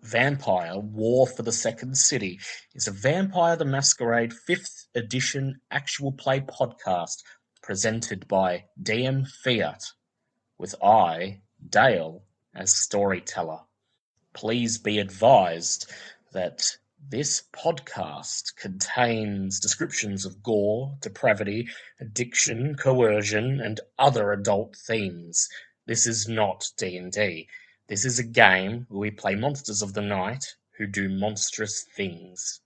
Vampire War for the Second City is a Vampire the Masquerade 5th edition actual play podcast presented by DM Fiat, with I, Dale, as storyteller. Please be advised that this podcast contains descriptions of gore, depravity, addiction, coercion, and other adult themes. This is not D&D. This is a game where we play monsters of the night who do monstrous things.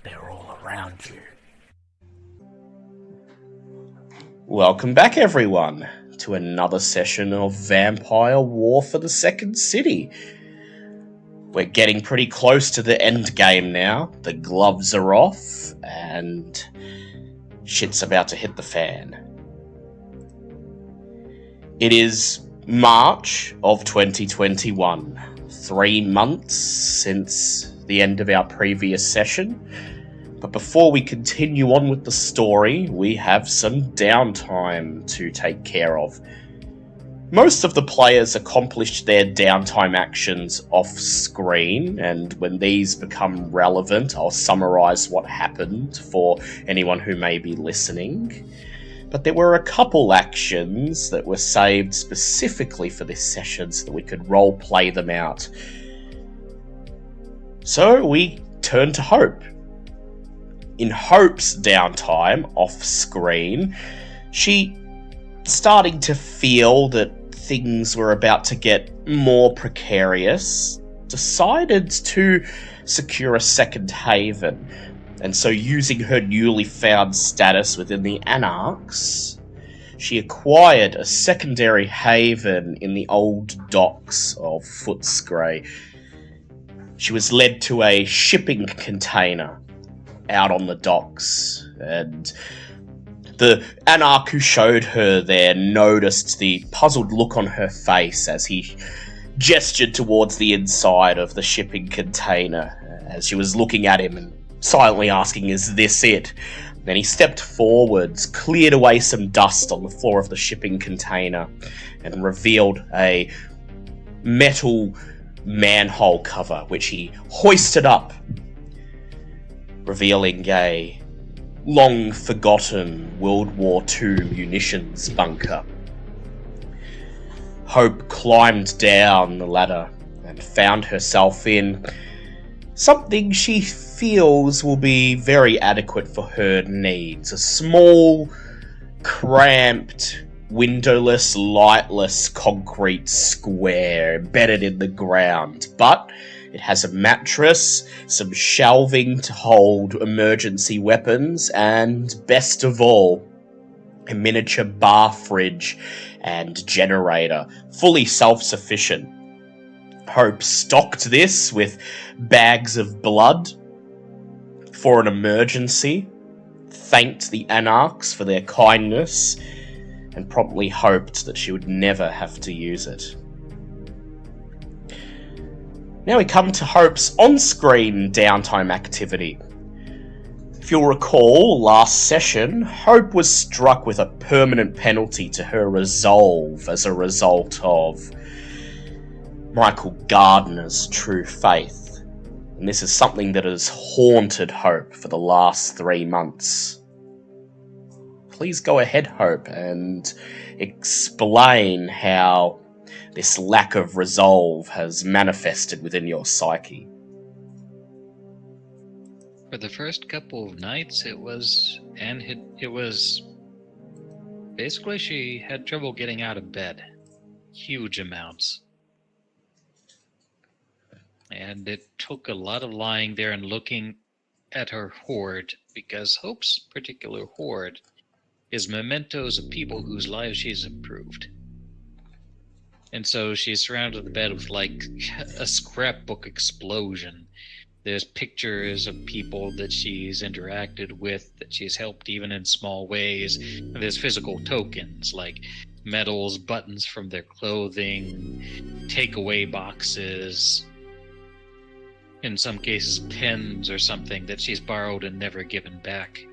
They're all around you. Welcome back, everyone, to another session of Vampire War for the Second City. We're getting pretty close to the end game now. The gloves are off, and shit's about to hit the fan. It is March of 2021, 3 months since the end of our previous session. But before we continue on with the story, we have some downtime to take care of. Most of the players accomplished their downtime actions off-screen, and when these become relevant, I'll summarise what happened for anyone who may be listening. But there were a couple actions that were saved specifically for this session so that we could role-play them out. So we turn to Hope. In Hope's downtime off-screen, she, starting to feel that things were about to get more precarious, decided to secure a second haven. And so, using her newly found status within the Anarchs, she acquired a secondary haven in the old docks of Footscray. She was led to a shipping container out on the docks, and the Anarch who showed her there noticed the puzzled look on her face as he gestured towards the inside of the shipping container, as she was looking at him and silently asking, "Is this it?" Then he stepped forwards, cleared away some dust on the floor of the shipping container, and revealed a metal manhole cover, which he hoisted up, revealing a long-forgotten World War II munitions bunker. Hope climbed down the ladder and found herself in something she feels will be very adequate for her needs. A small, cramped, windowless, lightless concrete square embedded in the ground, but it has a mattress, some shelving to hold emergency weapons, and best of all, a miniature bar fridge and generator, fully self-sufficient. Hope stocked this with bags of blood for an emergency, thanked the Anarchs for their kindness, and promptly hoped that she would never have to use it. Now we come to Hope's on-screen downtime activity. If you'll recall, last session, Hope was struck with a permanent penalty to her resolve as a result of Michael Gardner's true faith. And this is something that has haunted Hope for the last 3 months. Please go ahead, Hope, and explain how this lack of resolve has manifested within your psyche. For the first couple of nights, it was basically she had trouble getting out of bed. Huge amounts. And it took a lot of lying there and looking at her hoard, because Hope's particular hoard is mementos of people whose lives she's improved. And so she's surrounded the bed with like a scrapbook explosion. There's pictures of people that she's interacted with, that she's helped even in small ways. And there's physical tokens like medals, buttons from their clothing, takeaway boxes, in some cases pens or something that she's borrowed and never given back.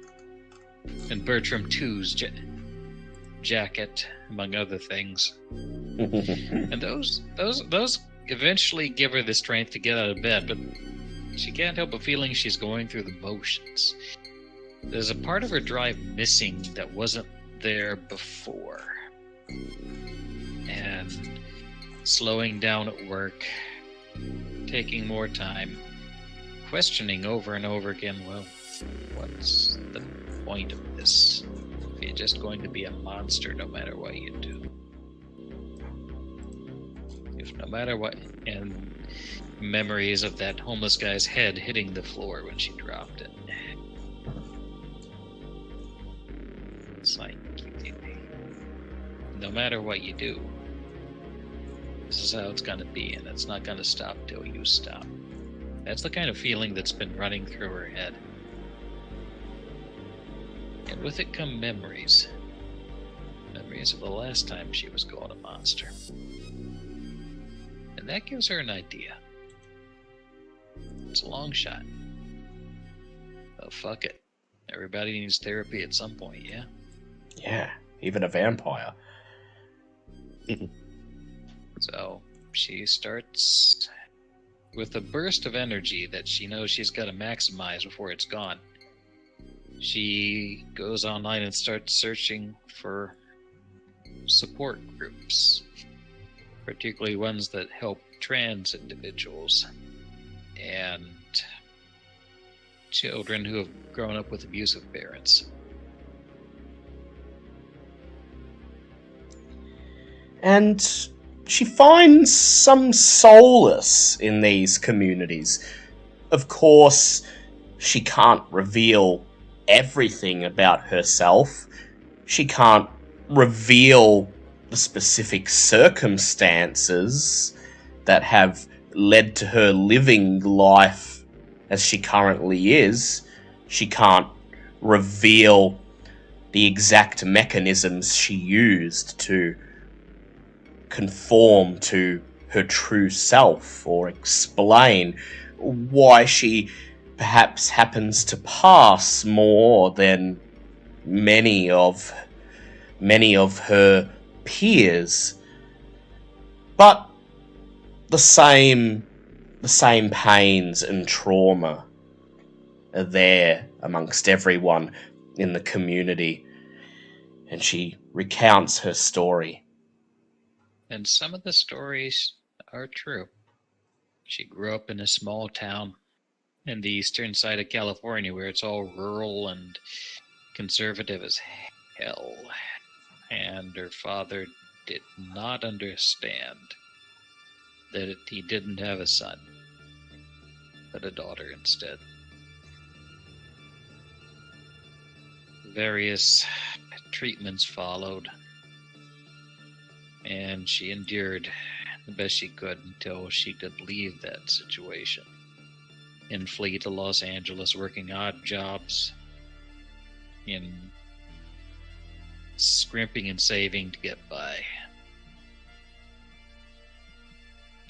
And Bertram II's jacket, among other things. And those eventually give her the strength to get out of bed, but she can't help but feeling she's going through the motions. There's a part of her drive missing that wasn't there before. And slowing down at work, taking more time, questioning over and over again, well, what's the point of this? If you're just going to be a monster no matter what you do. If no matter what, and memories of that homeless guy's head hitting the floor when she dropped it. It's like, no matter what you do, this is how it's gonna be, and it's not gonna stop till you stop. That's the kind of feeling that's been running through her head. And with it come memories. Memories of the last time she was going a monster. And that gives her an idea. It's a long shot. Oh, fuck it. Everybody needs therapy at some point, yeah? Yeah, even a vampire. So, she starts with a burst of energy that she knows she's got to maximize before it's gone. She goes online and starts searching for support groups, particularly ones that help trans individuals and children who have grown up with abusive parents. And she finds some solace in these communities. Of course, she can't reveal everything about herself. She can't reveal the specific circumstances that have led to her living life as she currently is. She can't reveal the exact mechanisms she used to conform to her true self, or explain why she perhaps happens to pass more than many of her peers. But the same pains and trauma are there amongst everyone in the community, and she recounts her story. And some of the stories are true. She grew up in a small town in the eastern side of California where it's all rural and conservative as hell. And her father did not understand that he didn't have a son, but a daughter instead. Various treatments followed, and she endured the best she could until she could leave that situation and flee to Los Angeles, working odd jobs in scrimping and saving to get by.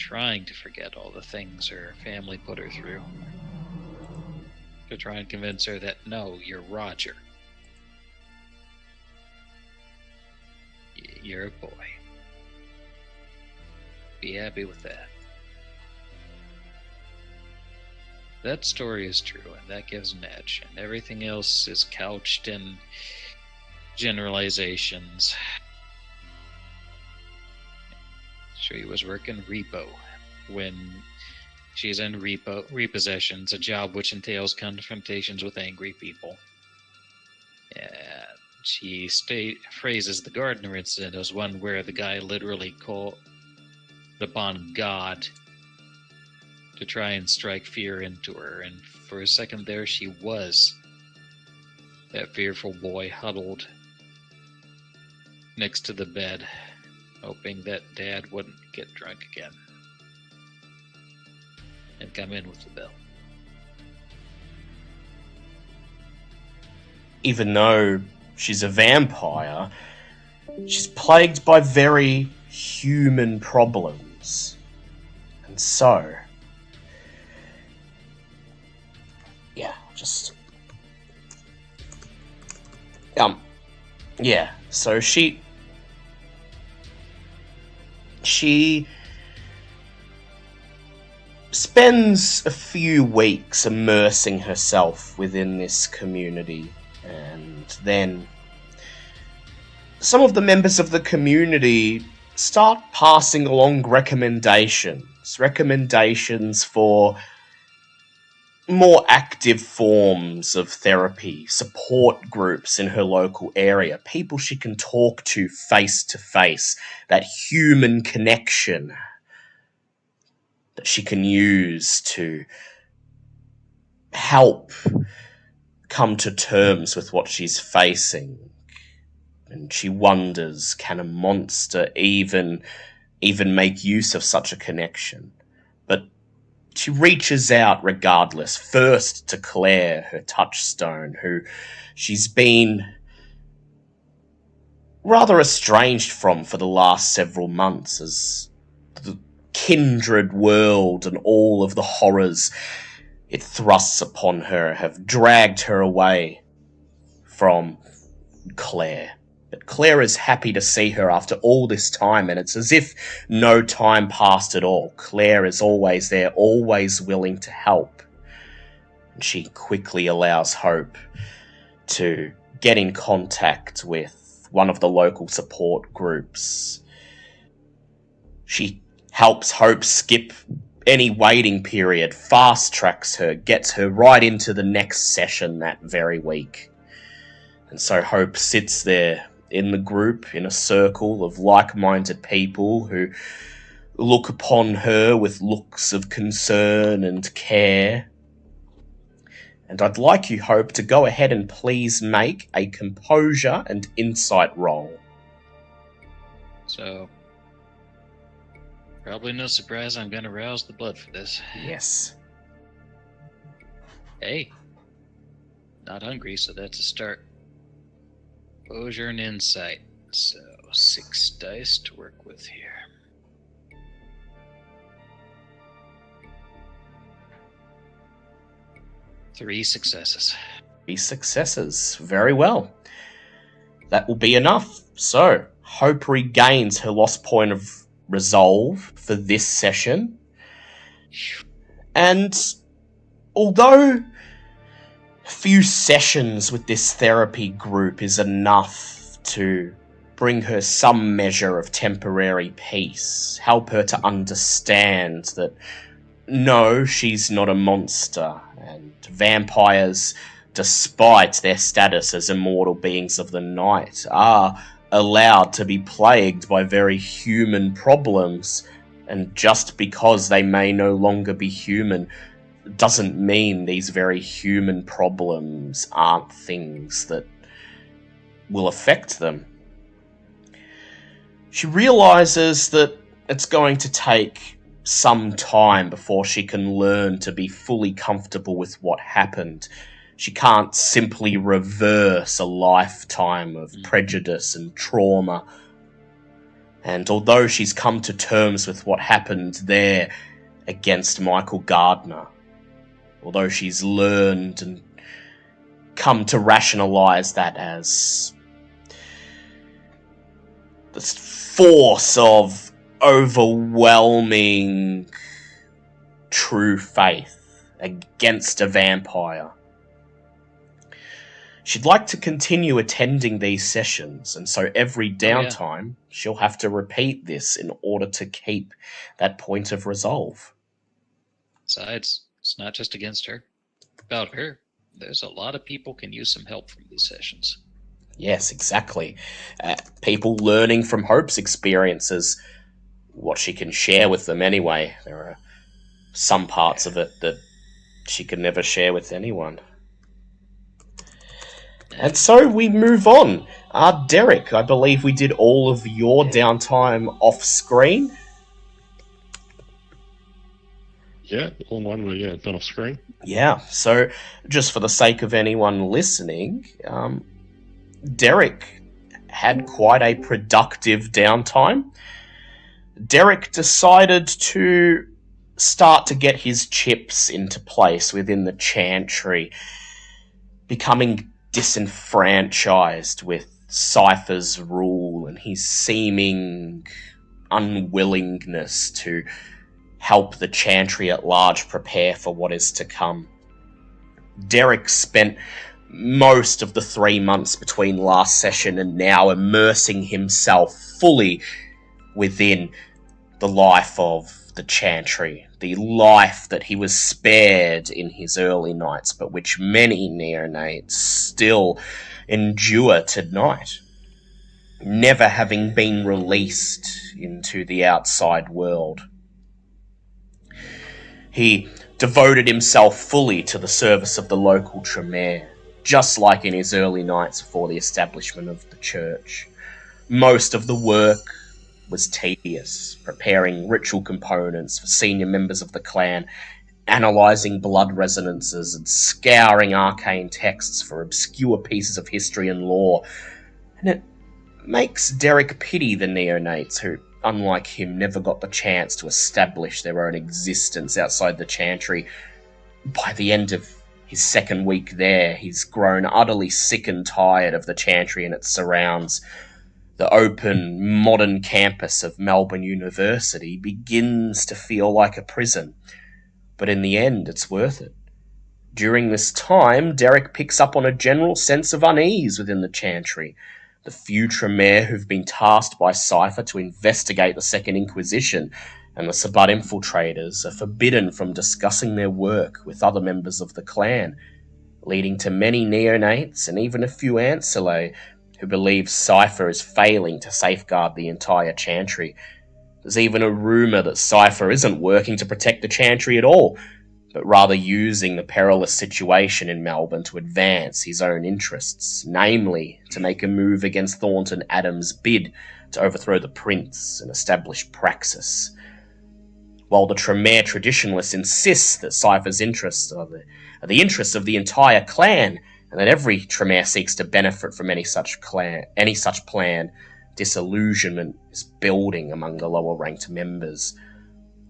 trying to forget all the things her family put her through. To try and convince her that, no, you're Roger. You're a boy. Be happy with that. That story is true, and that gives an edge, and everything else is couched in generalizations. She was working repo when she's in repossessions, a job which entails confrontations with angry people. And she phrases the gardener incident as one where the guy literally called upon God to try and strike fear into her, and for a second there she was that fearful boy huddled next to the bed, hoping that Dad wouldn't get drunk again and come in with the bill. Even though she's a vampire, she's plagued by very human problems. And so, so she spends a few weeks immersing herself within this community, and then some of the members of the community start passing along recommendations for more active forms of therapy, support groups in her local area, people she can talk to face, that human connection that she can use to help come to terms with what she's facing. And she wonders, can a monster even make use of such a connection? But she reaches out regardless, first to Claire, her touchstone, who she's been rather estranged from for the last several months, as the Kindred world and all of the horrors it thrusts upon her have dragged her away from Claire. But Claire is happy to see her after all this time, and it's as if no time passed at all. Claire is always there, always willing to help. And she quickly allows Hope to get in contact with one of the local support groups. She helps Hope skip any waiting period, fast-tracks her, gets her right into the next session that very week. And so Hope sits there in the group, in a circle of like-minded people who look upon her with looks of concern and care. And I'd like you, Hope, to go ahead and please make a composure and insight roll. So, probably no surprise I'm going to rouse the blood for this. Yes. Hey, not hungry, so that's a start. Composure and insight. So, 6 dice to work with here. Three successes. 3 successes. Very well. That will be enough. So, Hope regains her lost point of resolve for this session. And although a few sessions with this therapy group is enough to bring her some measure of temporary peace, help her to understand that no, she's not a monster, and vampires, despite their status as immortal beings of the night, are allowed to be plagued by very human problems, and just because they may no longer be human doesn't mean these very human problems aren't things that will affect them. She realizes that it's going to take some time before she can learn to be fully comfortable with what happened. She can't simply reverse a lifetime of prejudice and trauma. And although she's come to terms with what happened there against Michael Gardner, although she's learned and come to rationalize that as this force of overwhelming true faith against a vampire, she'd like to continue attending these sessions, and so every downtime she'll have to repeat this in order to keep that point of resolve. Besides, it's not just against her. About her, there's a lot of people can use some help from these sessions. Yes, exactly. People learning from Hope's experiences, what she can share with them anyway. There are some parts of it that she could never share with anyone. And so we move on. Derek, I believe we did all of your downtime off screen. Yeah, all mine were done off screen. Yeah, so just for the sake of anyone listening, Derek had quite a productive downtime. Derek decided to start to get his chips into place within the Chantry, becoming disenfranchised with Cypher's rule and his seeming unwillingness to help the Chantry at large prepare for what is to come. Derek spent most of the 3 months between last session and now immersing himself fully within the life of the Chantry, the life that he was spared in his early nights, but which many neonates still endure tonight, never having been released into the outside world. He devoted himself fully to the service of the local Tremere, just like in his early nights before the establishment of the church. Most of the work was tedious, preparing ritual components for senior members of the clan, analysing blood resonances and scouring arcane texts for obscure pieces of history and lore. And it makes Derek pity the neonates who, unlike him, never got the chance to establish their own existence outside the Chantry. By the end of his second week there, he's grown utterly sick and tired of the Chantry and its surrounds. The open, modern campus of Melbourne University begins to feel like a prison, but in the end, it's worth it. During this time, Derek picks up on a general sense of unease within the Chantry. The few Tremere who've been tasked by Cypher to investigate the Second Inquisition and the Sabbat infiltrators are forbidden from discussing their work with other members of the clan, leading to many neonates and even a few ancillae who believe Cypher is failing to safeguard the entire Chantry. There's even a rumour that Cypher isn't working to protect the Chantry at all, but rather using the perilous situation in Melbourne to advance his own interests, namely to make a move against Thornton Adams' bid to overthrow the Prince and establish Praxis. While the Tremere traditionalists insist that Cypher's interests are the interests of the entire clan, and that every Tremere seeks to benefit from any such plan, disillusionment is building among the lower-ranked members.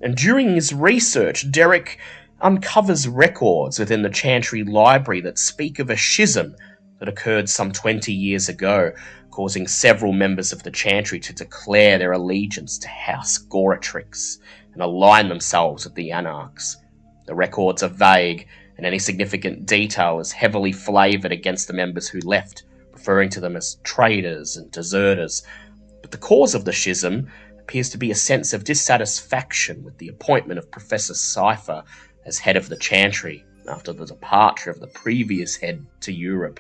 And during his research, Derek uncovers records within the Chantry library that speak of a schism that occurred some 20 years ago, causing several members of the Chantry to declare their allegiance to House Goratrix and align themselves with the Anarchs. The records are vague, and any significant detail is heavily flavoured against the members who left, referring to them as traitors and deserters. But the cause of the schism appears to be a sense of dissatisfaction with the appointment of Professor Cypher as head of the Chantry after the departure of the previous head to Europe.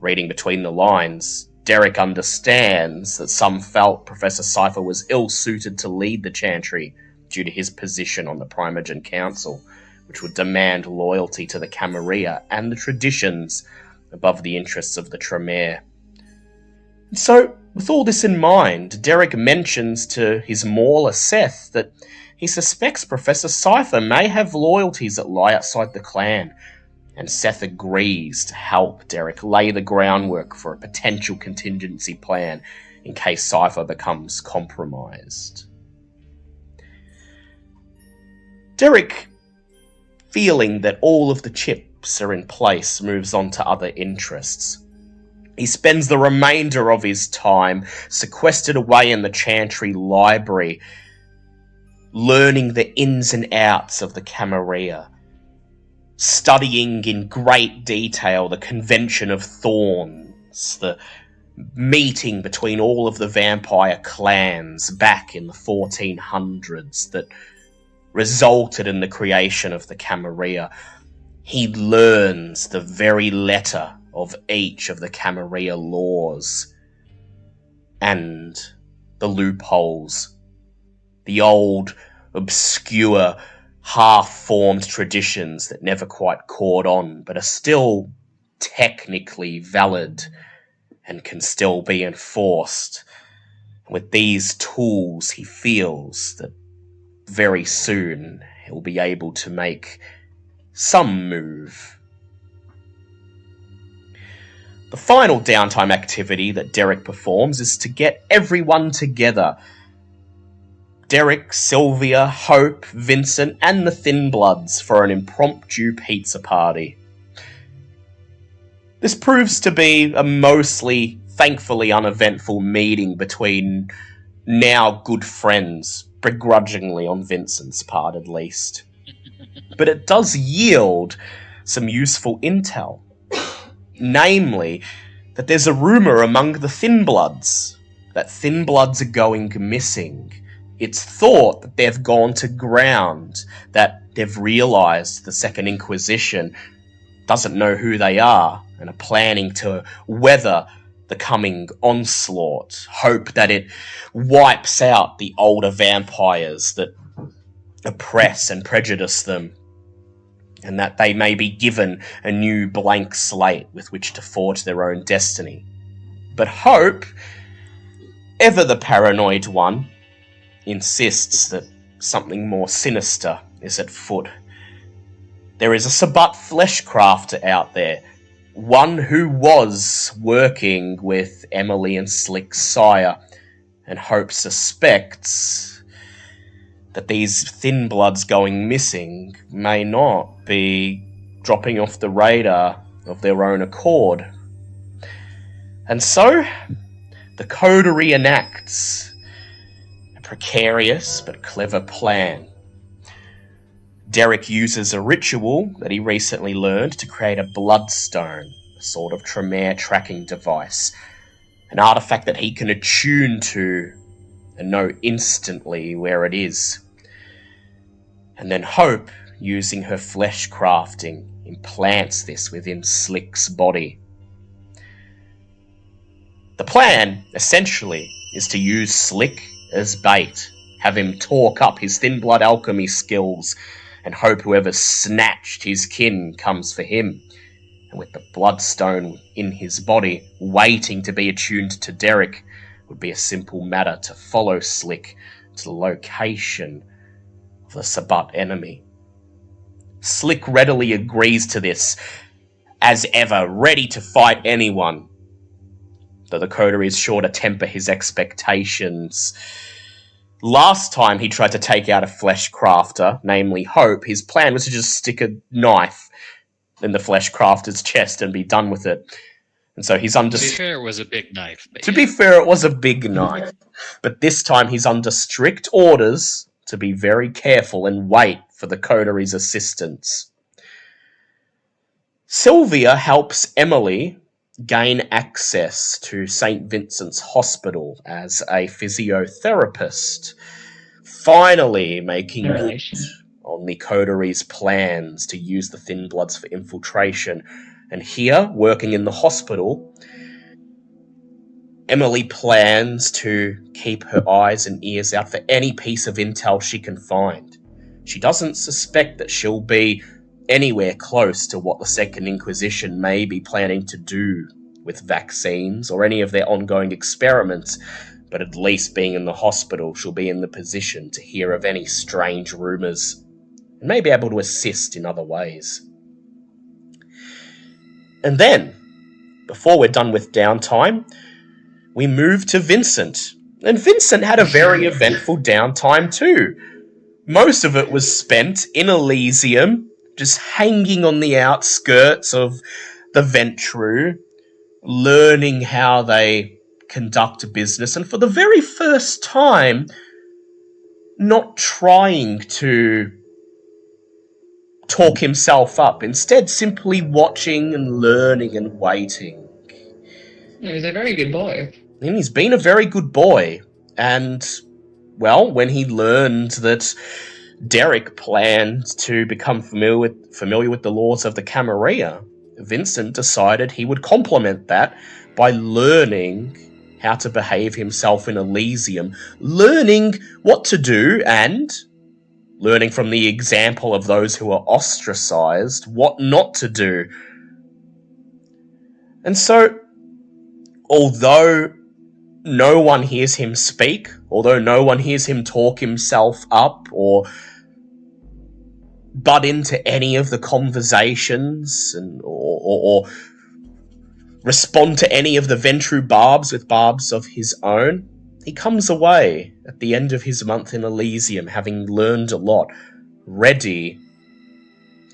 Reading between the lines, Derek understands that some felt Professor Cypher was ill-suited to lead the Chantry due to his position on the Primogen Council, which would demand loyalty to the Camarilla and the traditions above the interests of the Tremere. So, with all this in mind, Derek mentions to his mauler Seth that he suspects Professor Cypher may have loyalties that lie outside the clan, and Seth agrees to help Derek lay the groundwork for a potential contingency plan in case Cypher becomes compromised. Derek, feeling that all of the chips are in place, moves on to other interests. He spends the remainder of his time sequestered away in the Chantry Library, learning the ins and outs of the Camarilla, studying in great detail the Convention of Thorns, the meeting between all of the vampire clans back in the 1400s that resulted in the creation of the Camarilla. He learns the very letter of each of the Camarilla laws and the loopholes, the old, obscure, half-formed traditions that never quite caught on but are still technically valid and can still be enforced. With these tools, he feels that very soon he'll be able to make some move. The final downtime activity that Derek performs is to get everyone together. Derek, Sylvia, Hope, Vincent, and the Thin Bloods for an impromptu pizza party. This proves to be a mostly, thankfully uneventful meeting between now good friends, begrudgingly on Vincent's part at least. But it does yield some useful intel. Namely, that there's a rumour among the Thin Bloods that Thin Bloods are going missing. It's thought that they've gone to ground, that they've realised the Second Inquisition doesn't know who they are and are planning to weather the coming onslaught. Hope that it wipes out the older vampires that oppress and prejudice them, and that they may be given a new blank slate with which to forge their own destiny. But Hope, ever the paranoid one, insists that something more sinister is at foot. There is a Sabbat fleshcrafter out there, one who was working with Emily and Slick's sire, and Hope suspects that these Thin Bloods going missing may not be dropping off the radar of their own accord. And so, the coterie enacts a precarious but clever plan. Derek uses a ritual that he recently learned to create a bloodstone, a sort of Tremere tracking device, an artifact that he can attune to and know instantly where it is. And then Hope, using her flesh crafting, implants this within Slick's body. The plan, essentially, is to use Slick as bait, have him talk up his Thin Blood alchemy skills, and hope whoever snatched his kin comes for him. And with the bloodstone in his body, waiting to be attuned to Derek, would be a simple matter to follow Slick to the location of the Sabbat enemy. Slick readily agrees to this, as ever, ready to fight anyone, though the coterie is sure to temper his expectations. Last time he tried to take out a flesh crafter, namely Hope, his plan was to just stick a knife in the flesh crafter's chest and be done with it. And so he's under... To be fair, it was a big knife. To be fair, it was a big knife. But this time he's under strict orders to be very careful and wait for the coterie's assistance. Sylvia helps Emily gain access to St. Vincent's Hospital as a physiotherapist, finally making good on the coterie's plans to use the Thin Bloods for infiltration. And here, working in the hospital, Emily plans to keep her eyes and ears out for any piece of intel she can find. She doesn't suspect that she'll be anywhere close to what the Second Inquisition may be planning to do with vaccines or any of their ongoing experiments, but at least being in the hospital, she'll be in the position to hear of any strange rumours and may be able to assist in other ways. And then, before we're done with downtime, we move to Vincent. And Vincent had a very eventful downtime too. Most of it was spent in Elysium, just hanging on the outskirts of the Ventru, learning how they conduct business, and for the very first time, not trying to talk himself up, instead simply watching and learning and waiting. He's a very good boy. And he's been a very good boy, and, well, when he learned that Derek planned to become familiar with the laws of the Camarilla, Vincent decided he would complement that by learning how to behave himself in Elysium, learning what to do, and learning from the example of those who are ostracized what not to do. And so, although no one hears him speak, although no one hears him talk himself up or butt into any of the conversations or respond to any of the Ventru barbs with barbs of his own, he comes away at the end of his month in Elysium having learned a lot, ready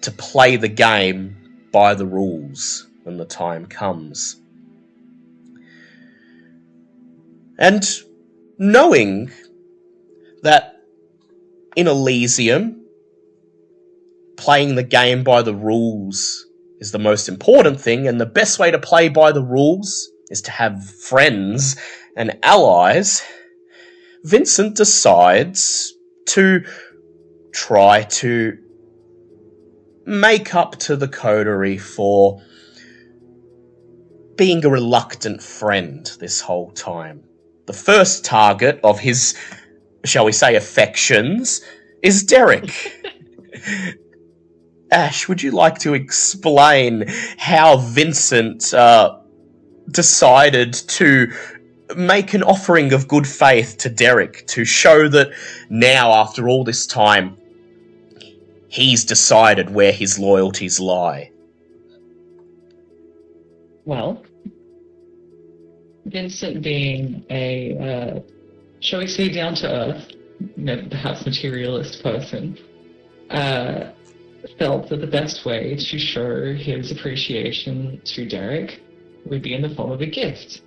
to play the game by the rules when the time comes. And knowing that in Elysium, playing the game by the rules is the most important thing, and the best way to play by the rules is to have friends and allies, Vincent decides to try to make up to the coterie for being a reluctant friend this whole time. The first target of his, shall we say, affections is Derek. Ash, would you like to explain how Vincent decided to make an offering of good faith to Derek to show that now, after all this time, he's decided where his loyalties lie? Well, Vincent being a, shall we say, down-to-earth, perhaps materialist person, felt that the best way to show his appreciation to Derek would be in the form of a gift.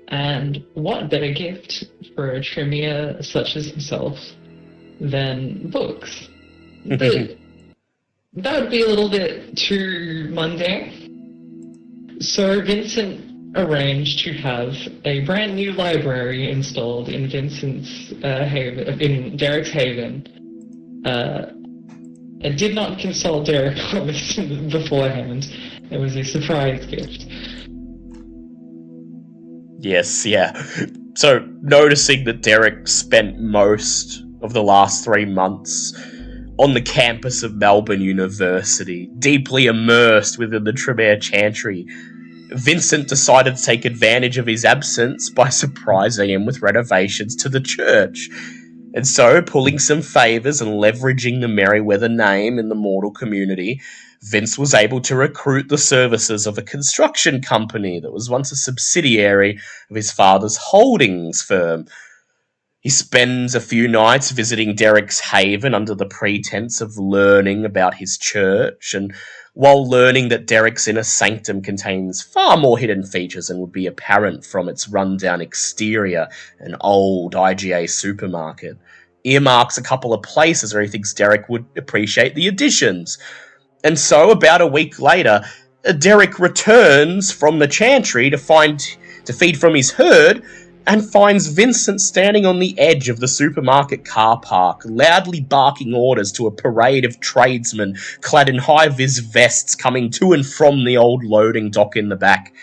And what better gift for a Tremere such as himself than books? But that would be a little bit too mundane. So Vincent arranged to have a brand new library installed in Vincent's haven, in Derek's haven. I did not consult Derek on this beforehand. It was a surprise gift. Yes, yeah. So, noticing that Derek spent most of the last 3 months on the campus of Melbourne University, deeply immersed within the Tremere Chantry, Vincent decided to take advantage of his absence by surprising him with renovations to the church. And so, pulling some favours and leveraging the Merryweather name in the mortal community, Vince was able to recruit the services of a construction company that was once a subsidiary of his father's holdings firm. He spends a few nights visiting Derek's haven under the pretense of learning about his church, and while learning that Derek's inner sanctum contains far more hidden features than would be apparent from its rundown exterior, an old IGA supermarket, earmarks a couple of places where he thinks Derek would appreciate the additions. And so, about a week later, Derek returns from the Chantry to feed from his herd, and finds Vincent standing on the edge of the supermarket car park, loudly barking orders to a parade of tradesmen clad in high-vis vests coming to and from the old loading dock in the back.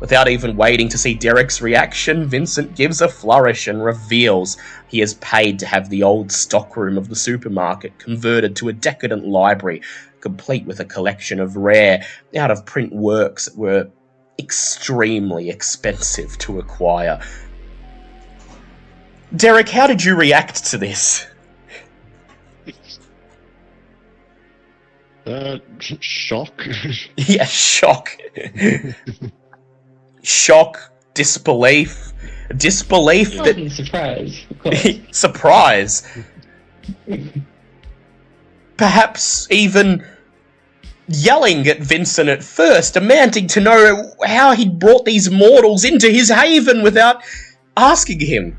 Without even waiting to see Derek's reaction, Vincent gives a flourish and reveals he has paid to have the old stockroom of the supermarket converted to a decadent library, complete with a collection of rare, out-of-print works that were extremely expensive to acquire. Derek, how did you react to this? Shock. Yeah, shock. Shock, disbelief that Pleasant surprise, of course. surprise, perhaps even yelling at Vincent at first, demanding to know how he'd brought these mortals into his haven without asking him.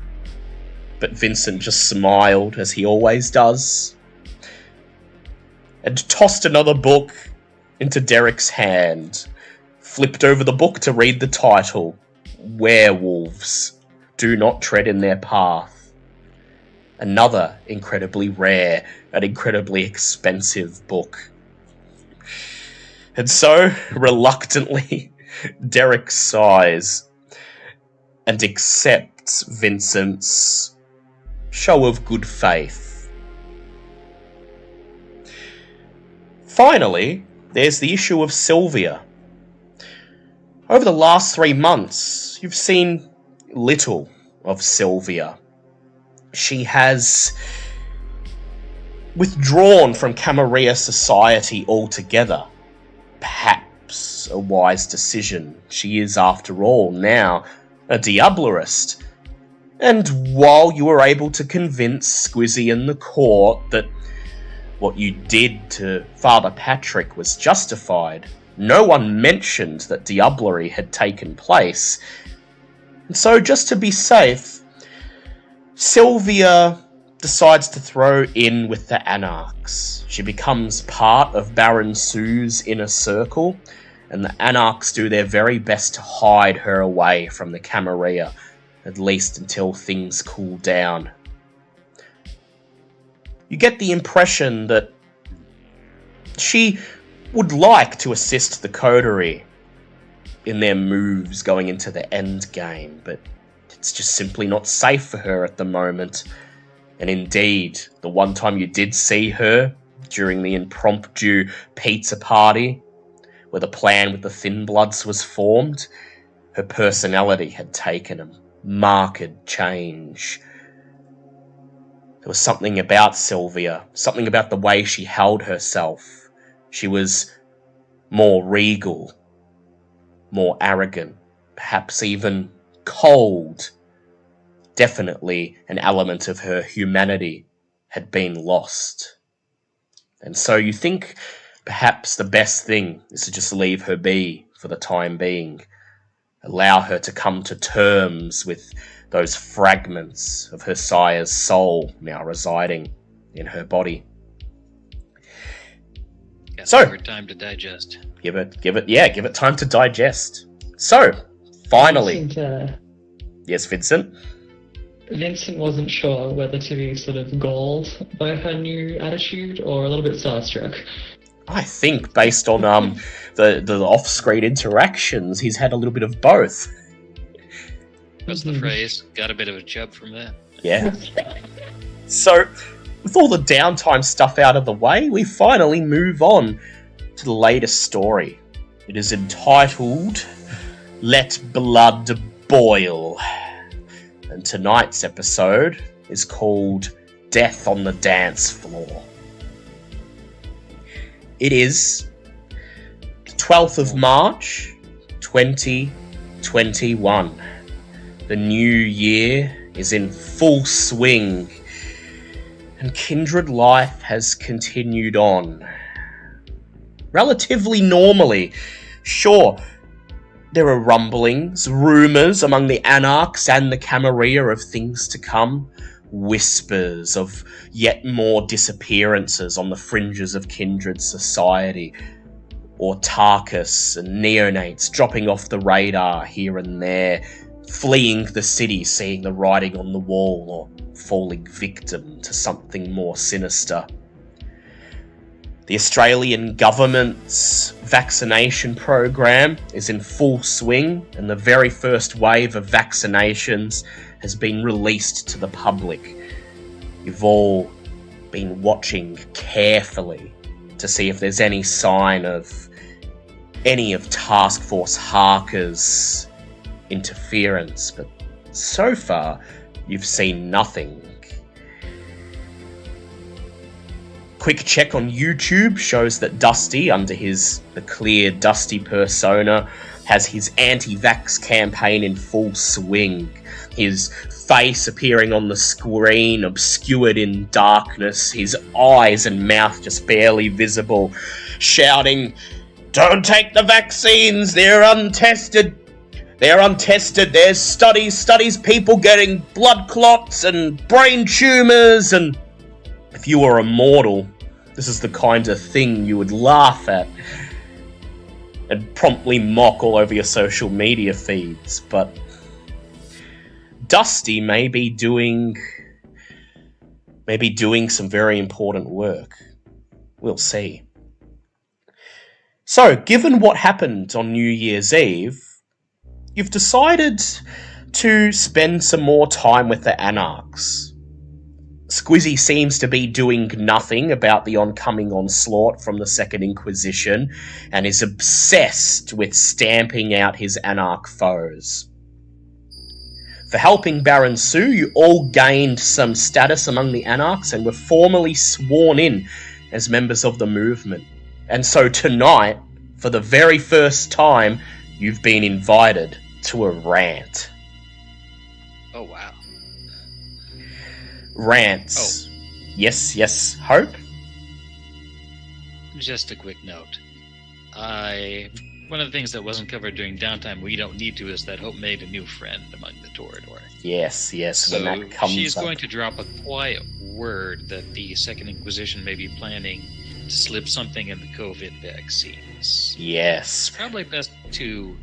But Vincent just smiled, as he always does, and tossed another book into Derek's hand, flipped over the book to read the title, Werewolves Do Not Tread in Their Path. Another incredibly rare and incredibly expensive book. And so, reluctantly, Derek sighs and accepts Vincent's show of good faith. Finally, there's the issue of Sylvia. Over the last 3 months, you've seen little of Sylvia. She has withdrawn from Camarilla society altogether. Perhaps a wise decision. She is, after all, now a Diablerist. And while you were able to convince Squizzy and the court that what you did to Father Patrick was justified, no one mentioned that diablerie had taken place. And so, just to be safe, Sylvia decides to throw in with the Anarchs. She becomes part of Baron Sue's inner circle, and the Anarchs do their very best to hide her away from the Camarilla, at least until things cool down. You get the impression that she would like to assist the coterie in their moves going into the end game, but it's just simply not safe for her at the moment. And indeed, the one time you did see her, during the impromptu pizza party, where the plan with the Thin Bloods was formed, her personality had taken a marked change. There was something about Sylvia, something about the way she held herself. She was more regal, more arrogant, perhaps even cold. Definitely an element of her humanity had been lost. And so you think perhaps the best thing is to just leave her be for the time being. Allow her to come to terms with those fragments of her sire's soul now residing in her body. So, give her time to digest. Give it time to digest. So, finally. Yes, Vincent? Vincent wasn't sure whether to be sort of galled by her new attitude or a little bit starstruck. I think, based on the off-screen interactions, he's had a little bit of both. What's the phrase? Got a bit of a chub from that. Yeah. So, with all the downtime stuff out of the way, we finally move on to the latest story. It is entitled Let Blood Boil. And tonight's episode is called Death on the Dance Floor. It is the 12th of March, 2021. The new year is in full swing, and Kindred life has continued on. Relatively normally. Sure, there are rumblings, rumours among the Anarchs and the Camarilla of things to come. Whispers of yet more disappearances on the fringes of Kindred society. Autarchus and neonates dropping off the radar here and there, fleeing the city, seeing the writing on the wall, or falling victim to something more sinister. The Australian government's vaccination program is in full swing, and the very first wave of vaccinations has been released to the public. You've all been watching carefully to see if there's any sign of any of Taskforce HARKER's interference, but so far you've seen nothing. Quick check on YouTube shows that Dusty, under the clear Dusty persona, has his anti-vax campaign in full swing, his face appearing on the screen, obscured in darkness, his eyes and mouth just barely visible, shouting, "Don't take the vaccines, they're untested. They're untested, there's studies, people getting blood clots and brain tumours, and if you were a mortal, this is the kind of thing you would laugh at and promptly mock all over your social media feeds." But Dusty may be doing some very important work. We'll see. So, given what happened on New Year's Eve, you've decided to spend some more time with the Anarchs. Squizzy seems to be doing nothing about the oncoming onslaught from the Second Inquisition and is obsessed with stamping out his Anarch foes. For helping Baron Sue, you all gained some status among the Anarchs and were formally sworn in as members of the movement. And so tonight, for the very first time, you've been invited to a rant. Oh, wow. Rants. Oh. Yes, Hope? Just a quick note. One of the things that wasn't covered during downtime, we don't need to, is that Hope made a new friend among the Toreador. Yes, so when that comes she's up. Going to drop a quiet word that the Second Inquisition may be planning to slip something in the COVID vaccines. Yes. It's probably best to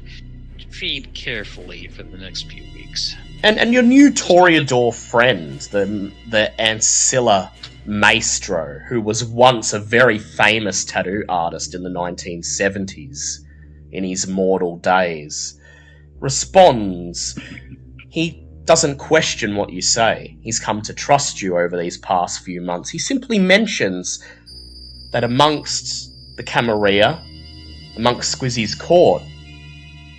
feed carefully for the next few weeks. And your new Toreador friend, the Ancilla Maestro, who was once a very famous tattoo artist in the 1970s, in his mortal days, responds. He doesn't question what you say. He's come to trust you over these past few months. He simply mentions that amongst the Camarilla, amongst Squizzy's court,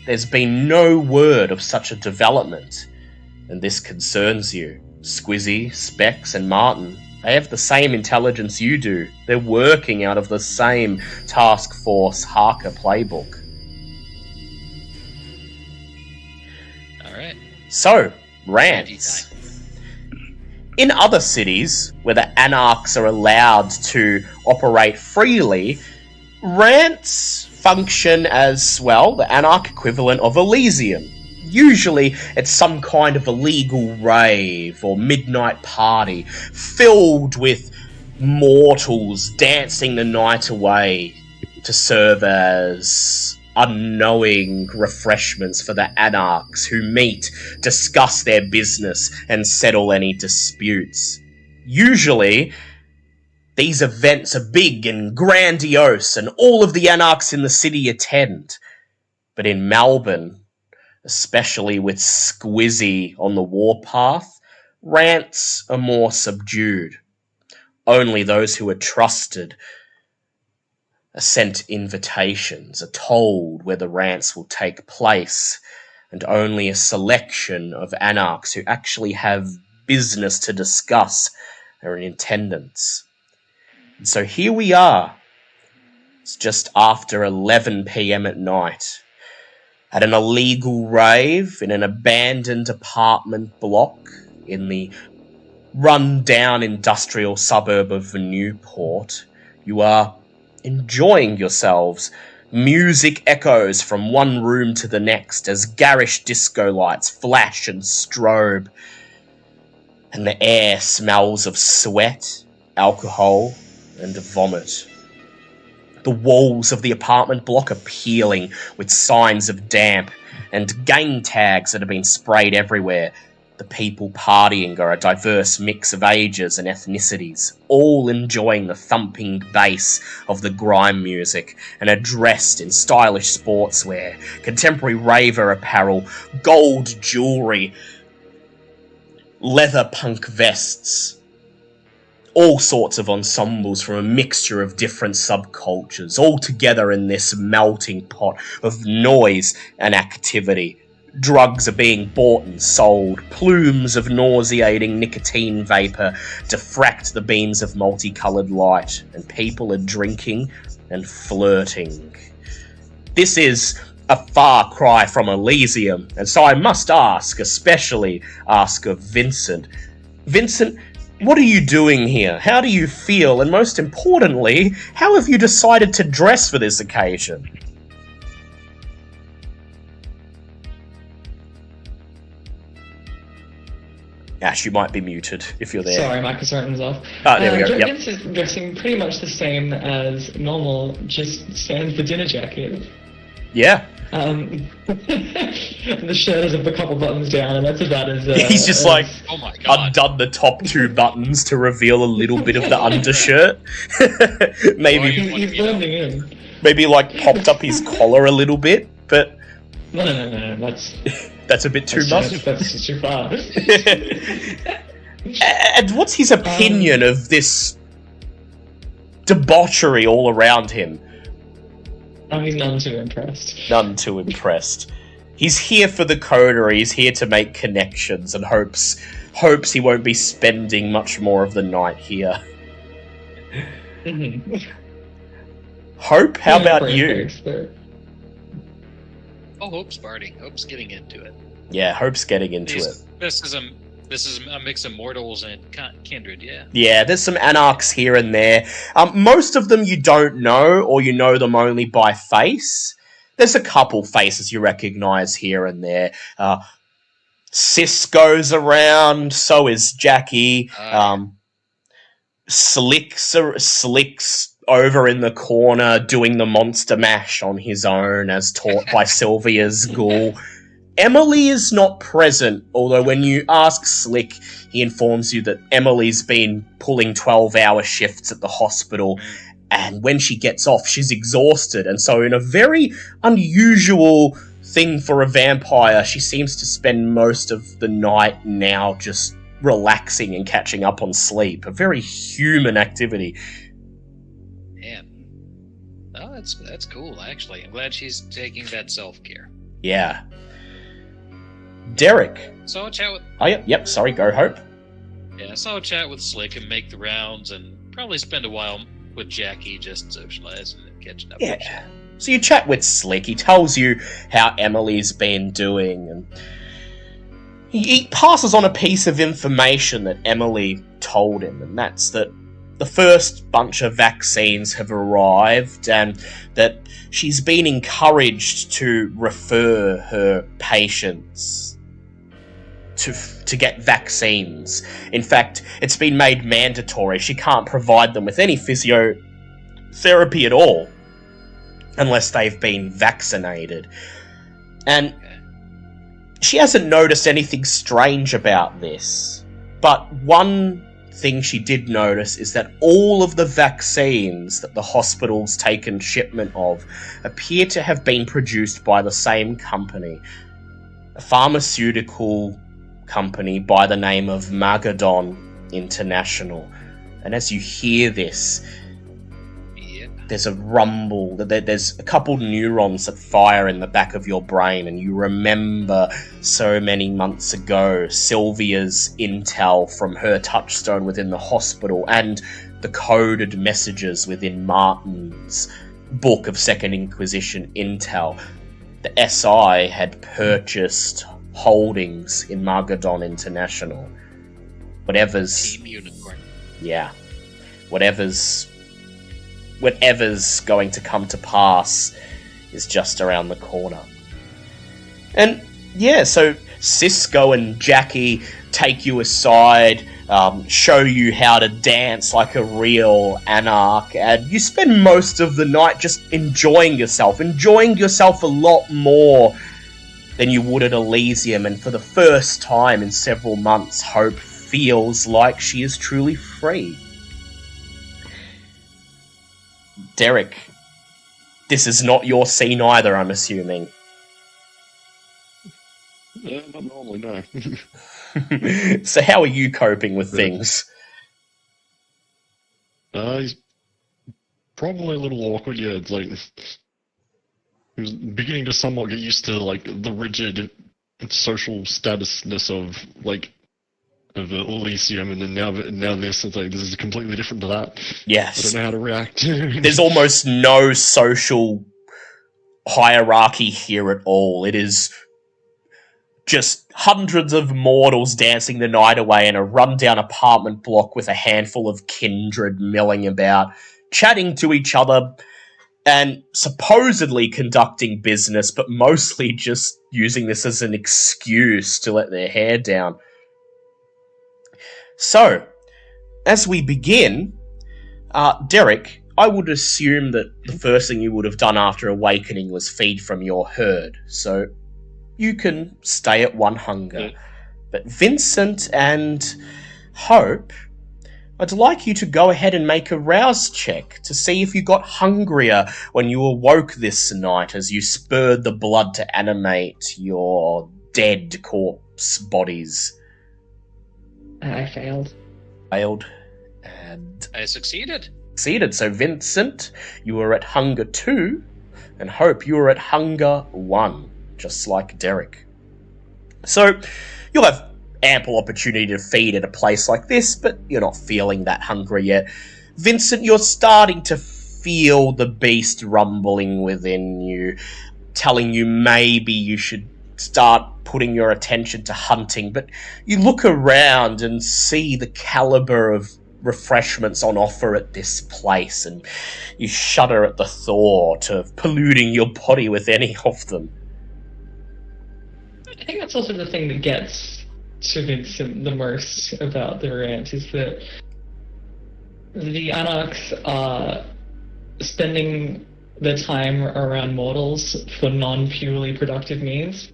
there's been no word of such a development, and this concerns you. Squizzy, Specs, and Martin, they have the same intelligence you do. They're working out of the same Taskforce HARKER playbook. Alright. So, rants. In other cities, where the Anarchs are allowed to operate freely, rants function as, well, the Anarch equivalent of Elysium. Usually, it's some kind of illegal rave or midnight party filled with mortals dancing the night away to serve as unknowing refreshments for the Anarchs who meet, discuss their business, and settle any disputes. Usually, these events are big and grandiose, and all of the Anarchs in the city attend. But in Melbourne, especially with Squizzy on the warpath, rants are more subdued. Only those who are trusted are sent invitations, are told where the rants will take place, and only a selection of Anarchs who actually have business to discuss are in attendance. And so here we are. It's just after 11 p.m. at night, at an illegal rave in an abandoned apartment block in the run-down industrial suburb of Newport. You are enjoying yourselves. Music echoes from one room to the next as garish disco lights flash and strobe, and the air smells of sweat, alcohol, and vomit. The walls of the apartment block are peeling with signs of damp and gang tags that have been sprayed everywhere. The people partying are a diverse mix of ages and ethnicities, all enjoying the thumping bass of the grime music and are dressed in stylish sportswear, contemporary raver apparel, gold jewellery, leather punk vests. All sorts of ensembles from a mixture of different subcultures, all together in this melting pot of noise and activity. Drugs are being bought and sold. Plumes of nauseating nicotine vapour diffract the beams of multicoloured light, and people are drinking and flirting. This is a far cry from Elysium, and so I must especially ask of Vincent. Vincent, what are you doing here? How do you feel? And most importantly, how have you decided to dress for this occasion? Ash, you might be muted if you're there. Sorry, my concern was off. There we go. Yep. Vince is dressing pretty much the same as normal, just sans the dinner jacket. Yeah. The shirt has a couple buttons down, and that's about as... He's just like, Oh my god. undone the top 2 buttons to reveal a little bit of the undershirt. maybe, He's blending in. maybe like popped up his collar a little bit, but No, that's a bit too much. That's just too far. And what's his opinion of this debauchery all around him? Oh, he's none too impressed. None too impressed. He's here for the coterie, he's here to make connections, and hopes he won't be spending much more of the night here. Hope, how about you? Oh, Hope's party. Hope's getting into it. Yeah, Hope's getting into it. This is a mix of mortals and kindred, yeah. Yeah, there's some anarchs here and there. Most of them you don't know, or you know them only by face. There's a couple faces you recognise here and there. Sis goes around, so is Jackie. Slick's over in the corner doing the monster mash on his own as taught by Sylvia's ghoul. Emily is not present, although when you ask Slick, he informs you that Emily's been pulling 12-hour shifts at the hospital, and when she gets off, she's exhausted, and so in a very unusual thing for a vampire, she seems to spend most of the night now just relaxing and catching up on sleep. A very human activity. Man. Oh, that's cool, actually. I'm glad she's taking that self-care. Yeah. Derek. So I'll chat with... Oh, yep, sorry, go Hope. Yeah, so I'll chat with Slick and make the rounds and probably spend a while with Jackie just socializing and catching up. Yeah. So you chat with Slick, he tells you how Emily's been doing, and he passes on a piece of information that Emily told him, and that's that the first bunch of vaccines have arrived, and that she's been encouraged to refer her patients to get vaccines. In fact, it's been made mandatory. She can't provide them with any physiotherapy at all unless they've been vaccinated. And she hasn't noticed anything strange about this. But one thing she did notice is that all of the vaccines that the hospital's taken shipment of appear to have been produced by the same company, a pharmaceutical company by the name of Magadon International. And as you hear this, there's a rumble, there's a couple neurons that fire in the back of your brain, and you remember so many months ago Sylvia's intel from her touchstone within the hospital and the coded messages within Martin's book of Second Inquisition intel. The SI had purchased holdings in Magadon International. Whatever's... Team Unicorn. Yeah. Whatever's going to come to pass is just around the corner. And yeah, so Cisco and Jackie take you aside, show you how to dance like a real anarch, and you spend most of the night just enjoying yourself a lot more than you would at Elysium, and for the first time in several months, Hope feels like she is truly free. Derek, this is not your scene either, I'm assuming. Yeah, not normally, no. So how are you coping with things? He's probably a little awkward, yeah. It's like he was beginning to somewhat get used to like the rigid social statusness of Elysium, and then now this, it's like this is completely different to that. Yes. I don't know how to react. There's almost no social hierarchy here at all. It is just hundreds of mortals dancing the night away in a rundown apartment block with a handful of kindred milling about, chatting to each other, and supposedly conducting business, but mostly just using this as an excuse to let their hair down. So, as we begin, Derek, I would assume that the first thing you would have done after awakening was feed from your herd, so you can stay at one hunger. Yeah. But Vincent and Hope, I'd like you to go ahead and make a rouse check to see if you got hungrier when you awoke this night as you spurred the blood to animate your dead corpse bodies. I failed. Failed. And I succeeded. succeeded. So Vincent, you were at hunger 2, and Hope, you were at hunger 1, just like Derek. So you'll have ample opportunity to feed at a place like this, but you're not feeling that hungry yet. Vincent, you're starting to feel the beast rumbling within you, telling you maybe you should start putting your attention to hunting, but you look around and see the caliber of refreshments on offer at this place, and you shudder at the thought of polluting your body with any of them. I think that's also the thing that gets to Vincent the most about the rant, is that the Anarchs are spending their time around mortals for non-purely productive means.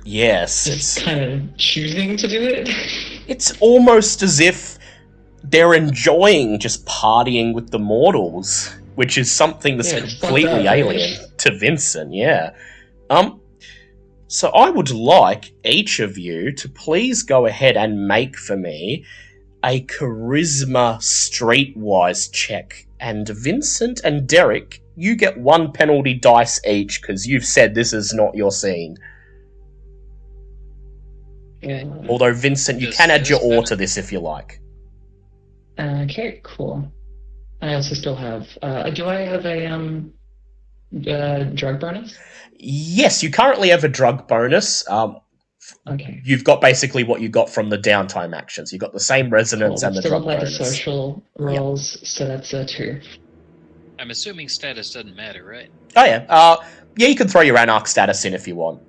Yes, Just kind of choosing to do it. it's almost as if they're enjoying just partying with the mortals, which is something that's Yeah, it's completely fucked up, alien right? to Vincent, yeah. So I would like each of you to please go ahead and make for me a charisma streetwise check. And Vincent and Derek, you get 1 penalty dice each, because you've said this is not your scene. Yeah. Although, Vincent, you This can add is your ore better. to this if you like. Okay, cool. I also still have. Do I have a drug bonus? Yes, you currently have a drug bonus. Okay. You've got basically what you got from the downtime actions. You've got the same Cool. resonance and Let's the still drug apply the bonus. social rolls, so that's a 2. I'm assuming status doesn't matter, right? Oh yeah, yeah. You can throw your anarch status in if you want.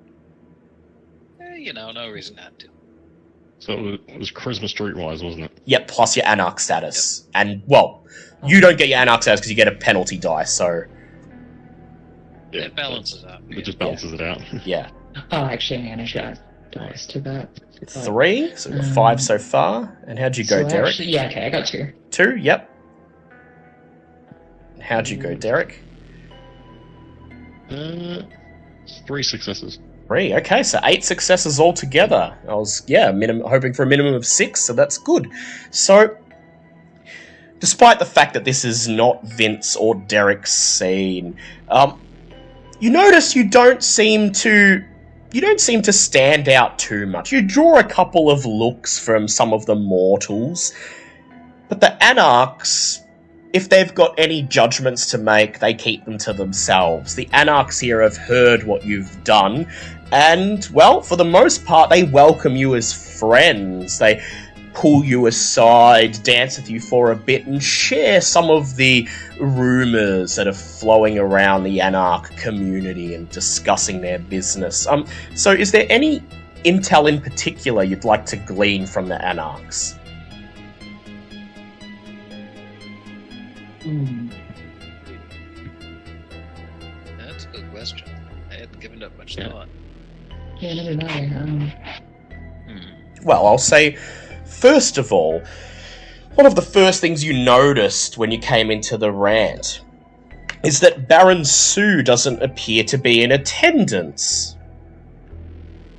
No reason not to. So it was charisma streetwise, wasn't it? Yep, plus your anarch status, and well, you don't get your anarch status because you get a penalty die. So Yeah, It balances out. It just balances it out. yeah, Oh, actually, I'm gonna add dice to that. 3. So we've got 5 so far. And how'd you go, So Derek? actually, yeah, okay, I got 2. 2. Yep. And how'd you go, Derek? 3 successes. 3. Okay, so 8 successes altogether. I was hoping for a minimum of 6, so that's good. So, despite the fact that this is not Vince or Derek's scene, you notice you don't seem to stand out too much. You draw a couple of looks from some of the mortals, but the Anarchs, if they've got any judgments to make, they keep them to themselves. The Anarchs here have heard what you've done, and, well, for the most part, they welcome you as friends. They pull you aside, dance with you for a bit, and share some of the rumours that are flowing around the Anarch community and discussing their business. So is there any intel in particular you'd like to glean from the Anarchs? That's a good question. I hadn't given up much Yeah. thought. Yeah, neither did I. Well, I'll say, first of all, one of the first things you noticed when you came into the rant is that Baron Sue doesn't appear to be in attendance.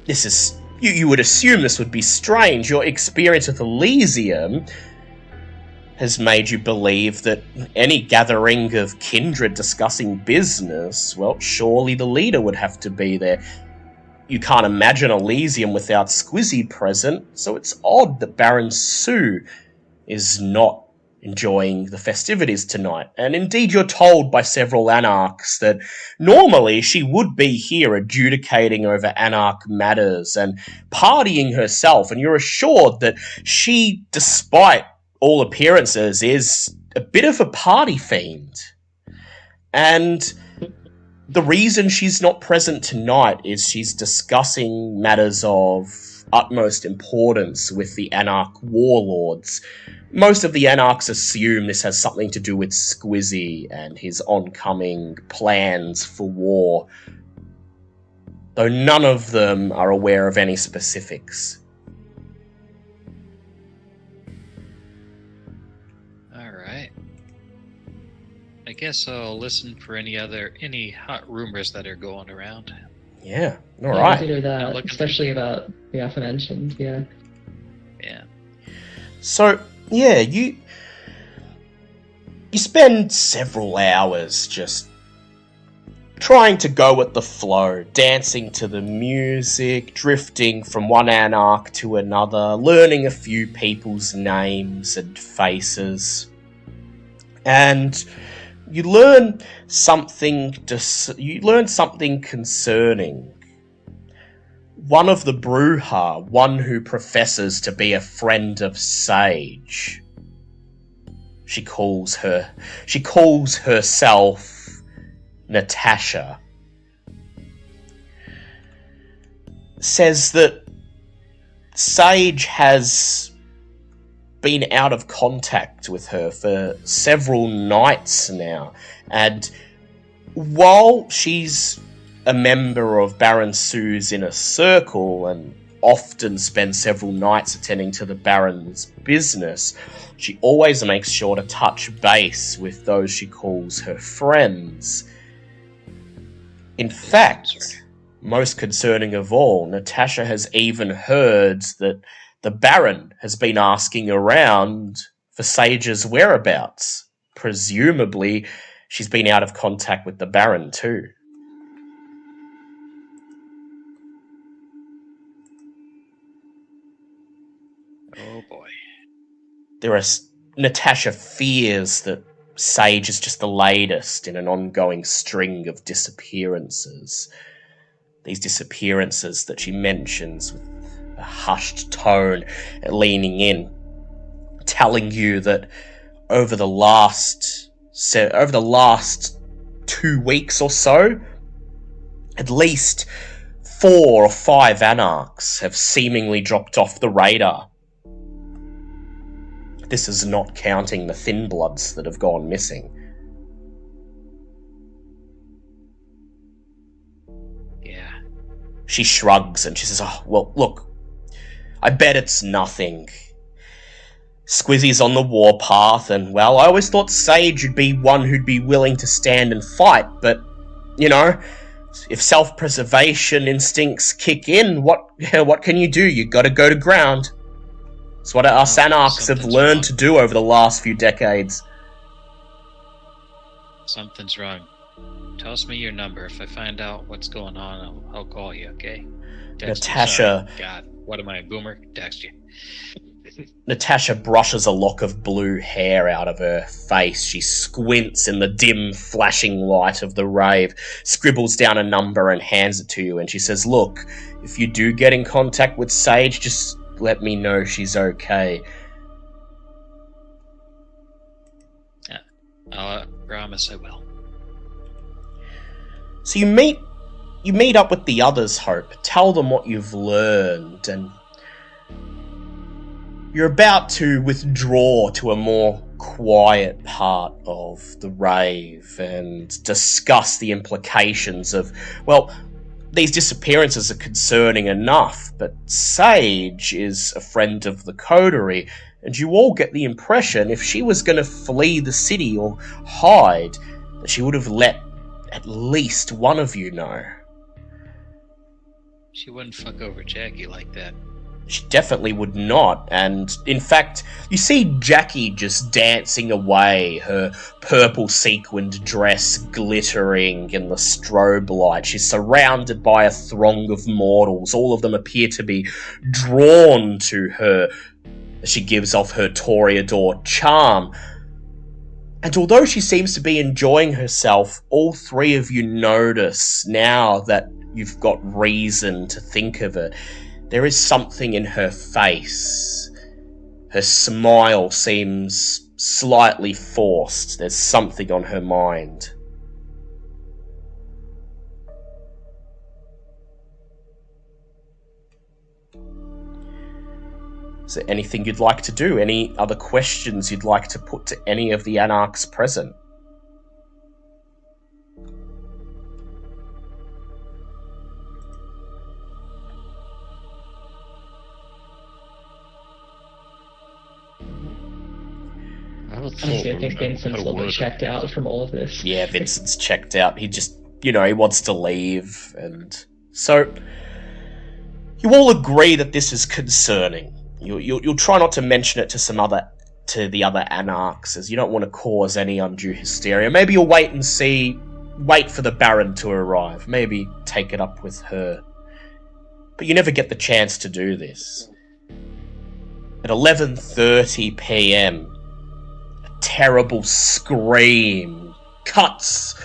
This is... You would assume this would be strange. Your experience with Elysium has made you believe that any gathering of kindred discussing business, well, surely the leader would have to be there. You can't imagine Elysium without Squizzy present, so it's odd that Baron Sue is not enjoying the festivities tonight. And indeed, you're told by several Anarchs that normally she would be here adjudicating over Anarch matters and partying herself, and you're assured that she, despite all appearances, is a bit of a party fiend. And the reason she's not present tonight is she's discussing matters of utmost importance with the Anarch warlords. Most of the Anarchs assume this has something to do with Squizzy and his oncoming plans for war, though none of them are aware of any specifics. Alright. I guess I'll listen for any hot rumors that are going around. Yeah, Yeah, alright. consider that, Looking- especially about the aforementioned, yeah. Yeah. So, yeah, you spend several hours just trying to go with the flow, dancing to the music, drifting from one Anarch to another, learning a few people's names and faces. And you learn something concerning. One of the Bruja, one who professes to be a friend of Sage. She calls herself Natasha. Says that Sage has been out of contact with her for several nights now, and while she's a member of Baron Sue's inner circle and often spends several nights attending to the Baron's business, she always makes sure to touch base with those she calls her friends. In fact, most concerning of all, Natasha has even heard that the Baron has been asking around for Sage's whereabouts. Presumably, she's been out of contact with the Baron too. Oh boy. Natasha fears that Sage is just the latest in an ongoing string of disappearances. These disappearances that she mentions with a hushed tone, leaning in, telling you that over the last 2 weeks or so, at least 4 or 5 Anarchs have seemingly dropped off the radar. This is not counting the Thin Bloods that have gone missing. Yeah. She shrugs and she says, "Oh, well, look, I bet it's nothing. Squizzy's on the warpath, and, well, I always thought Sage would be one who'd be willing to stand and fight, but, you know, if self-preservation instincts kick in, what can you do? You gotta go to ground. It's what us Anarchs have something's learned wrong. to do over the last few decades." Something's wrong. Toss me your number. If I find out what's going on, I'll call you, okay? Text me, Natasha- sorry. God, what am I, a boomer? Text you. Natasha brushes a lock of blue hair out of her face. She squints in the dim, flashing light of the rave, scribbles down a number and hands it to you, and she says, "Look, if you do get in contact with Sage, just let me know she's okay." I'll promise I will. So you meet up with the others, Hope. Tell them what you've learned, and you're about to withdraw to a more quiet part of the rave and discuss the implications of, well, these disappearances are concerning enough, but Sage is a friend of the coterie, and you all get the impression if she was going to flee the city or hide, that she would have let at least one of you know. She wouldn't fuck over Jackie like that. She definitely would not, and in fact, you see Jackie just dancing away, her purple sequined dress glittering in the strobe light. She's surrounded by a throng of mortals. All of them appear to be drawn to her as she gives off her Toreador charm. And although she seems to be enjoying herself, all three of you notice, now that you've got reason to think of it, there is something in her face. Her smile seems slightly forced. There's something on her mind. Is there anything you'd like to do? Any other questions you'd like to put to any of the Anarchs present? Honestly, I think Vincent's a little bit checked out from all of this. Yeah, Vincent's checked out. He just, he wants to leave. And so, you all agree that this is concerning. You'll try not to mention it to the other Anarchs, as you don't want to cause any undue hysteria. Maybe you'll wait for the Baron to arrive. Maybe take it up with her. But you never get the chance to do this. At 11:30 p.m, a terrible scream cuts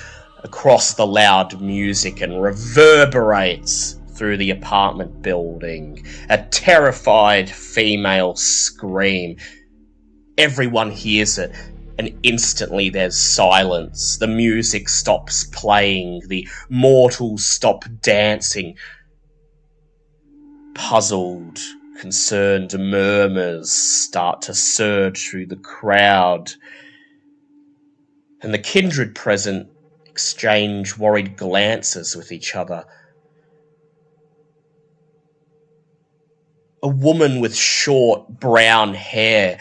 across the loud music and reverberates through the apartment building. A terrified female scream. Everyone hears it, and instantly there's silence. The music stops playing. The mortals stop dancing. Puzzled, concerned murmurs start to surge through the crowd. And the kindred present exchange worried glances with each other. A woman with short brown hair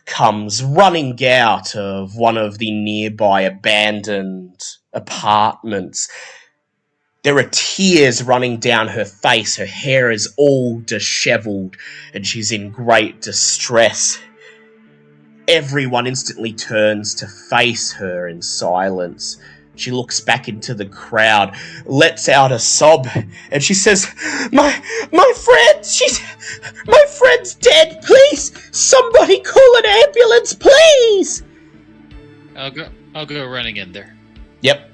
comes running out of one of the nearby abandoned apartments. There are tears running down her face. Her hair is all disheveled, and she's in great distress. Everyone instantly turns to face her in silence. She looks back into the crowd, lets out a sob, and she says, My friend's dead, please! Somebody call an ambulance, please! I'll go running in there. Yep.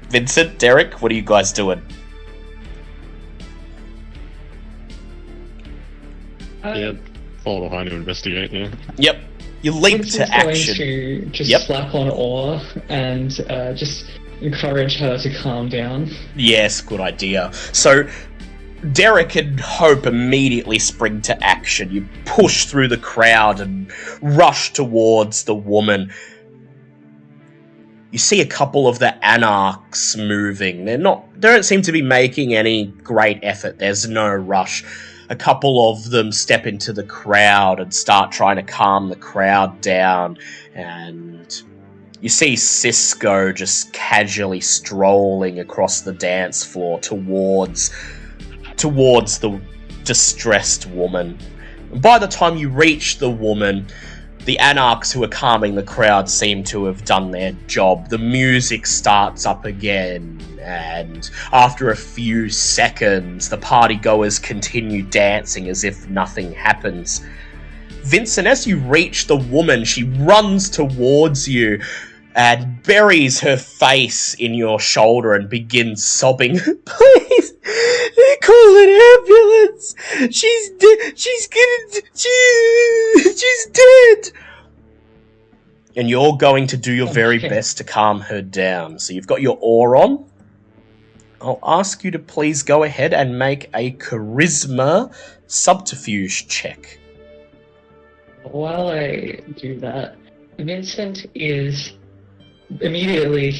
Vincent, Derek, what are you guys doing? Yeah, follow behind to investigate, yeah. Yep. You leap to action. Going to just slap on Aura and just encourage her to calm down. Yes, good idea. So, Derek and Hope immediately spring to action. You push through the crowd and rush towards the woman. You see a couple of the Anarchs moving. They don't seem to be making any great effort. There's no rush. A couple of them step into the crowd and start trying to calm the crowd down. And you see Cisco just casually strolling across the dance floor towards the distressed woman. By the time you reach the woman, the Anarchs who are calming the crowd seem to have done their job. The music starts up again, and after a few seconds, the partygoers continue dancing as if nothing happens. Vincent, as you reach the woman, she runs towards you and buries her face in your shoulder and begins sobbing. Please, call an ambulance. She's dead. She's dead. And you're going to do your very best to calm her down. So you've got your oar on. I'll ask you to please go ahead and make a charisma subterfuge check. While I do that, Vincent is immediately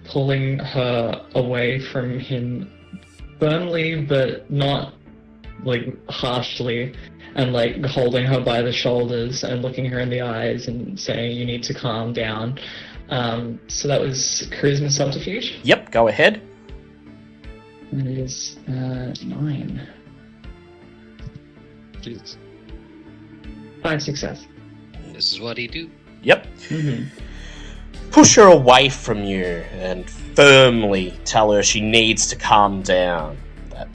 pulling her away from him firmly, but not harshly, and holding her by the shoulders and looking her in the eyes and saying, "You need to calm down." So that was charisma subterfuge. Yep, go ahead. It is 9. Jesus. 5 success. This is what he do. Yep. Mm-hmm. Push her away from you and firmly tell her she needs to calm down. That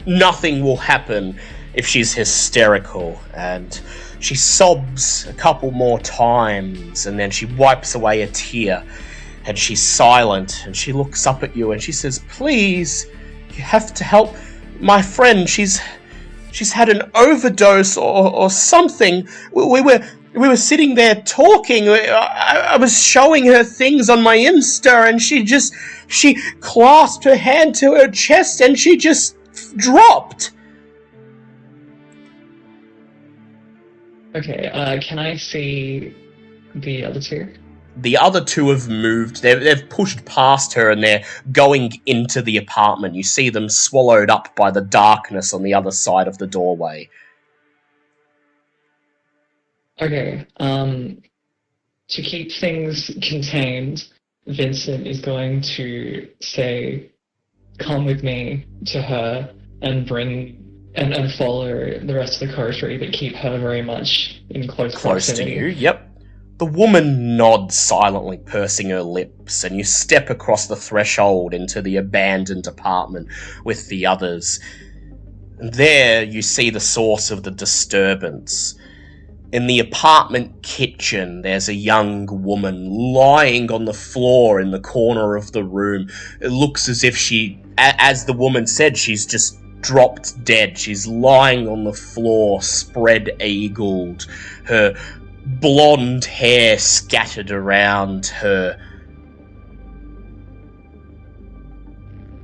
nothing will happen if she's hysterical, and She sobs a couple more times, and then she wipes away a tear, and she's silent, and she looks up at you, and she says, "Please, you have to help my friend. She's had an overdose or something. We were sitting there talking. I was showing her things on my Insta, and she clasped her hand to her chest, and she just dropped." Okay, can I see the other two? The other two have moved. They've pushed past her, and they're going into the apartment. You see them swallowed up by the darkness on the other side of the doorway. Okay, to keep things contained, Vincent is going to say, "Come with me," to her and bring and follow the rest of the coterie, but keep her very much in close proximity. To you, yep. The woman nods silently, pursing her lips, and you step across the threshold into the abandoned apartment with the others. And there you see the source of the disturbance. In the apartment kitchen, there's a young woman lying on the floor in the corner of the room. It looks as if as the woman said, she's just dropped dead. She's lying on the floor, spread-eagled, her blonde hair scattered around her.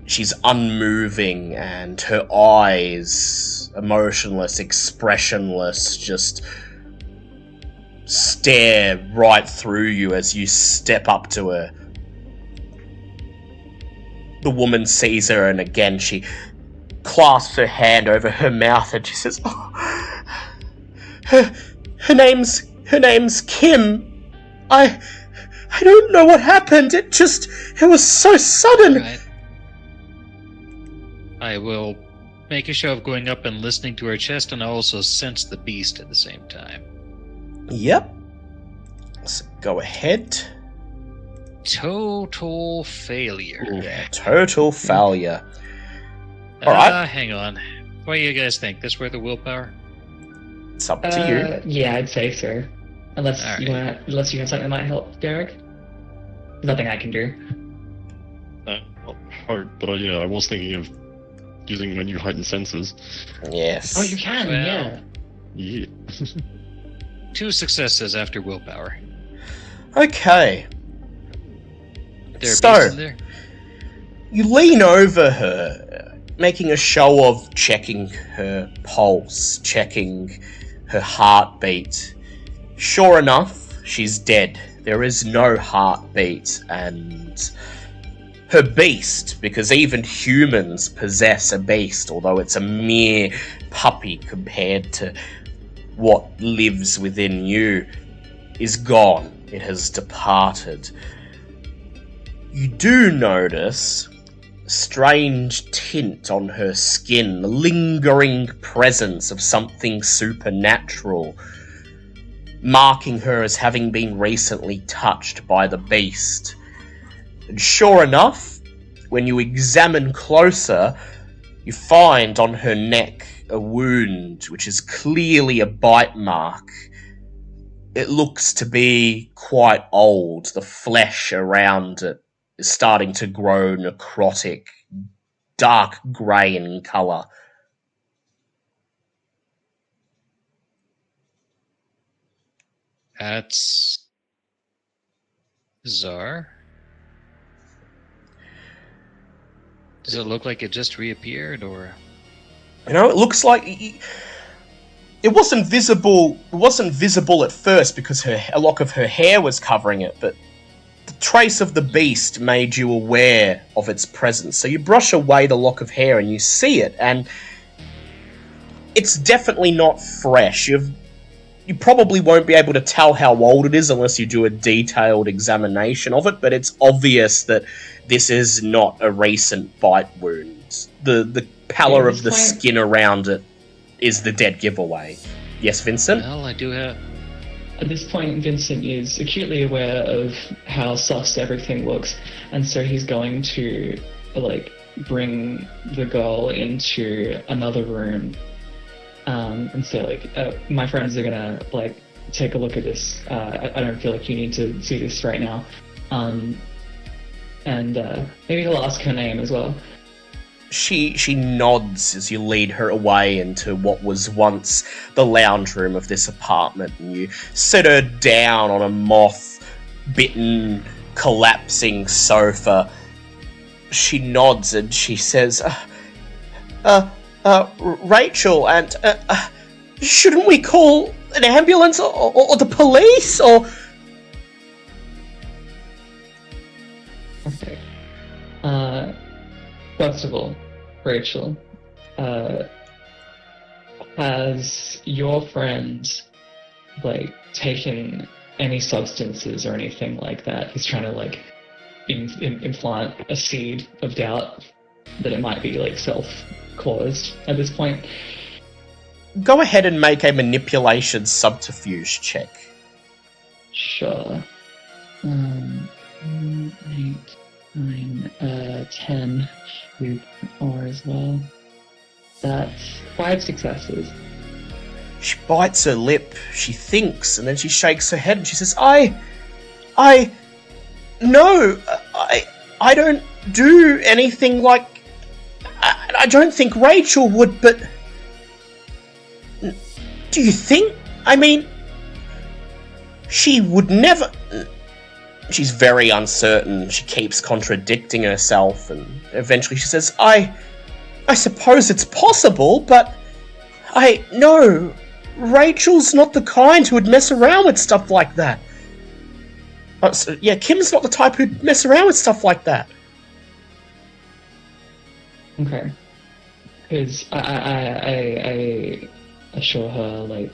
She's unmoving, and her eyes, emotionless, expressionless, just stare right through you as you step up to her. The woman sees her, and again she clasps her hand over her mouth, and she says, "Oh, her name's Kim. I don't know what happened. It was so sudden." Right. I will make a show of going up and listening to her chest, and I also sense the beast at the same time. Yep. So go ahead. Total failure. Yeah, total failure. Alright. Hang on. What do you guys think? This worth the willpower? It's up to you. Yeah, I'd say so. Unless All you right. unless you have something that might help, Derek. Nothing I can do. Hard, but yeah, I was thinking of using my new heightened senses. Yes. Oh, you can, Well, yeah. Yeah. 2 successes after willpower. Okay. There So- beast in there? You lean over her, making a show of checking her pulse, checking her heartbeat. Sure enough, she's dead. There is no heartbeat, and her beast, because even humans possess a beast, although it's a mere puppy compared to what lives within you, is gone. It has departed. You do notice a strange tint on her skin, the lingering presence of something supernatural, marking her as having been recently touched by the beast. And sure enough, when you examine closer, you find on her neck a wound, which is clearly a bite mark. It looks to be quite old. The flesh around it is starting to grow necrotic, dark grey in colour. That's bizarre. Does it look like it just reappeared, or? You know, it looks like it wasn't visible. It wasn't visible at first because a lock of her hair was covering it, but the trace of the beast made you aware of its presence. So you brush away the lock of hair and you see it, and it's definitely not fresh. You probably won't be able to tell how old it is unless you do a detailed examination of it, but it's obvious that this is not a recent bite wound. The pallor of the skin around it is the dead giveaway. Yes, Vincent? Well, I do have. At this point, Vincent is acutely aware of how sus everything looks, and so he's going to, bring the girl into another room and say like, my friends are gonna like take a look at this. I don't feel like you need to see this right now. And maybe he'll ask her name as well. She nods as you lead her away into what was once the lounge room of this apartment, and you sit her down on a moth-bitten, collapsing sofa. She nods and she says, Rachel, and shouldn't we call an ambulance or the police, or... Okay. First of all, Rachel, has your friend, like, taken any substances or anything like that? He's trying to, like, implant a seed of doubt that it might be, like, self-caused at this point. Go ahead and make a manipulation subterfuge check. Sure. 8, 9, 10. Shoot, 4 as well. That's 5 successes. She bites her lip, she thinks, and then she shakes her head and she says, No, I don't do anything like... I don't think Rachel would, but... Do you think? I mean... She would never... She's very uncertain. She keeps contradicting herself, and eventually she says, I suppose it's possible, but no, Rachel's not the kind who would mess around with stuff like that. Kim's not the type who'd mess around with stuff like that. Okay. Because I assure her, like...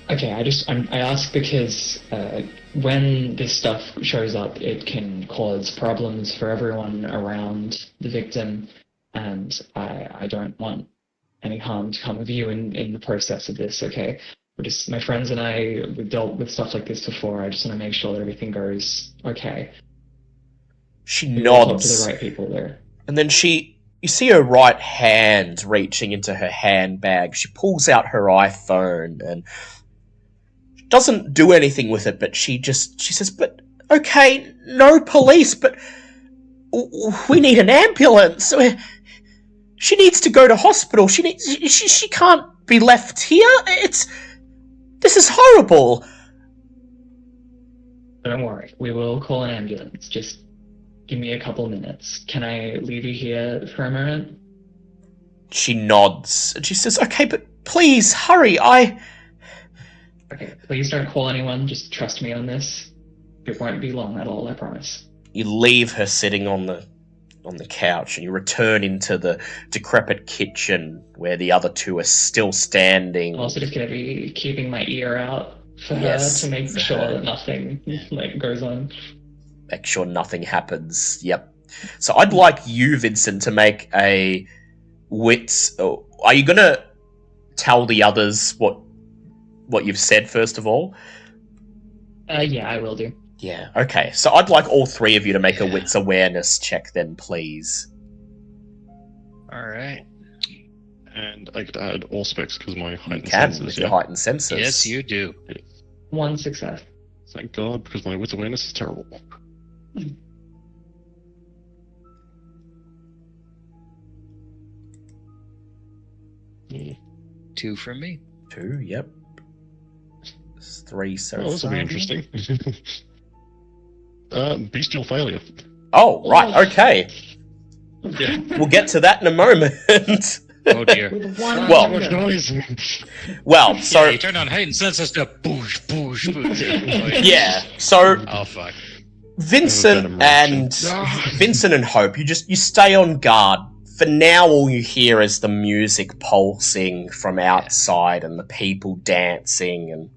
Okay, I ask because when this stuff shows up, it can cause problems for everyone around the victim, and I don't want any harm to come of you in the process of this, okay? My friends and I, we've dealt with stuff like this before. I just want to make sure that everything goes okay. She nods. Talk to the right people there. And then you see her right hand reaching into her handbag. She pulls out her iPhone and doesn't do anything with it, but she says, but okay, no police, but we need an ambulance. She needs to go to hospital. She can't be left here. This is horrible. Don't worry, we will call an ambulance. Just give me a couple minutes. Can I leave you here for a moment? She nods and she says, okay, but please hurry. Okay, please don't call anyone. Just trust me on this. It won't be long at all, I promise. You leave her sitting on the couch and you return into the decrepit kitchen where the other two are still standing. I'm also just going to be keeping my ear out for her to make sure that nothing goes on. Make sure nothing happens. Yep. So I'd like you, Vincent, to make a wits... Are you going to tell the others what you've said, first of all? Yeah, I will do. Yeah, okay. So I'd like all three of you to make a wits awareness check then, please. Alright. And I could add all specs because my heightened You can, senses. with your heightened senses. Yes, you do. 1 success. Thank God, because my wits awareness is terrible. Yeah. 2 from me. 2, yep. 3 so Oh, this will be far. interesting. Bestial failure. Oh, right, okay. Yeah. We'll get to that in a moment. Oh dear. With 1 Well- Too much noise. Well, so... Yeah, you turn on heightened senses to boosh, boosh, boosh. Yeah, so Oh fuck. Vincent and Hope, you stay on guard. For now, all you hear is the music pulsing from outside and the people dancing and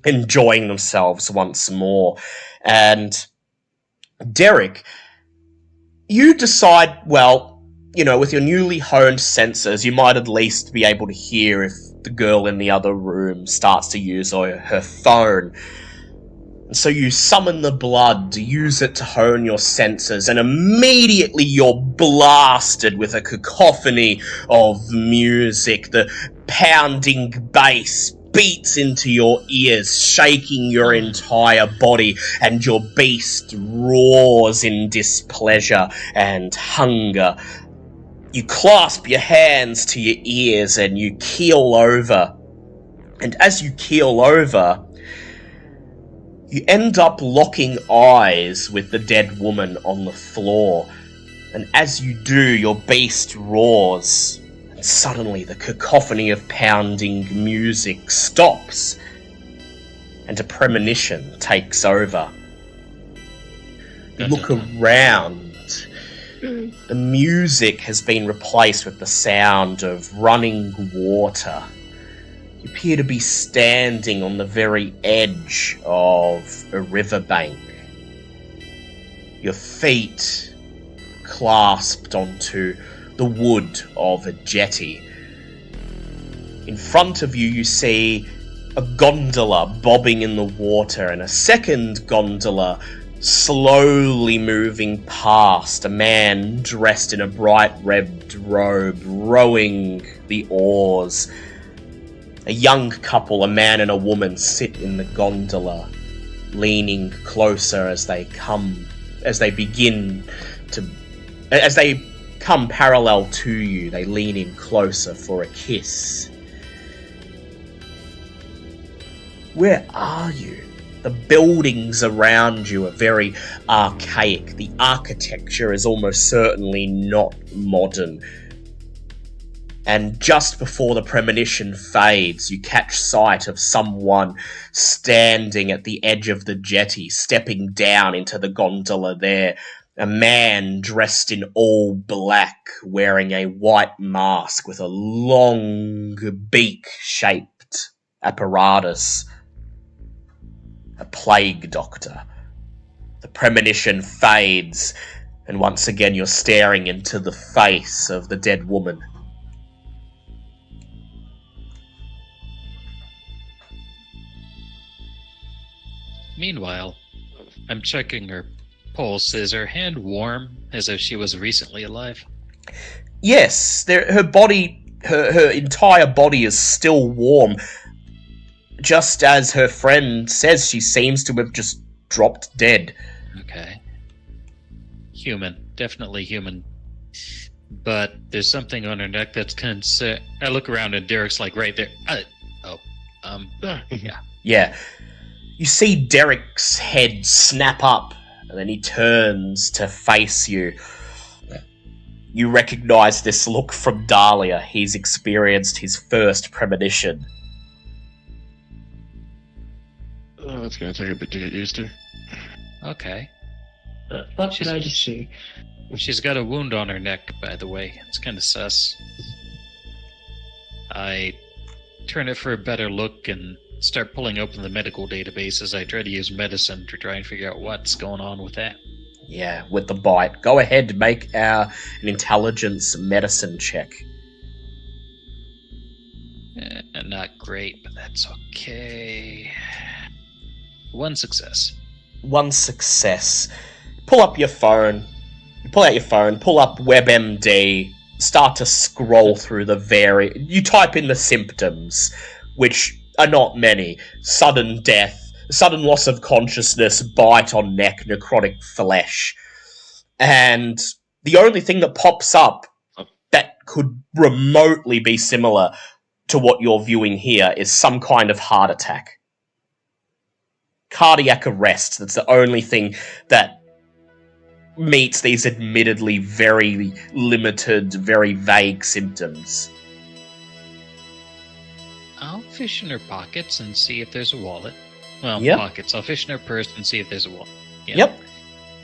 enjoying themselves once more. And Derek, you decide, well, you know, with your newly honed senses, you might at least be able to hear if the girl in the other room starts to use her phone. And so you summon the blood to use it to hone your senses, and immediately you're blasted with a cacophony of music. The pounding bass beats into your ears, shaking your entire body, and your beast roars in displeasure and hunger. You clasp your hands to your ears and you keel over. And as you keel over, you end up locking eyes with the dead woman on the floor. And as you do, your beast roars. And suddenly the cacophony of pounding music stops. And a premonition takes over. You look around. The music has been replaced with the sound of running water. You appear to be standing on the very edge of a riverbank. Your feet clasped onto the wood of a jetty. In front of you, you see a gondola bobbing in the water and a second gondola slowly moving past, a man dressed in a bright red robe rowing the oars. A young couple, a man and a woman, sit in the gondola, leaning closer as they come parallel to you. They lean in closer for a kiss. Where are you? The buildings around you are very archaic. The architecture is almost certainly not modern. And just before the premonition fades, you catch sight of someone standing at the edge of the jetty, stepping down into the gondola there. A man dressed in all black, wearing a white mask with a long beak-shaped apparatus. A plague doctor. The premonition fades, and once again you're staring into the face of the dead woman. Meanwhile, I'm checking her pulse. Is her hand warm, as if she was recently alive? Yes, her body, her entire body is still warm. Just as her friend says, she seems to have just dropped dead. Okay. Human. Definitely human. But there's something on her neck that's concerned. I look around and Derek's like right there. Yeah. Yeah. You see Derek's head snap up, and then he turns to face you. You recognize this look from Dahlia. He's experienced his first premonition. Oh, it's gonna take a bit to get used to. Okay. What should I just see? She's got a wound on her neck, by the way. It's kind of sus. I turn it for a better look and start pulling open the medical database as I try to use medicine to try and figure out what's going on with that. Yeah, with the bite. Go ahead, make an intelligence medicine check. Not great, but that's okay. One success. One success. Pull up your phone. Pull out your phone, pull up WebMD, start to scroll through you type in the symptoms, which are not many. Sudden death, sudden loss of consciousness, bite on neck, necrotic flesh. And the only thing that pops up that could remotely be similar to what you're viewing here is some kind of heart attack. Cardiac arrest, that's the only thing that meets these admittedly very limited, very vague symptoms. I'll fish in her pockets and see if there's a wallet. Well, Yep. pockets. I'll fish in her purse and see if there's a wallet. Yeah. Yep.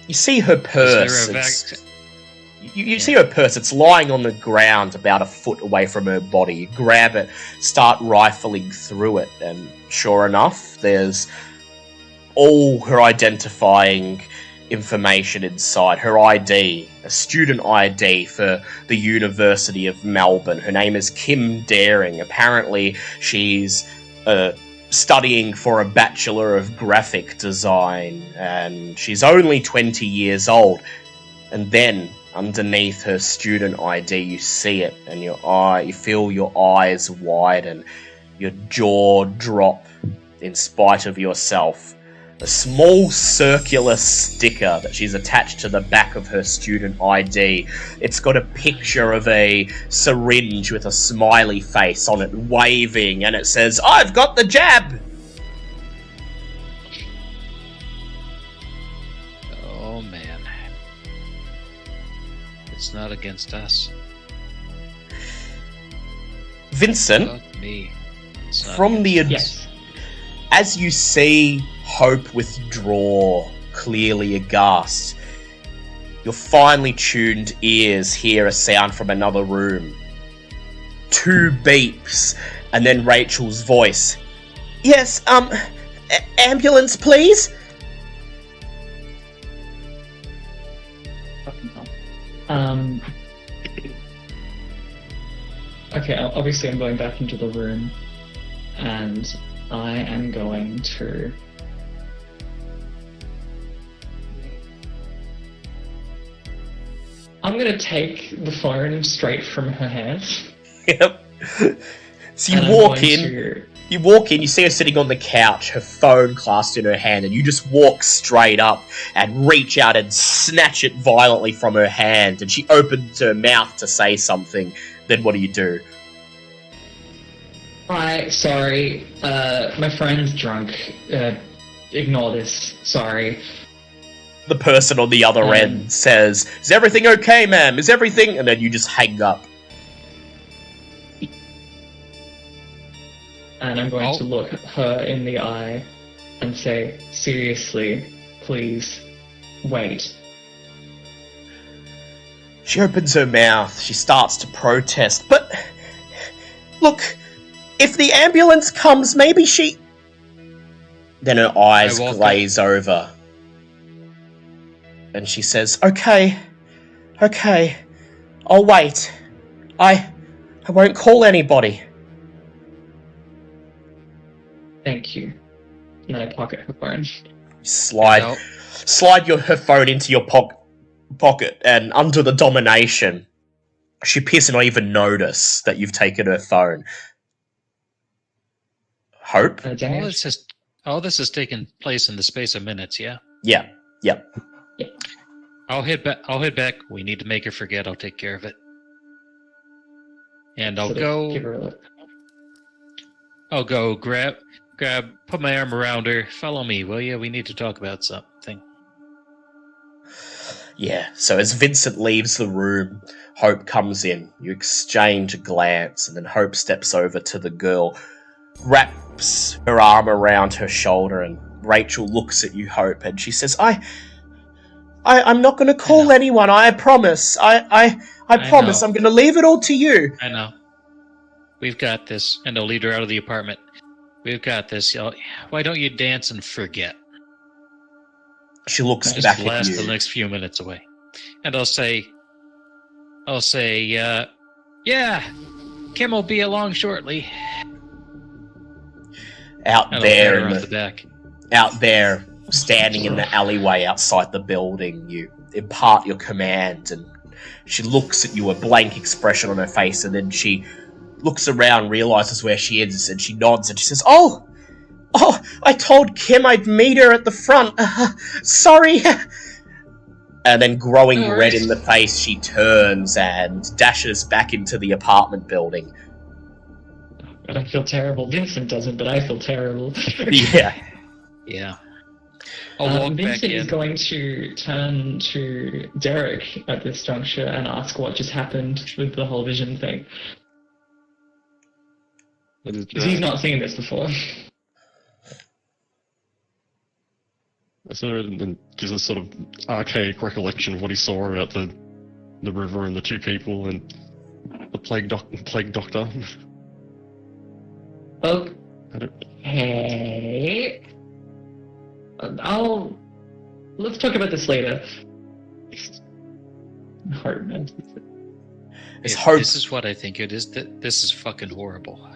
You see her purse. Is there a You see her purse. It's lying on the ground about a foot away from her body. You grab it, start rifling through it, and sure enough, there's all her identifying information inside. Her ID, a student ID for the University of Melbourne. Her name is Kim Daring. Apparently, she's studying for a Bachelor of Graphic Design, and she's only 20 years old. And then, underneath her student ID. You see it, and you feel your eyes widen, your jaw drop in spite of yourself. A small circular sticker that she's attached to the back of her student ID. It's got a picture of a syringe with a smiley face on it waving, and it says, "I've got the jab!" Oh man. It's not against us. Vincent, Fuck me. It's not from the... Yes. As you see Hope withdraw, clearly aghast, your finely tuned ears hear a sound from another room. 2 beeps, and then Rachel's voice. "Yes, ambulance, please?" Okay, obviously I'm going back into the room, and I am going to... I'm gonna take the phone straight from her hands. Yep. So and I'm you walk going in, to- you see her sitting on the couch, her phone clasped in her hand, and you just walk straight up and reach out and snatch it violently from her hand, and she opens her mouth to say something. Then what do you do? Hi, sorry. My friend's drunk. Ignore this. Sorry. The person on the other end says, "Is everything okay, ma'am? Is everything..." And then you just hang up. And I'm going to look her in the eye and say, "Seriously, please, wait." She opens her mouth. She starts to protest. "But, look, if the ambulance comes, maybe she..." Then her eyes glaze over. And she says, Okay, I'll wait. I won't call anybody." Thank you. And I pocket her phone. Slide her phone into your pocket, and under the domination, she appears to not even notice that you've taken her phone. Hope? All this has taken place in the space of minutes, yeah? Yeah, yep. I'll head back. We need to make her forget. I'll take care of it. And I'll Give her a look. put my arm around her. Follow me, will you? We need to talk about something. Yeah, so as Vincent leaves the room, Hope comes in. You exchange a glance, and then Hope steps over to the girl, wraps her arm around her shoulder, and Rachel looks at you, Hope, and she says, I'm not going to call anyone, I promise. I promise, I'm going to leave it all to you. I know. We've got this. And I'll lead her out of the apartment. We've got this. Why don't you dance and forget? She looks Just back at last you. the next few minutes away. And I'll say, yeah, Kim will be along shortly. Out And there, I'll pat her on the back. out there, standing in the alleyway outside the building, you impart your command, and she looks at you, a blank expression on her face, and then she looks around, realizes where she is, and she nods, and she says, Oh, I told Kim I'd meet her at the front. Sorry. And then, growing red in the face, she turns and dashes back into the apartment building. And I feel terrible. Vincent doesn't, but I feel terrible. Yeah. I'll walk back Vincent in. is going to turn to Derek at this juncture and ask what just happened with the whole vision thing. He's not seen this before. So then gives a sort of archaic recollection of what he saw about the river and the 2 people and the plague doctor. Okay. Let's talk about this later. Hope, man. This is what I think it is. This is fucking horrible.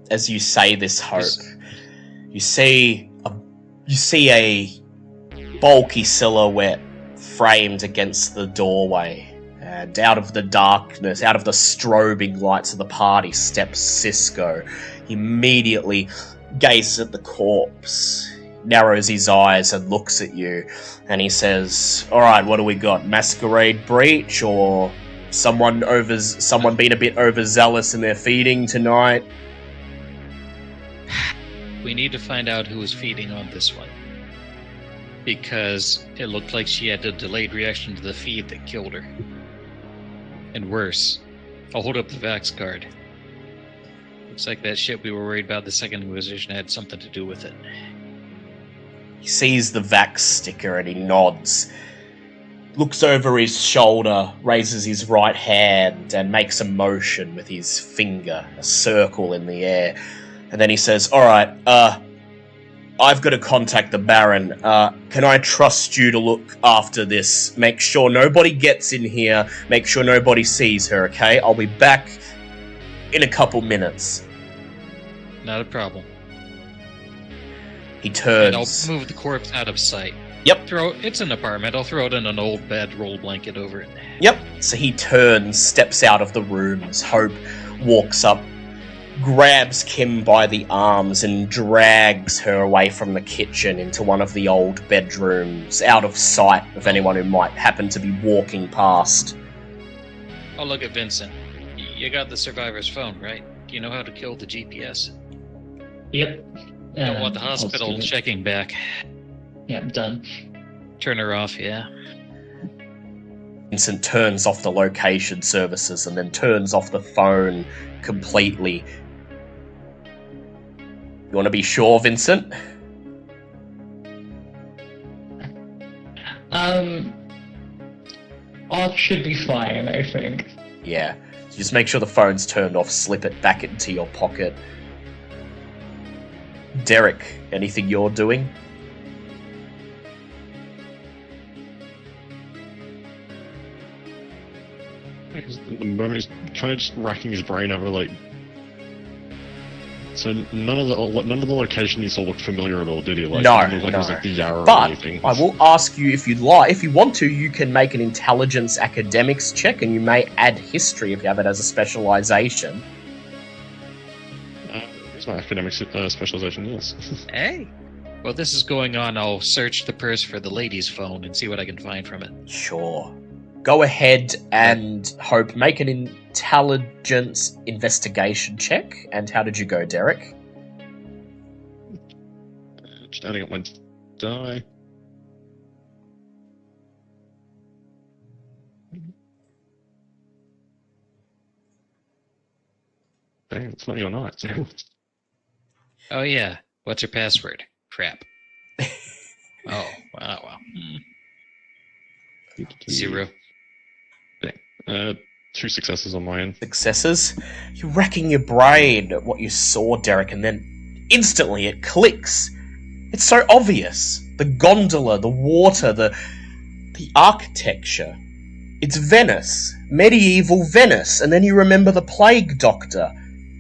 As you say this, Hope, you see a bulky silhouette framed against the doorway. And out of the darkness, out of the strobing lights of the party, steps Cisco. He immediately gazes at the corpse, narrows his eyes and looks at you, and he says, "Alright, what do we got? Masquerade breach, or someone being a bit overzealous in their feeding tonight?" We need to find out who was feeding on this one. Because it looked like she had a delayed reaction to the feed that killed her. And worse, I'll hold up the Vax card. Looks like that shit we were worried about the Second Inquisition had something to do with it. He sees the Vax sticker and he nods. Looks over his shoulder, raises his right hand and makes a motion with his finger, a circle in the air. And then he says, "Alright, I've got to contact the Baron. Can I trust you to look after this? Make sure nobody gets in here. Make sure nobody sees her, okay? I'll be back in a couple minutes." Not a problem. He turns. And I'll move the corpse out of sight. Yep. It's an apartment. I'll throw it in an old bedroll blanket over it. Yep. So he turns, steps out of the rooms. Hope walks up, grabs Kim by the arms and drags her away from the kitchen into one of the old bedrooms, out of sight of anyone who might happen to be walking past. I'll look at Vincent. You got the survivor's phone, right? Do you know how to kill the GPS? Yep. Don't want the I'll hospital do it. checking back. Yep, done. Turn her off, yeah. Vincent turns off the location services and then turns off the phone completely. You want to be sure, Vincent? Off should be fine, I think. Yeah. So just make sure the phone's turned off, slip it back into your pocket. Derek, anything you're doing? At the moment, he's kind of just racking his brain over, like... So none of the location he saw looked familiar at all, did he? Like, No, it didn't look like it was no. like the Yarrow or But anything. I will ask you if you'd like. If you want to, you can make an intelligence academics check, and you may add history if you have it as a specialization. Here's my academic specialization, yes. Hey! While this is going on, I'll search the purse for the lady's phone and see what I can find from it. Sure. Go ahead and Hope, make an intelligence investigation check. And how did you go, Derek? Just adding up my die. Dang, it's not your night. Oh yeah, what's her password? Crap. Oh, wow. 0. Two successes on my end. Successes? You're racking your brain at what you saw, Derek, and then instantly it clicks. It's so obvious. The gondola, the water, the architecture. It's Venice. Medieval Venice. And then you remember the plague doctor.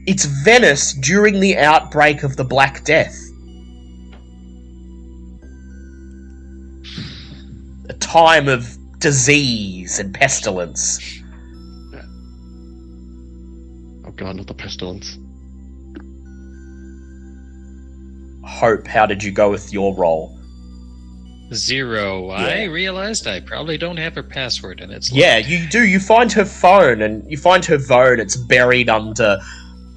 It's Venice during the outbreak of the Black Death. A time of disease and pestilence. Oh god, not the pestilence. Hope, how did you go with your roll? 0. I Yeah. realized I probably don't have her password, and it's Yeah, locked. you do. You find her phone, and you find her phone. It's buried under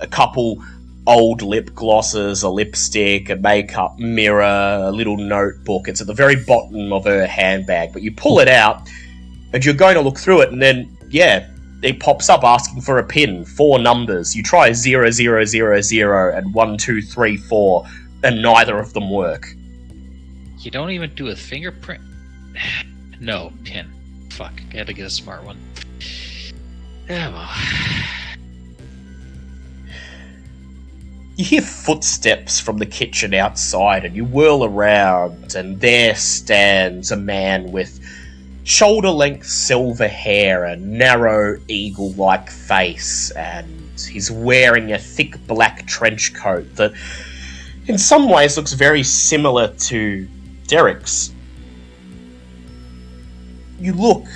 a couple old lip glosses, a lipstick, a makeup mirror, a little notebook. It's at the very bottom of her handbag, but you pull it out, and you're going to look through it, and then, yeah, it pops up asking for a pin. 4 numbers. You try 0000 and 1234, and neither of them work. You don't even do a fingerprint? No, pin. Fuck, I had to get a smart one. Yeah, well. You hear footsteps from the kitchen outside, and you whirl around, and there stands a man with shoulder-length silver hair, a narrow eagle-like face, and he's wearing a thick black trench coat that in some ways looks very similar to Derek's. You look,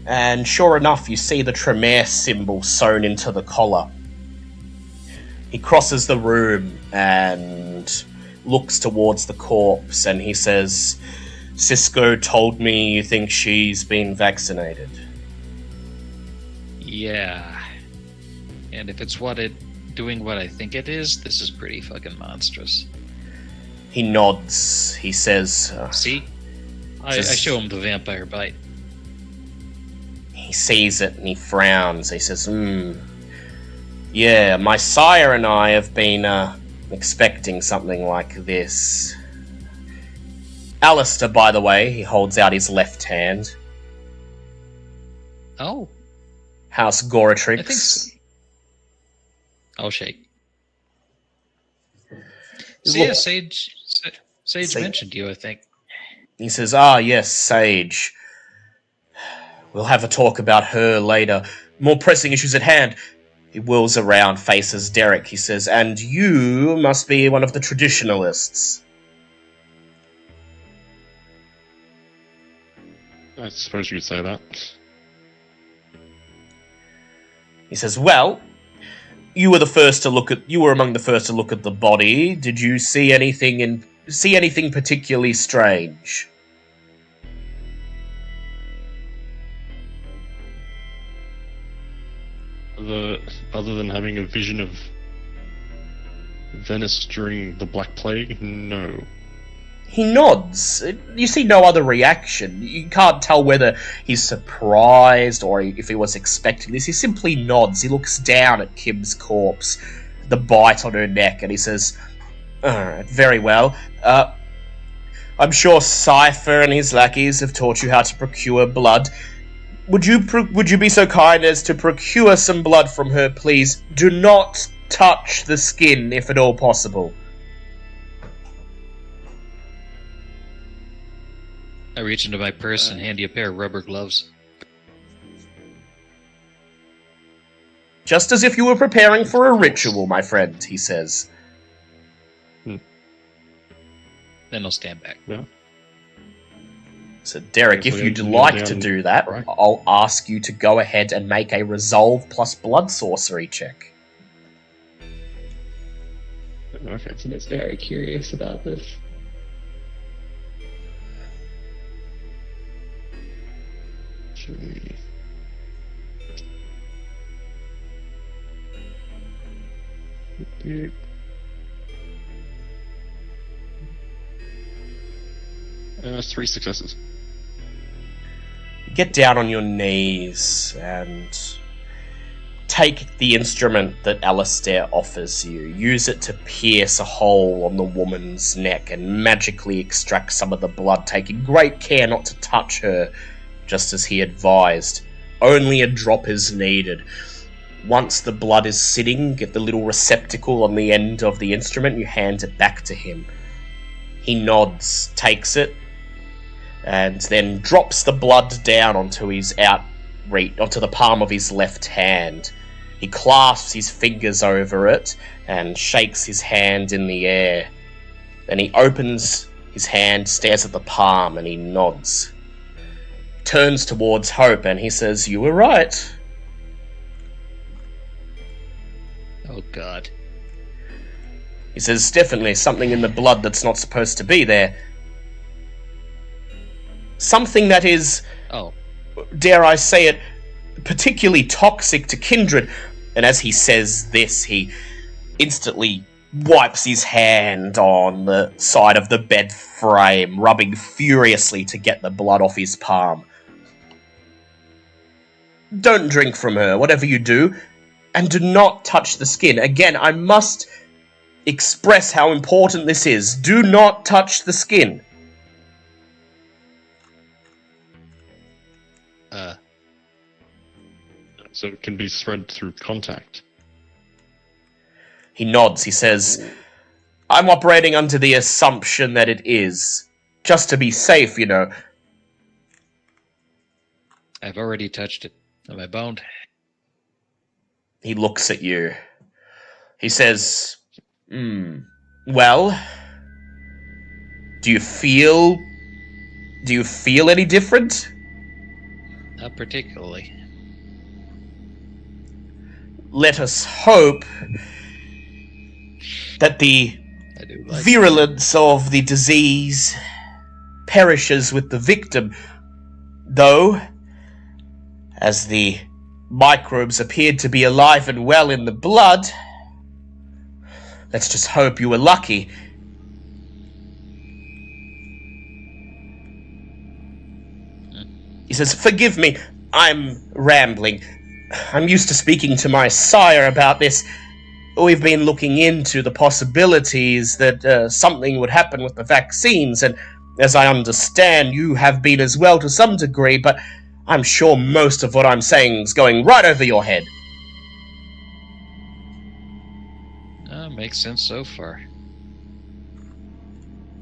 and sure enough, you see the Tremere symbol sewn into the collar. He crosses the room and looks towards the corpse, and he says, Cisco told me you think she's been vaccinated. Yeah. And if it's doing what I think it is, this is pretty fucking monstrous. He nods. He says... See? I show him the vampire bite. He sees it and he frowns. He says, yeah, my sire and I have been expecting something like this. Alistair, by the way, he holds out his left hand. Oh. House I Goratrix. think so. I'll shake. So yeah, Sage mentioned you, I think. He says, yes, Sage. We'll have a talk about her later. More pressing issues at hand. He whirls around, faces Derek. He says, and you must be one of the traditionalists. I suppose you could say that. He says, well, you were among the first to look at the body. Did you see anything particularly strange? Other than having a vision of Venice during the Black Plague, no. He nods. You see no other reaction. You can't tell whether he's surprised or if he was expecting this. He simply nods. He looks down at Kim's corpse, the bite on her neck, and he says, alright, very well. I'm sure Cypher and his lackeys have taught you how to procure blood. Would you be so kind as to procure some blood from her, please? Do not touch the skin, if at all possible. I reach into my purse and hand you a pair of rubber gloves. Just as if you were preparing for a ritual, my friend, he says. Then I'll stand back. Yeah. So, Derek, if you'd like to do that, I'll ask you to go ahead and make a Resolve plus Blood Sorcery check. Okay. And it's very curious about this. Actually... Three successes. Get down on your knees and take the instrument that Alistair offers you. Use it to pierce a hole on the woman's neck and magically extract some of the blood, taking great care not to touch her, just as he advised. Only a drop is needed. Once the blood is sitting, get the little receptacle on the end of the instrument, you hand it back to him. He nods, takes it, and then drops the blood down onto the palm of his left hand. He clasps his fingers over it and shakes his hand in the air. Then he opens his hand, stares at the palm, and he nods. Turns towards Hope and he says, "You were right." Oh, God. He says, "Definitely something in the blood that's not supposed to be there. Something that is, dare I say it, particularly toxic to Kindred." And as he says this, he instantly wipes his hand on the side of the bed frame, rubbing furiously to get the blood off his palm. "Don't drink from her, whatever you do, and do not touch the skin. Again, I must express how important this is. Do not touch the skin." So it can be spread through contact. He nods. He says, "I'm operating under the assumption that it is. Just to be safe, you know." I've already touched it. Am I bound? He looks at you. He says, well, do you feel any different? Not particularly. Let us hope that the I do like virulence of the disease perishes with the victim, though, as the microbes appeared to be alive and well in the blood, let's just hope you were lucky. He says, "Forgive me, I'm rambling. I'm used to speaking to my sire about this. We've been looking into the possibilities that something would happen with the vaccines, and as I understand, you have been as well to some degree, but I'm sure most of what I'm saying is going right over your head." Makes sense so far.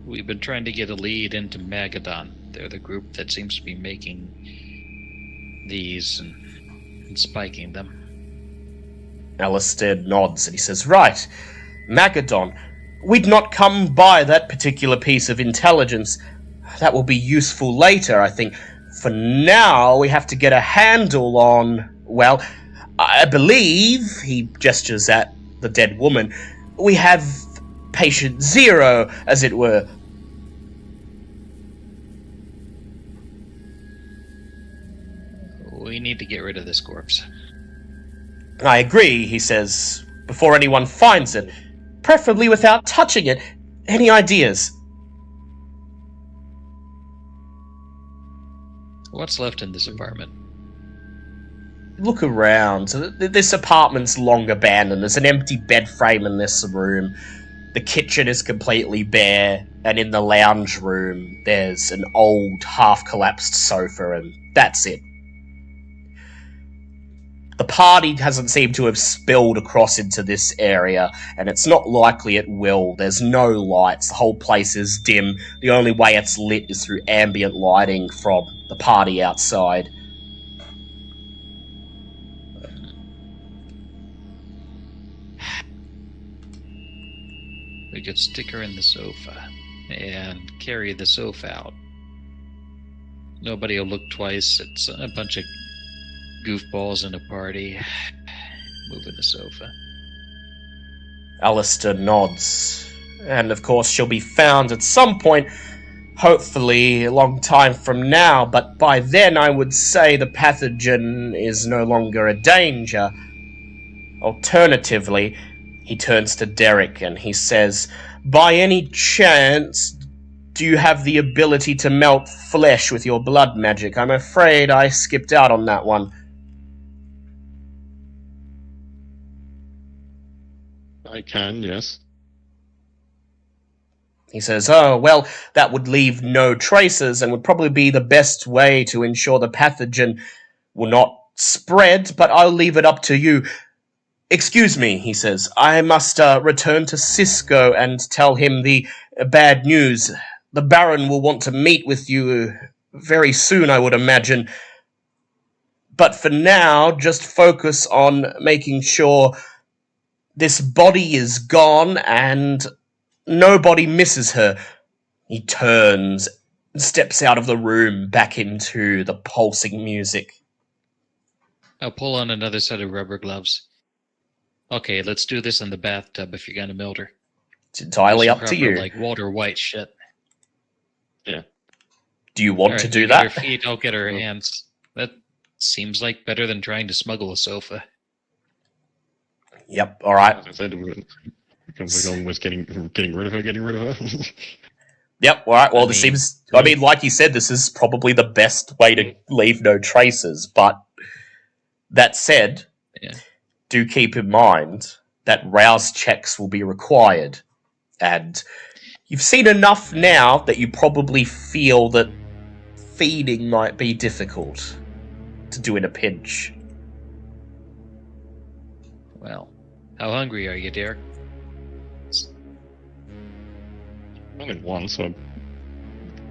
We've been trying to get a lead into Magadon. They're the group that seems to be making these and spiking them. Alistair nods and he says, "Right, Magadon. We'd not come by that particular piece of intelligence. That will be useful later, I think. For now, we have to get a handle on, well, I believe," he gestures at the dead woman, "we have patient zero, as it were." We need to get rid of this corpse. "I agree," he says, "before anyone finds it. Preferably without touching it. Any ideas?" What's left in this apartment? Look around. This apartment's long abandoned. There's an empty bed frame in this room. The kitchen is completely bare, and in the lounge room, there's an old, half-collapsed sofa, and that's it. The party hasn't seemed to have spilled across into this area, and it's not likely it will. There's no lights. The whole place is dim. The only way it's lit is through ambient lighting from the party outside. We could stick her in the sofa and carry the sofa out. Nobody will look twice. It's a bunch of goofballs in a party. Moving the sofa. Alistair nods. And of course she'll be found at some point, hopefully a long time from now, but by then I would say the pathogen is no longer a danger. Alternatively, he turns to Derek and he says, "By any chance, do you have the ability to melt flesh with your blood magic? I'm afraid I skipped out on that one." I can, yes. He says, "Oh, well, that would leave no traces and would probably be the best way to ensure the pathogen will not spread, but I'll leave it up to you. Excuse me," he says, "I must return to Cisco and tell him the bad news. The Baron will want to meet with you very soon, I would imagine. But for now, just focus on making sure this body is gone and nobody misses her." He turns and steps out of the room back into the pulsing music. I'll pull on another set of rubber gloves. Okay, let's do this in the bathtub if you're gonna melt her. It's entirely Some up to proper, you. like Walter White shit. Yeah. Do you want All to right, do you get that? her feet, I'll get her hands. That seems like better than trying to smuggle a sofa. Yep, alright. As I said, we're going with getting rid of her. Yep, alright, well, I this mean- seems... I mean, like you said, this is probably the best way to leave no traces, but that said, Yeah. do keep in mind that rouse checks will be required, and you've seen enough now that you probably feel that feeding might be difficult to do in a pinch. Well, how hungry are you, Derek? Only one, so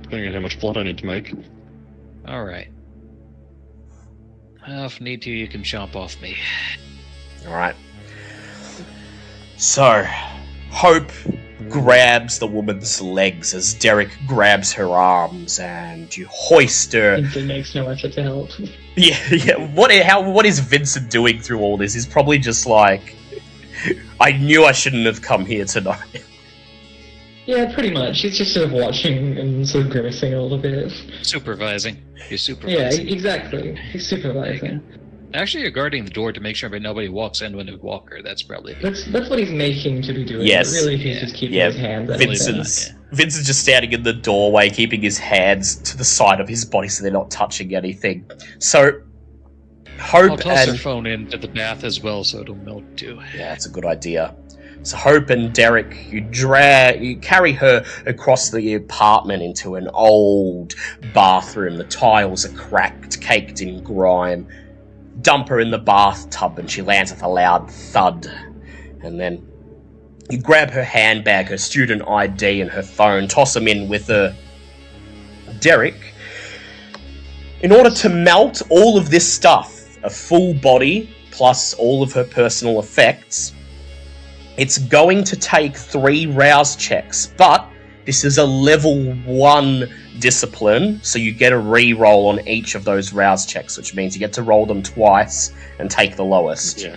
depending on how much blood I need to make. Alright. Well, if need to, you can chomp off me. Alright. So, hope grabs the woman's legs as Derek grabs her arms, and you hoist her. Vincent makes no effort to help. Yeah. What is Vincent doing through all this? He's probably just like, I knew I shouldn't have come here tonight. Yeah, pretty much. He's just sort of watching and sort of grimacing a little bit. Supervising. You're Yeah, supervising. exactly. He's supervising. Actually, you're guarding the door to make sure that nobody walks in when they walk her. That's probably... That's what he's making to be doing. Yes. But really, he's just keeping his hands out of Vincent's just standing in the doorway, keeping his hands to the side of his body so they're not touching anything. So, Hope I'll toss her and... phone into the bath as well, so it'll melt too. Yeah, that's a good idea. So Hope and Derek, you carry her across the apartment into an old bathroom. The tiles are cracked, caked in grime. Dump her in the bathtub and she lands with a loud thud. And then you grab her handbag, her student ID and her phone, toss them in with Derek. In order to melt all of this stuff, a full body plus all of her personal effects, it's going to take 3 rouse checks, but this is a level 1 discipline, so you get a re-roll on each of those rouse checks, which means you get to roll them twice and take the lowest. Yeah.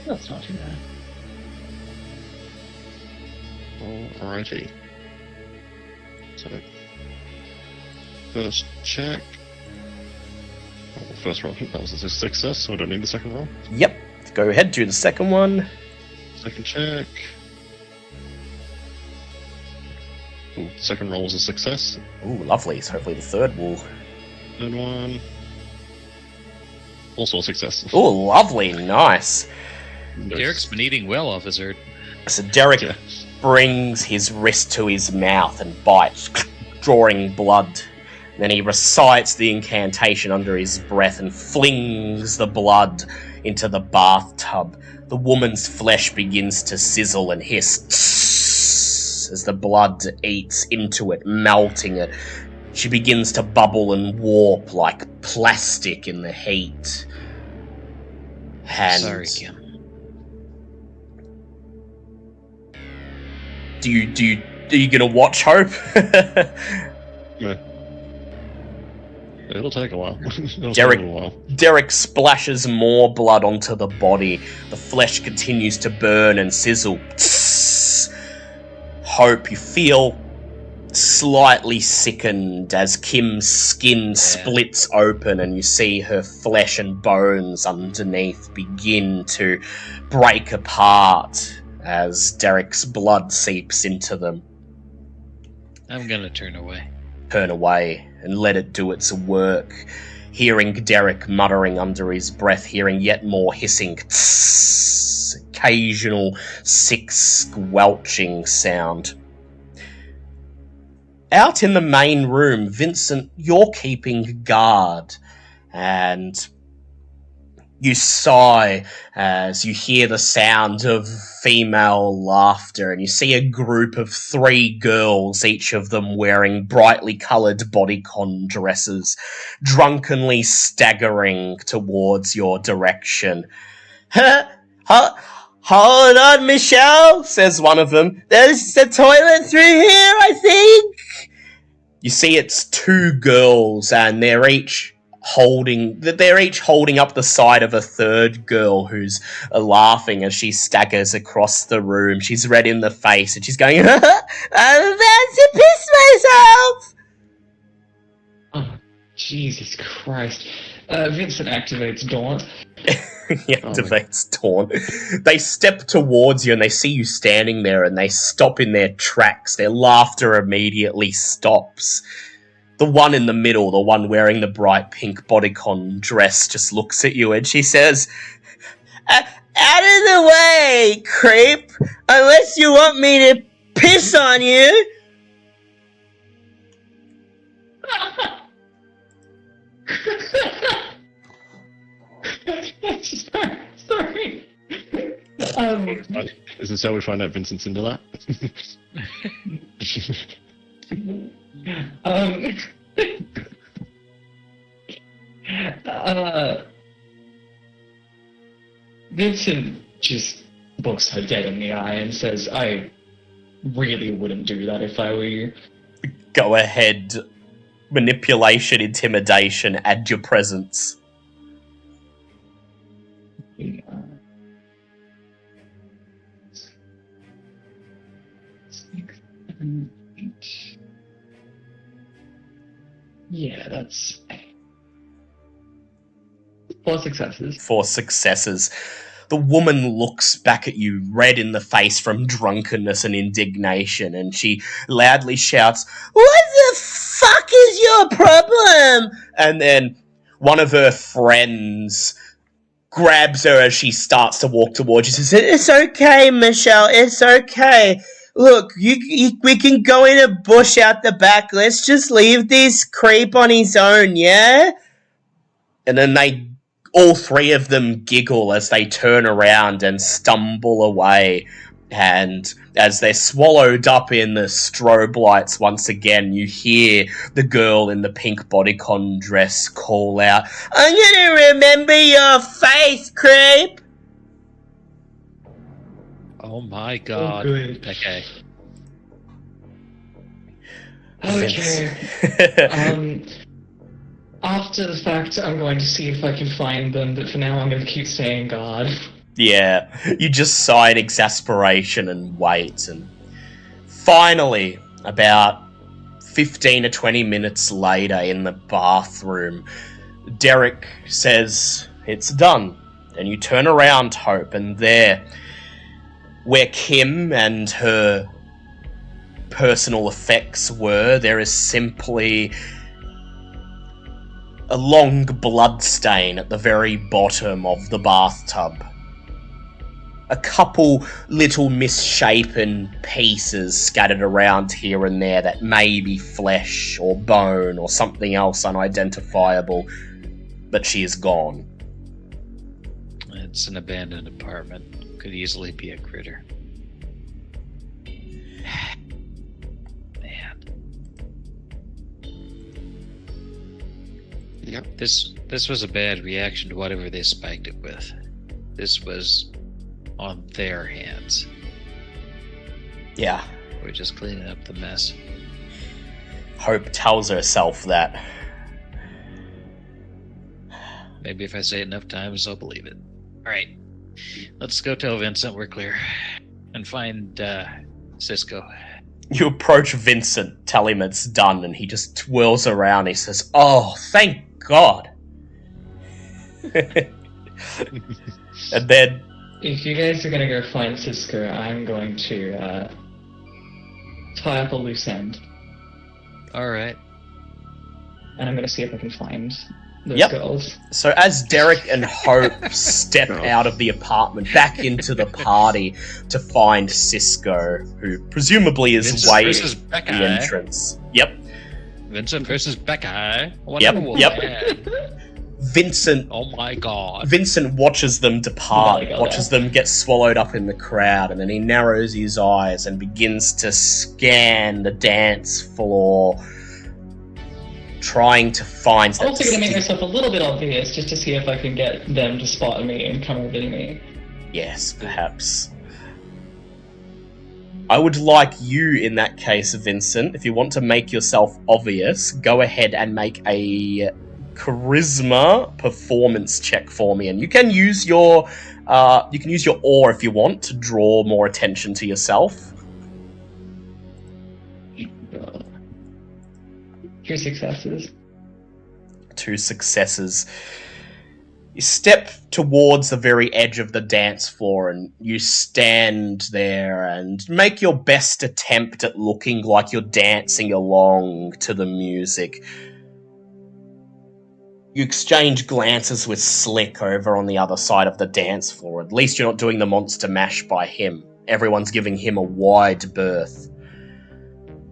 That's not too bad. Alrighty. So, first check. Oh, the first roll, that was a success, so I don't need the second roll. Yep, go ahead, do the second one. Second check. Ooh, second roll is a success. Ooh, lovely, so hopefully the third will... Third one. Also a success. Ooh, lovely, nice. Derek's been eating well off his hurt. So Derek Yeah. brings his wrist to his mouth and bites, drawing blood. Then he recites the incantation under his breath and flings the blood into the bathtub. The woman's flesh begins to sizzle and hiss as the blood eats into it, melting it. She begins to bubble and warp like plastic in the heat. And Sorry, Kim. are you gonna watch Hope? Yeah. It'll take a while. It'll Derek- take a while. Derek splashes more blood onto the body. The flesh continues to burn and sizzle. Hope, you feel slightly sickened as Kim's skin splits open and you see her flesh and bones underneath begin to break apart as Derek's blood seeps into them. I'm gonna turn away. Turn away and let it do its work. Hearing Derek muttering under his breath, hearing yet more hissing, occasional sick squelching sound. Out in the main room, Vincent, you're keeping guard, and you sigh as you hear the sound of female laughter, and you see a group of 3 girls, each of them wearing brightly coloured bodycon dresses, drunkenly staggering towards your direction. Hold on, Michelle, says one of them. There's a toilet through here, I think. You see it's 2 girls, and they're each holding up the side of a 3rd girl who's laughing as she staggers across the room. She's red in the face and she's going, I'm about to piss myself. Oh, Jesus Christ. Vincent activates Daunt. He activates Dawn. They step towards you and they see you standing there and they stop in their tracks. Their laughter immediately stops. The one in the middle, the one wearing the bright pink bodycon dress, just looks at you and she says, out of the way, creep, unless you want me to piss on you. Sorry. Is this how we find out Vincent's into that? Vincent just looks her dead in the eye and says, I really wouldn't do that if I were you. Go ahead. Manipulation, intimidation, add your presence. Yeah. 6, 7, 8. Yeah, that's 4 successes. 4 successes. The woman looks back at you, red in the face from drunkenness and indignation, and she loudly shouts, "What the fuck is your problem?" And then one of her friends grabs her as she starts to walk towards you and says, "It's okay, Michelle, it's okay. Look, we can go in a bush out the back. Let's just leave this creep on his own, yeah?" And then all 3 of them giggle as they turn around and stumble away. And as they're swallowed up in the strobe lights once again, you hear the girl in the pink bodycon dress call out, "I'm gonna remember your face, creep!" Oh my god. Oh, good. Okay. Okay. After the fact, I'm going to see if I can find them, but for now I'm going to keep saying God. Yeah, you just sigh in exasperation and wait, and finally, about 15 or 20 minutes later in the bathroom, Derek says, "It's done." And you turn around, Hope, and there, where Kim and her personal effects were, there is simply a long blood stain at the very bottom of the bathtub. A couple little misshapen pieces scattered around here and there that may be flesh or bone or something else unidentifiable, but she is gone. It's an abandoned apartment. Could easily be a critter. Man. Yep. This was a bad reaction to whatever they spiked it with. This was on their hands. Yeah, We're just cleaning up the mess. Hope tells herself that. Maybe if I say it enough times, I'll believe it. Alright. Let's go tell Vincent we're clear. And find Cisco. You approach Vincent, tell him it's done, and he just twirls around. He says, "Oh, thank God." And then, If you guys are going to go find Cisco, I'm going to tie up a loose end. Alright. And I'm going to see if I can find those Yep. girls. so as Derek and Hope step out of the apartment back into the party to find Cisco, who presumably is Vincent waiting versus at Becca. the entrance. Yep. Vincent versus Becca. Yep, Wonderful yep. man. Vincent Oh my god. Vincent watches them depart, Oh my God. watches them get swallowed up in the crowd, and then he narrows his eyes and begins to scan the dance floor, trying to find I'm that also going to make distinct- myself a little bit obvious just to see if I can get them to spot me and come over to me. Yes, perhaps. I would like you, in that case, Vincent, if you want to make yourself obvious, go ahead and make a charisma performance check for me, and you can use your awe if you want to draw more attention to yourself. 2 successes. 2 successes. You step towards the very edge of the dance floor and you stand there and make your best attempt at looking like you're dancing along to the music. You exchange glances with Slick over on the other side of the dance floor. At least you're not doing the monster mash by him. Everyone's giving him a wide berth.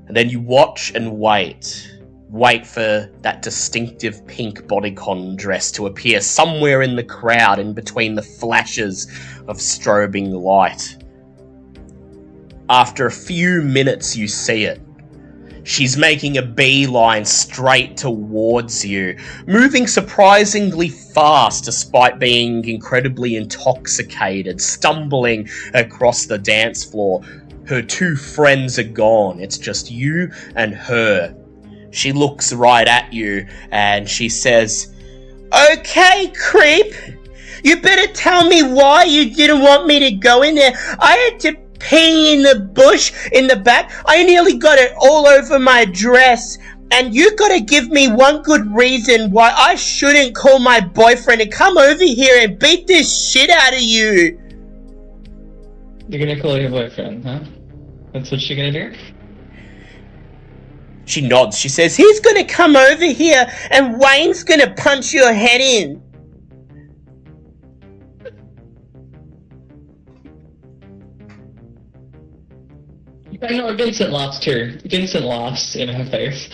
And then you watch and wait. Wait for that distinctive pink bodycon dress to appear somewhere in the crowd in between the flashes of strobing light. After a few minutes you see it. She's making a beeline straight towards you, moving surprisingly fast despite being incredibly intoxicated, stumbling across the dance floor. Her two friends are gone. It's just you and her. She looks right at you and she says, "Okay, creep. You better tell me why you didn't want me to go in there. I had to pee in the bush in the back. I nearly got it all over my dress. And you gotta give me one good reason why I shouldn't call my boyfriend to come over here and beat this shit out of you." You're gonna call your boyfriend, huh? That's what you're gonna do? She nods. She says, "He's gonna come over here and Wayne's gonna punch your head in." I know, Vincent laughs too. Vincent laughs in her face.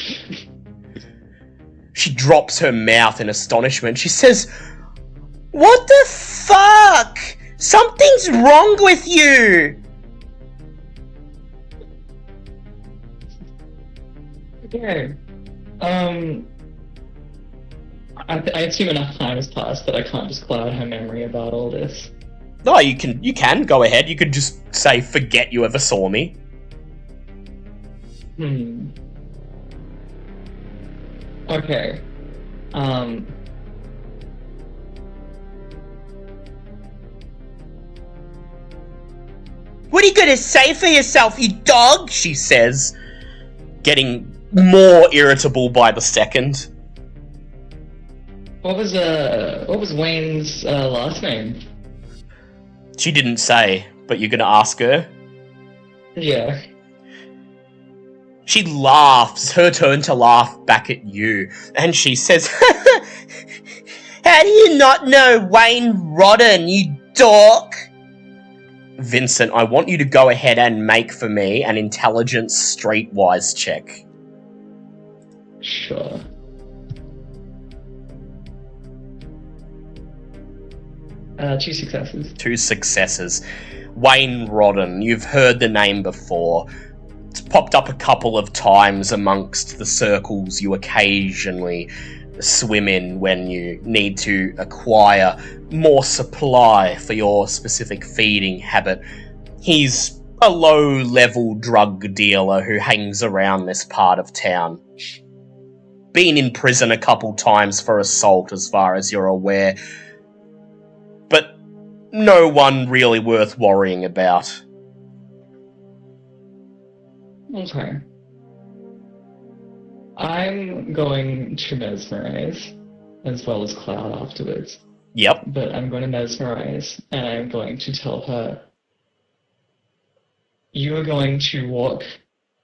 She drops her mouth in astonishment. She says, "What the fuck? Something's wrong with you." Okay. I assume enough time has passed that I can't just cloud her memory about all this. No, you can go ahead. You could just say, "Forget you ever saw me." Okay. "What are you gonna say for yourself, you dog?" she says, getting more irritable by the second. What was Wayne's last name? She didn't say, but you're gonna ask her? Yeah. She laughs, her turn to laugh back at you, and she says, "How do you not know Wayne Rodden, you dork?" "Vincent, I want you to go ahead and make for me an intelligence streetwise check." Sure. Two successes. 2 successes. Wayne Rodden, you've heard the name before. It's popped up a couple of times amongst the circles you occasionally swim in when you need to acquire more supply for your specific feeding habit. He's a low-level drug dealer who hangs around this part of town. Been in prison a couple times for assault, as far as you're aware. But no one really worth worrying about. Okay. I'm going to mesmerize, as well as cloud afterwards. Yep. But I'm going to mesmerize, and I'm going to tell her, you are going to walk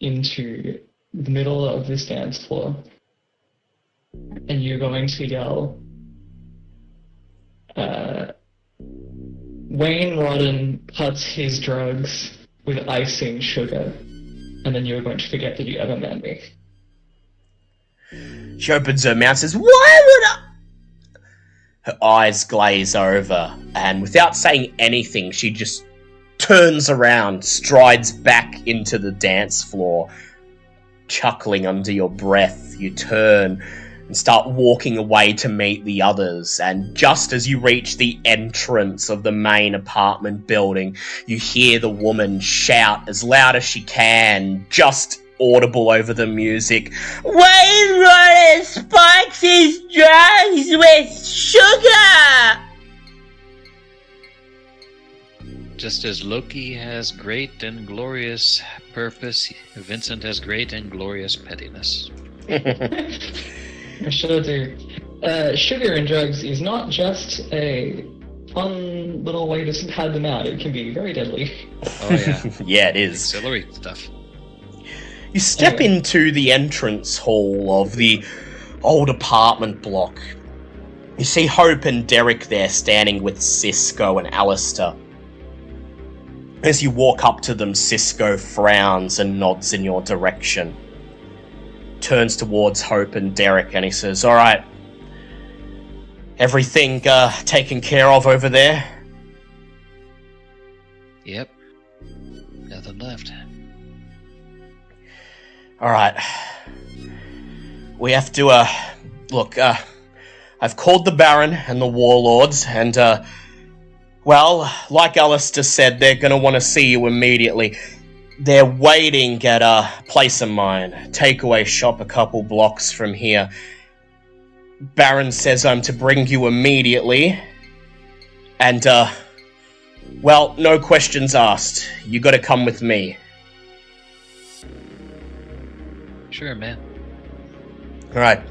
into the middle of this dance floor, and you're going to yell, "Wayne Rodden cuts his drugs with icing sugar," and then you're going to forget that you ever met me. She opens her mouth and says, "Why would I?" Her eyes glaze over, and without saying anything, she just turns around, strides back into the dance floor. Chuckling under your breath, you turn and start walking away to meet the others, and just as you reach the entrance of the main apartment building, you hear the woman shout as loud as she can, just audible over the music, "Wayne Rodden spikes his drugs with sugar!" Just as Loki has great and glorious purpose, Vincent has great and glorious pettiness. I sure do. Sugar and drugs is not just a fun little way to pad them out. It can be very deadly. Oh yeah. Yeah, it is. Auxiliary stuff. You step into the entrance hall of the old apartment block. You see Hope and Derek there standing with Cisco and Alistair. As you walk up to them, Cisco frowns and nods in your direction. Turns towards Hope and Derek and he says, "Alright, everything taken care of over there?" Yep. Nothing left. Alright. We have to, look, I've called the Baron and the Warlords, and, well, like Alistair said, they're gonna want to see you immediately. They're waiting at a place of mine, takeaway shop a couple blocks from here. Baron says I'm to bring you immediately, and, well, no questions asked. You gotta come with me. Sure, man. Alright,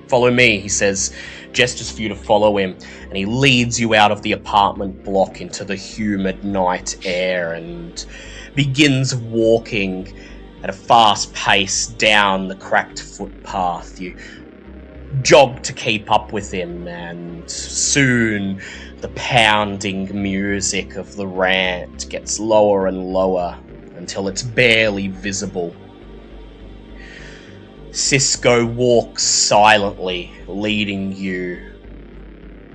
follow me, he says, gestures for you to follow him, and he leads you out of the apartment block into the humid night air and begins walking at a fast pace down the cracked footpath. You jog to keep up with him, and soon the pounding music of the rant gets lower and lower until it's barely visible. Cisco walks silently, leading you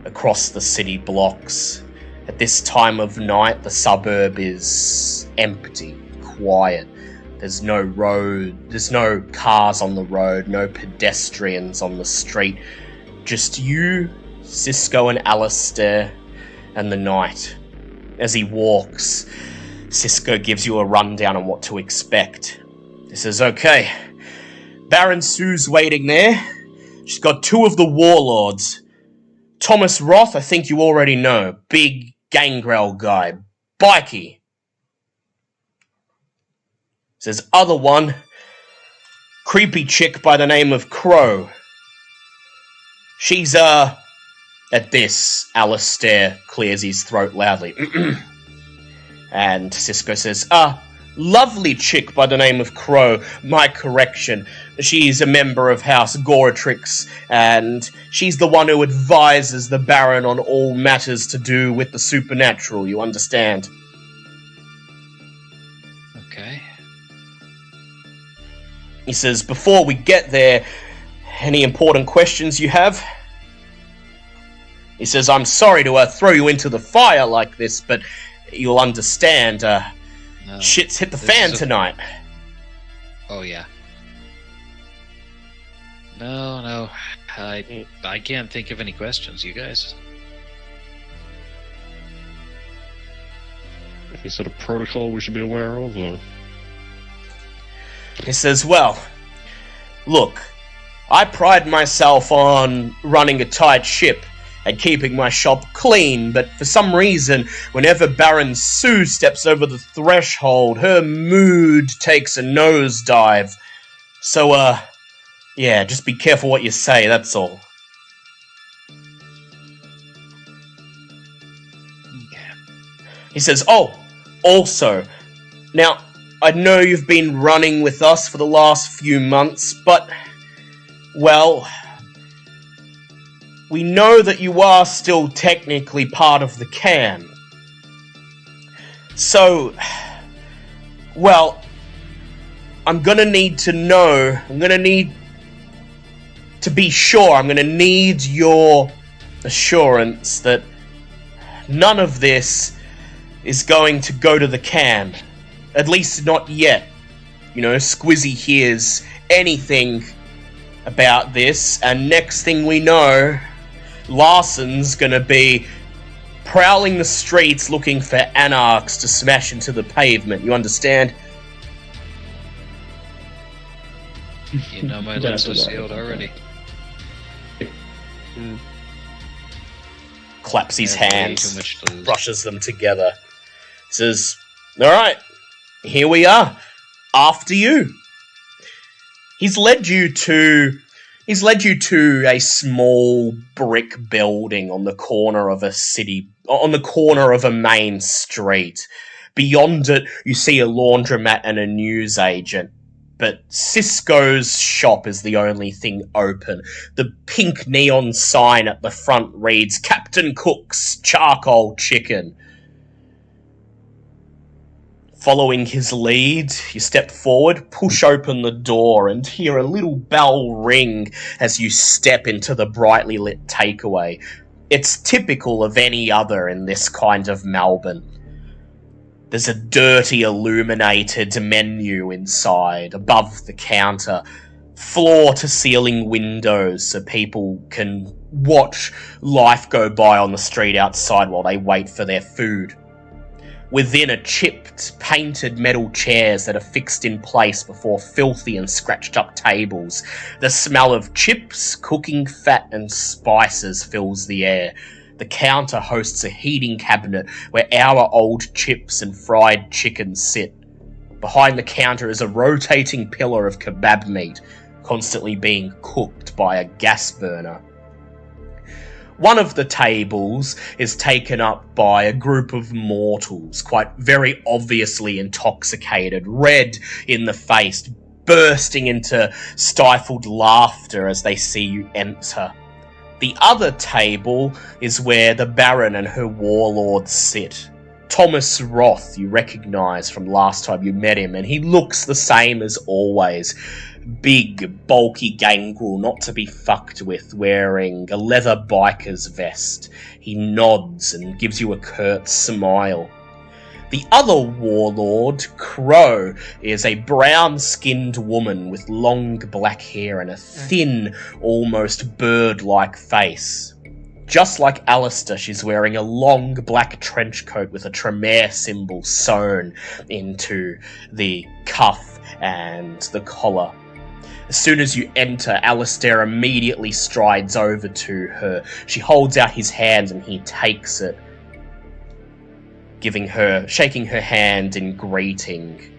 across the city blocks. At this time of night, the suburb is empty, quiet. There's no road, there's no cars on the road, no pedestrians on the street. Just you, Cisco and Alistair, and the night. As he walks, Cisco gives you a rundown on what to expect. He says, okay, Baron Sue's waiting there. She's got 2 of the Warlords. Thomas Roth, I think you already know. Big gangrel guy. Bikey. Says, other one, creepy chick by the name of Crow. She's, at this, Alistair clears his throat loudly. And Cisco says, lovely chick by the name of Crow. My correction. She's a member of House Goratrix, and she's the one who advises the Baron on all matters to do with the supernatural, you understand? Okay. He says, before we get there, any important questions you have? He says, I'm sorry to throw you into the fire like this, but you'll understand, No, shit's hit the this fan is a- tonight. Oh, yeah. No. I can't think of any questions, you guys. Any sort of protocol we should be aware of? Or? He says, well, look, I pride myself on running a tight ship and keeping my shop clean, but for some reason, whenever Baron Sue steps over the threshold, her mood takes a nosedive. So, yeah, just be careful what you say, that's all. Okay. He says, oh, also, now, I know you've been running with us for the last few months, but, well, we know that you are still technically part of the clan. So, well, I'm gonna need to know, I'm gonna need to be sure, I'm gonna need your assurance that none of this is going to go to the can. At least not yet. You know, Squizzy hears anything about this, and next thing we know, Larson's gonna be prowling the streets looking for anarchs to smash into the pavement. You understand? You know my That's lips are a lot. sealed already. Claps his I have way hands, too much to lose. brushes them together. Says, alright, here we are. After you. He's led you to a small brick building on the corner of a main street. Beyond it, you see a laundromat and a newsagent. But Cisco's shop is the only thing open. The pink neon sign at the front reads, Captain Cook's Charcoal Chicken. Following his lead, you step forward, push open the door, and hear a little bell ring as you step into the brightly lit takeaway. It's typical of any other in this kind of Melbourne. There's a dirty illuminated menu inside, above the counter. floor-to-ceiling windows so people can watch life go by on the street outside while they wait for their food. Within are chipped, painted metal chairs that are fixed in place before filthy and scratched-up tables. The smell of chips, cooking fat, and spices fills the air. The counter hosts a heating cabinet where hour-old chips and fried chicken sit. Behind the counter is a rotating pillar of kebab meat, constantly being cooked by a gas burner. One of the tables is taken up by a group of mortals, quite very obviously intoxicated, red in the face, bursting into stifled laughter as they see you enter. The other table is where the Baron and her warlords sit. Thomas Roth you recognise from last time you met him, and he looks the same as always. Big, bulky gangrel, not to be fucked with, wearing a leather biker's vest. He nods and gives you a curt smile. The other warlord, Crow, is a brown-skinned woman with long black hair and a thin, almost bird-like face. Just like Alistair, she's wearing a long black trench coat with a Tremere symbol sewn into the cuff and the collar. As soon as you enter, Alistair immediately strides over to her. She holds out his hand and he takes it, shaking her hand in greeting.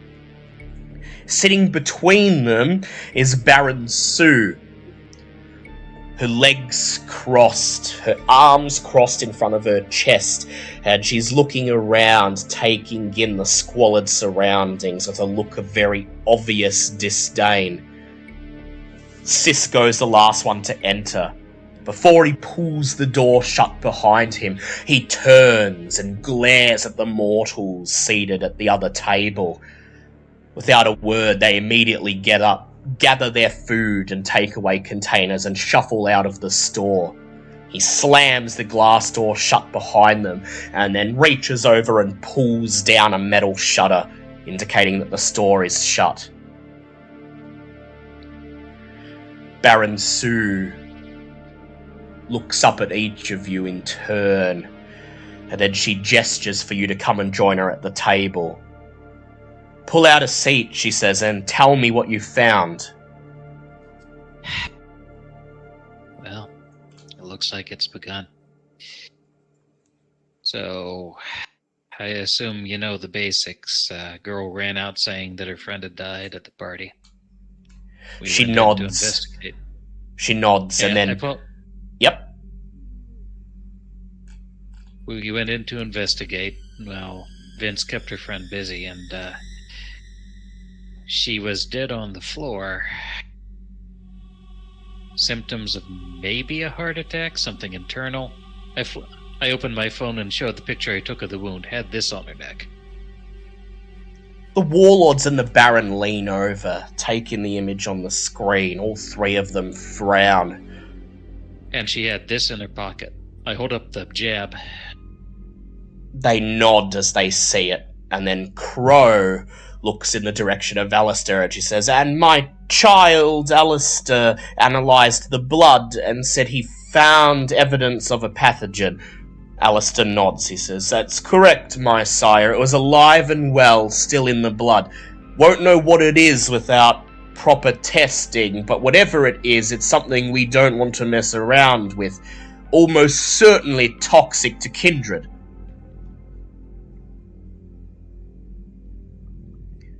Sitting between them is Baron Sue, her legs crossed, her arms crossed in front of her chest, and she's looking around, taking in the squalid surroundings with a look of very obvious disdain. Cisco's the last one to enter. Before he pulls the door shut behind him, he turns and glares at the mortals seated at the other table. Without a word, they immediately get up, gather their food and takeaway containers and shuffle out of the store. He slams the glass door shut behind them and then reaches over and pulls down a metal shutter, indicating that the store is shut. Baron Sue looks up at each of you in turn, and then she gestures for you to come and join her at the table. Pull out a seat, she says, and tell me what you found. Well, it looks like it's begun. So, I assume you know the basics. Girl ran out saying that her friend had died at the party. She went in nods. to investigate. She nods, and then... Yep. We went in to investigate. Well, Vince kept her friend busy, and she was dead on the floor. Symptoms of maybe a heart attack, something internal. I opened my phone and showed the picture I took of the wound. Had this on her neck. The warlords and the Baron lean over, taking the image on the screen. All three of them frown. And she had this in her pocket. I hold up the jab. They nod as they see it, and then Crow looks in the direction of Alistair and she says, "And my child, Alistair, analysed the blood and said he found evidence of a pathogen." Alistair nods, he says, "That's correct, my sire. It was alive and well, still in the blood. Won't know what it is without proper testing, but whatever it is, it's something we don't want to mess around with. Almost certainly toxic to Kindred."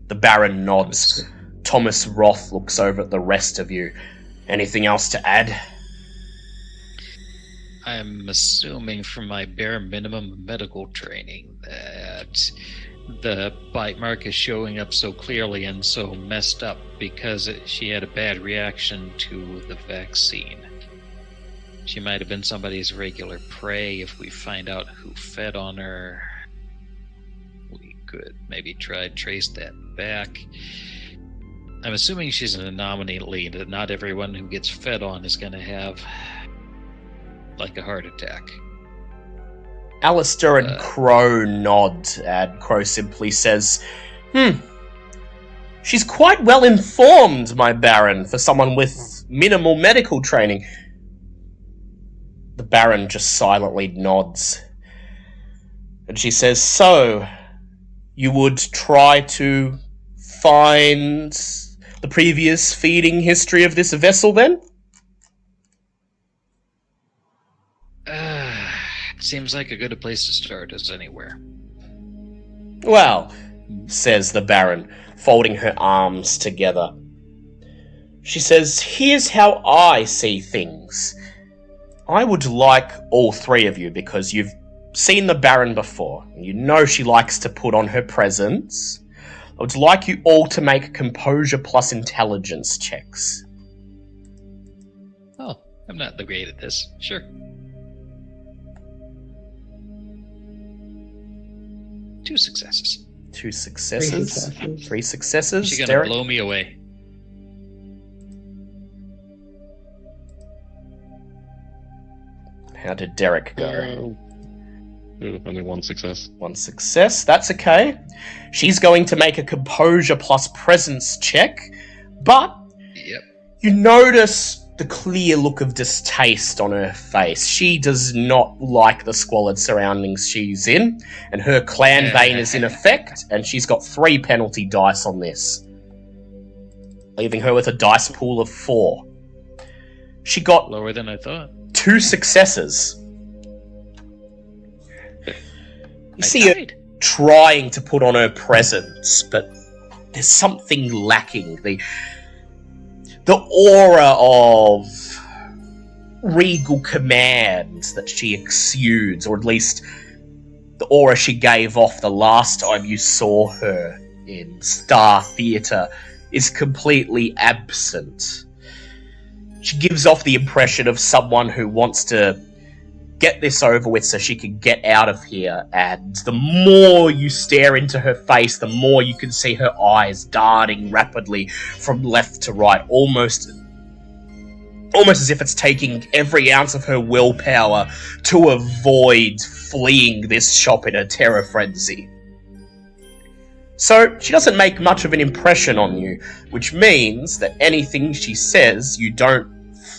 The Baron nods. Thomas Roth looks over at the rest of you. Anything else to add? I'm assuming from my bare minimum medical training that the bite mark is showing up so clearly and so messed up because she had a bad reaction to the vaccine. She might have been somebody's regular prey. If we find out who fed on her, we could maybe try to trace that back. I'm assuming she's an anomaly, that not everyone who gets fed on is going to have like a heart attack. Alistair and Crow nod, and Crow simply says, She's quite well informed, my Baron, for someone with minimal medical training. The Baron just silently nods. And she says, so, you would try to find the previous feeding history of this vessel, then? Seems like a good place to start as anywhere. Well, says the Baron, folding her arms together. She says, here's how I see things. I would like all three of you, because you've seen the Baron before, and you know she likes to put on her presence. I would like you all to make composure plus intelligence checks. Oh, I'm not the great at this. Sure. 2 successes. 2 successes. 3 successes. She's gonna Derek? blow me away. How did Derek go? Only 1 success. 1 success, that's okay. She's going to make a composure plus presence check, but Yep. you notice the clear look of distaste on her face. She does not like the squalid surroundings she's in, and her clan bane is in effect, and she's got 3 penalty dice on this, leaving her with a dice pool of 4. She got Lower than I thought. 2 successes. You see her trying to put on her presence, but there's something lacking. The aura of regal command that she exudes, or at least the aura she gave off the last time you saw her in Star Theatre, is completely absent. She gives off the impression of someone who wants to get this over with so she can get out of here, and the more you stare into her face, the more you can see her eyes darting rapidly from left to right, almost as if it's taking every ounce of her willpower to avoid fleeing this shop in a terror frenzy. So, she doesn't make much of an impression on you, which means that anything she says you don't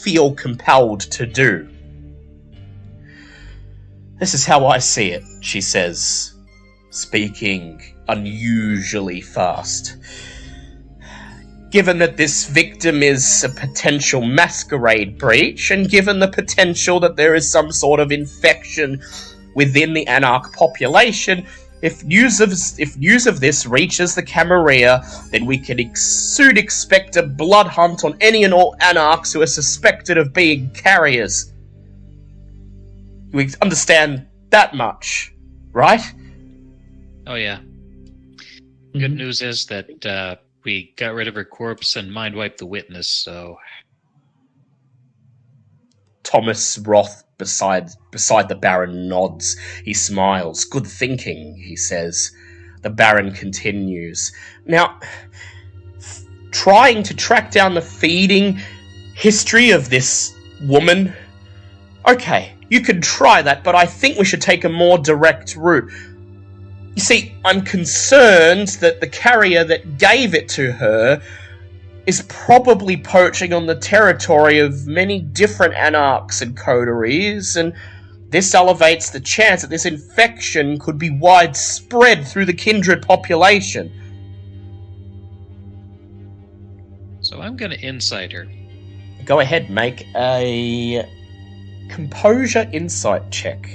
feel compelled to do. This is how I see it, she says, speaking unusually fast. Given that this victim is a potential masquerade breach, and given the potential that there is some sort of infection within the Anarch population, if news of this reaches the Camarilla, then we can soon expect a blood hunt on any and all Anarchs who are suspected of being carriers. We understand that much, right? Oh, yeah. Good news is that we got rid of her corpse and mind wiped the witness, so... Thomas Roth beside the Baron nods. He smiles. Good thinking, he says. The Baron continues. Now, trying to track down the feeding history of this woman... Okay, you can try that, but I think we should take a more direct route. You see, I'm concerned that the carrier that gave it to her is probably poaching on the territory of many different Anarchs and coteries, and this elevates the chance that this infection could be widespread through the Kindred population. So I'm going to insight her. Go ahead, make a composure insight check.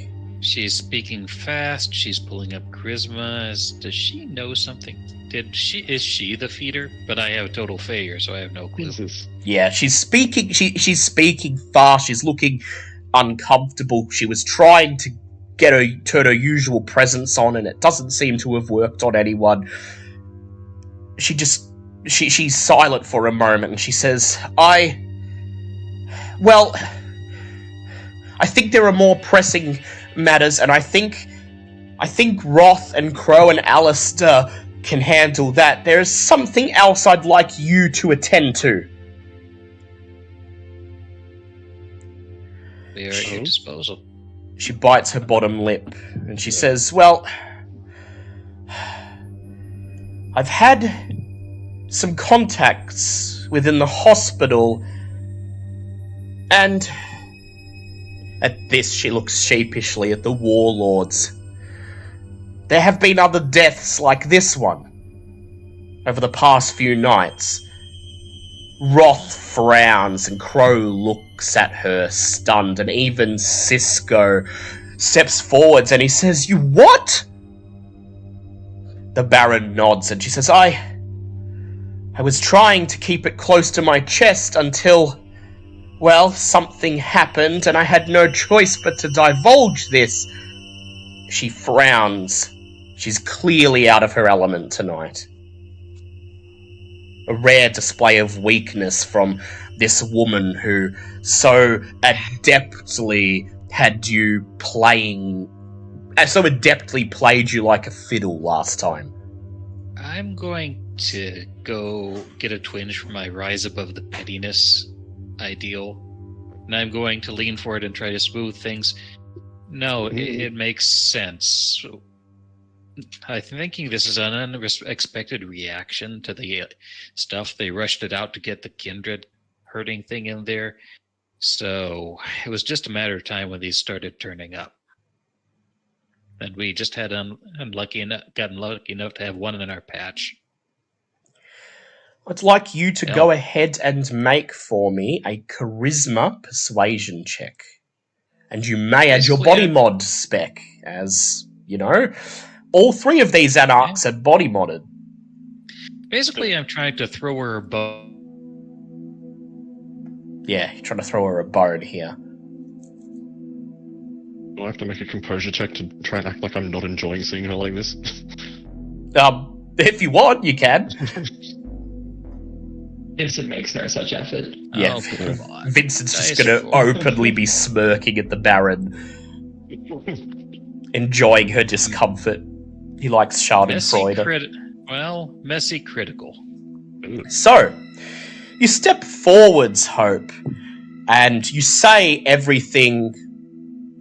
She's speaking fast, she's pulling up charisma. Does she know something? Is she the feeder? But I have total failure, so I have no clue. Jesus. Yeah, she's speaking speaking fast, she's looking uncomfortable. She was trying to turn her usual presence on, and it doesn't seem to have worked on anyone. She's silent for a moment, and she says, I think there are more pressing matters, and I think Roth and Crow and Alistair can handle that. There is something else I'd like you to attend to. We are at your disposal. She bites her bottom lip, and she says, well, I've had some contacts within the hospital, and at this she looks sheepishly at the warlords. There have been other deaths like this one over the past few nights. Roth frowns and Crow looks at her, stunned, and even Cisco steps forwards and he says, "You what?" The Baron nods and she says, I was trying to keep it close to my chest until, well, something happened and I had no choice but to divulge this. She frowns. She's clearly out of her element tonight. A rare display of weakness from this woman who so adeptly played you like a fiddle last time. I'm going to go get a twinge from my rise above the pettiness ideal, and I'm going to lean forward and try to smooth things. No, it makes sense. I'm thinking this is an unexpected reaction to the stuff. They rushed it out to get the Kindred hurting thing in there. So it was just a matter of time when these started turning up. And we just had gotten lucky enough to have one in our patch. I'd like you to go ahead and make for me a charisma persuasion check. And you may add your body mod spec, as, you know, all three of these anarchs are body modded. Basically, I'm trying to throw her a bone. Yeah, you're trying to throw her a bone here. Do I have to make a composure check to try and act like I'm not enjoying seeing her like this? If you want, you can. Vincent makes no such effort. Yeah, Oh, come on. Vincent's just going to openly be smirking at the Baron, enjoying her discomfort. He likes Schadenfreude. Messy critical. So, you step forwards, Hope, and you say everything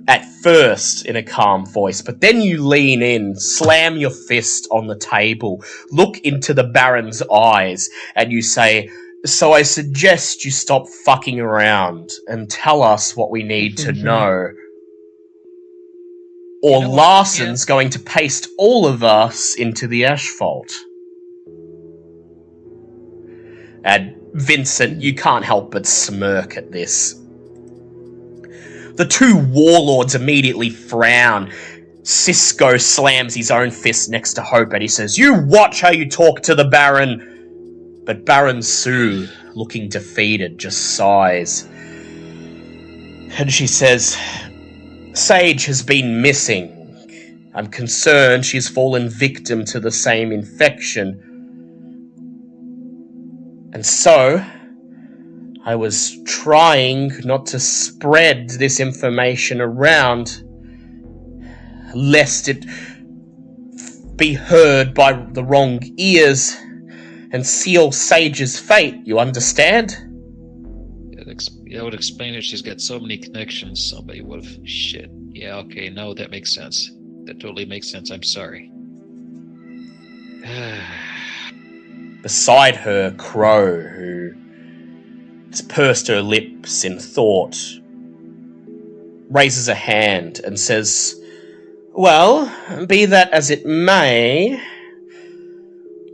at first in a calm voice, but then you lean in, slam your fist on the table, look into the Baron's eyes, and you say, "So I suggest you stop fucking around and tell us what we need to know. Or Larson's going to paste all of us into the asphalt." And Vincent, you can't help but smirk at this. The two warlords immediately frown. Cisco slams his own fist next to Hope and he says, "You watch how you talk to the Baron." But Baron Sue, looking defeated, just sighs. And she says, "Sage has been missing. I'm concerned she's fallen victim to the same infection. And so, I was trying not to spread this information around, lest it be heard by the wrong ears and seal Sage's fate, you understand?" That would explain it. She's got so many connections. Somebody would have... Shit. Yeah, okay, no, that makes sense. That totally makes sense. I'm sorry. Beside her, Crow, who has pursed her lips in thought, raises a hand and says, "Well, be that as it may,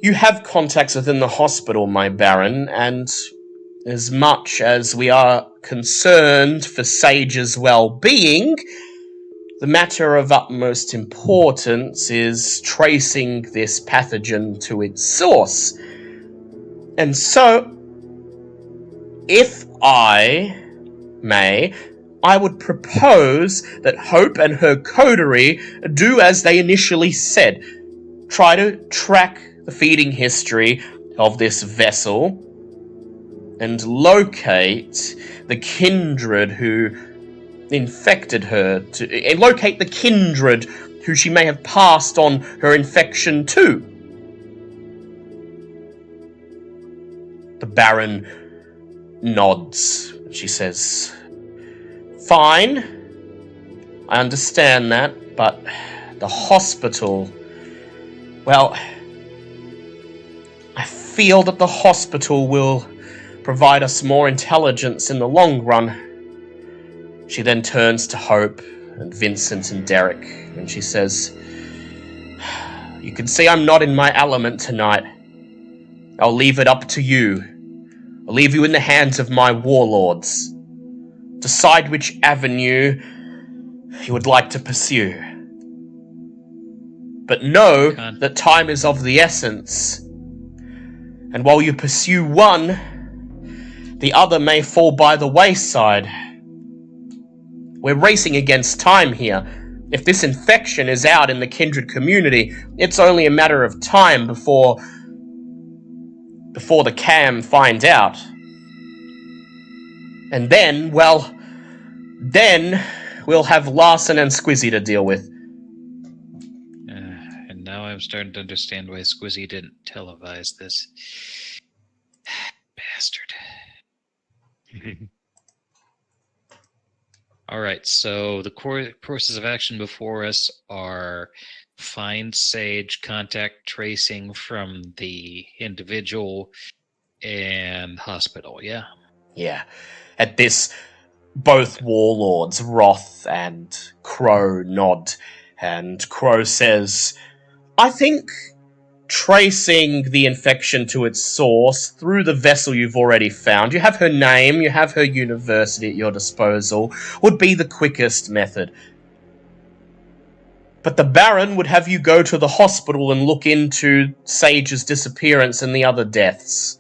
you have contacts within the hospital, my Baron, and as much as we are concerned for Sage's well-being, the matter of utmost importance is tracing this pathogen to its source. And so, if I may, I would propose that Hope and her coterie do as they initially said. Try to track the feeding history of this vessel and locate the Kindred who infected her, and locate the Kindred who she may have passed on her infection to." The Baron nods. She says, "Fine, I understand that, but the hospital... Well, I feel that the hospital will provide us more intelligence in the long run. She then turns to Hope and Vincent and Derek, and she says, "You can see I'm not in my element tonight. I'll leave it up to you. I'll leave you in the hands of my warlords. Decide which avenue you would like to pursue. But know that time is of the essence. And while you pursue one, the other may fall by the wayside. We're racing against time here. If this infection is out in the Kindred community, it's only a matter of time before the CAM find out. And then, well, then we'll have Larson and Squizzy to deal with." And now I'm starting to understand why Squizzy didn't televise this. Bastard. Alright, so the courses of action before us are find Sage, contact tracing from the individual, and hospital, yeah? Yeah. At this, both warlords, Roth and Crow, nod, and Crow says, "I think tracing the infection to its source through the vessel you've already found, you have her name, you have her university at your disposal, would be the quickest method. But the Baron would have you go to the hospital and look into Sage's disappearance and the other deaths.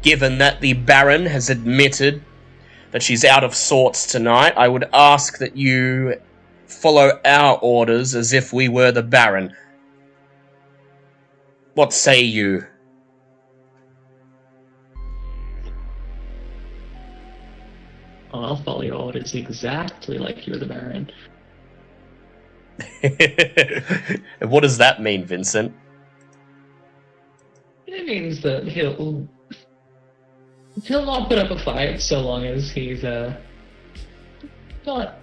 Given that the Baron has admitted that she's out of sorts tonight, I would ask that you follow our orders as if we were the Baron. What say you?" Well, I'll follow your orders exactly like you're the Baron. What does that mean, Vincent? It means that he'll not put up a fight so long as he's not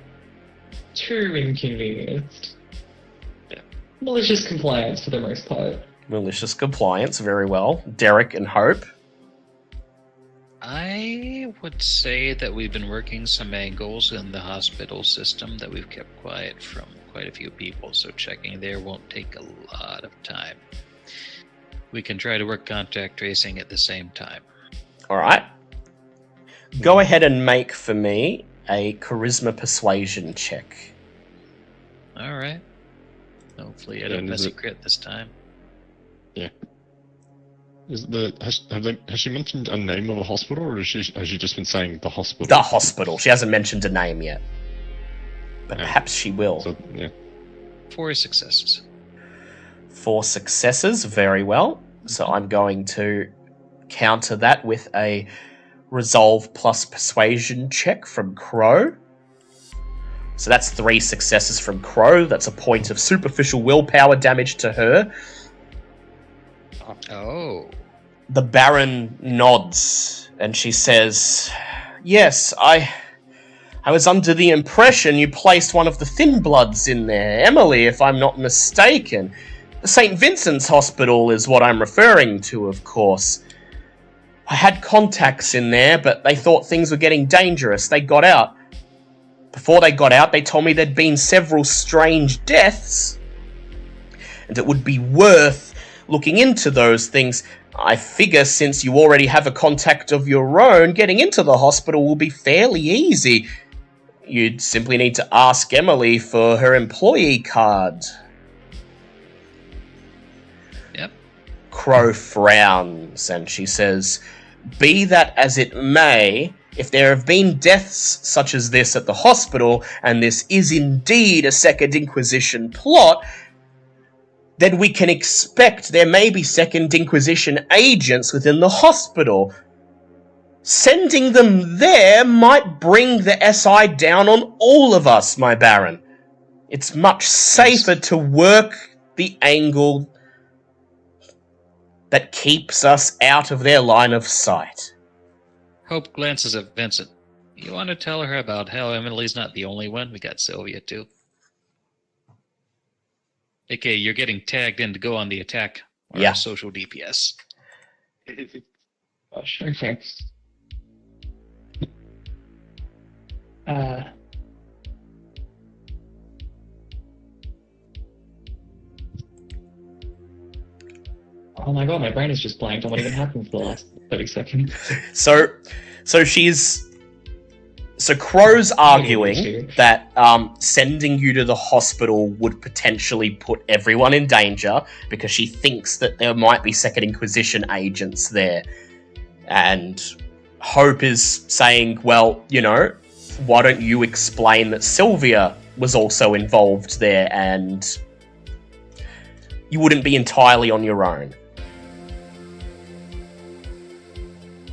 too inconvenienced. Yeah. Malicious compliance for the most part. Malicious compliance, very well. Derek and Hope? I would say that we've been working some angles in the hospital system that we've kept quiet from quite a few people, so checking there won't take a lot of time. We can try to work contact tracing at the same time. Alright. Go ahead and make for me a charisma persuasion check. Alright. Hopefully I don't miss a crit this time. Yeah. Has she mentioned a name of a hospital, or has she just been saying the hospital? The hospital. She hasn't mentioned a name yet. But perhaps she will. So, yeah. 4 successes. 4 successes, very well. So I'm going to counter that with a resolve plus persuasion check from Crow. So that's 3 successes from Crow. That's a point of superficial willpower damage to her. Oh. The Baron nods, and she says, "Yes, I was under the impression you placed one of the Thin Bloods in there. Emily, if I'm not mistaken. The St. Vincent's Hospital is what I'm referring to, of course. I had contacts in there, but they thought things were getting dangerous. They got out. Before they got out, they told me there'd been several strange deaths, and it would be worth looking into those things. I figure since you already have a contact of your own, getting into the hospital will be fairly easy. You'd simply need to ask Emily for her employee card." Yep. Crow frowns, and she says, "Be that as it may, if there have been deaths such as this at the hospital, and this is indeed a Second Inquisition plot, then we can expect there may be Second Inquisition agents within the hospital. Sending them there might bring the SI down on all of us, my Baron. It's much safer to work the angle that keeps us out of their line of sight." Hope glances at Vincent. You want to tell her about how Emily's not the only one? We got Sylvia, too. Okay, you're getting tagged in to go on the attack. Or Yeah. social DPS. Gosh, okay. Oh my god, my brain is just blanked on what even happened for the last 30 seconds. So Crow's arguing that sending you to the hospital would potentially put everyone in danger because she thinks that there might be Second Inquisition agents there. And Hope is saying, well, you know, why don't you explain that Sylvia was also involved there and you wouldn't be entirely on your own?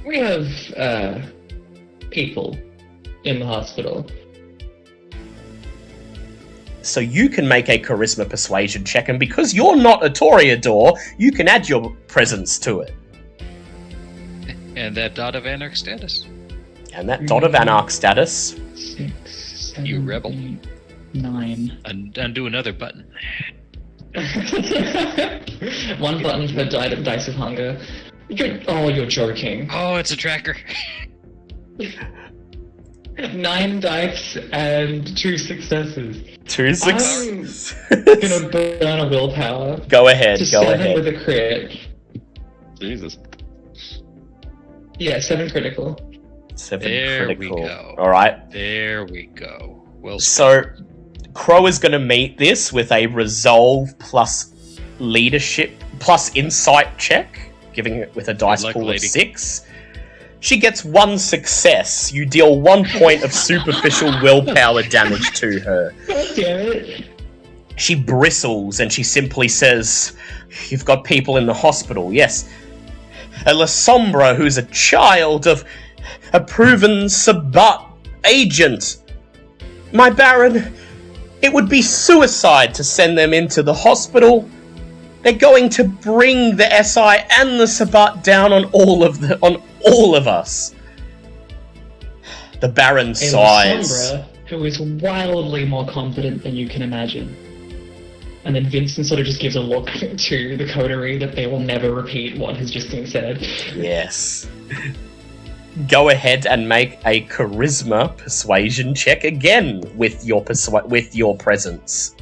We have, people in the hospital. So you can make a charisma persuasion check, and because you're not a Toreador, you can add your presence to it. And that dot of anarch status. And that dot of anarch status. 6, 7, You rebel. 8, 9. Undo another button. One button for dice of hunger. You're joking. Oh, it's a tracker. 9 dice and 2 successes. 2 successes. I'm gonna burn a willpower. Go ahead, To go 7 ahead. with a crit. Jesus. Yeah, 7 critical. 7 There we critical. go. Alright. There we go. Well, So, Crow is going to meet this with a resolve plus leadership plus insight check, giving it with a dice luck, pool lady. of 6. She gets 1 success. You deal 1 point of superficial willpower damage to her. God damn it. She bristles and she simply says, "You've got people in the hospital, yes. A La Sombra who's a child of a proven Sabbat agent. My Baron, it would be suicide to send them into the hospital. They're going to bring the SI and the Sabbat down on all of us." The Baron A sighs. Sombra who is wildly more confident than you can imagine. And then Vincent sort of just gives a look to the coterie that they will never repeat what has just been said. Yes. Go ahead and make a charisma persuasion check again with your presence.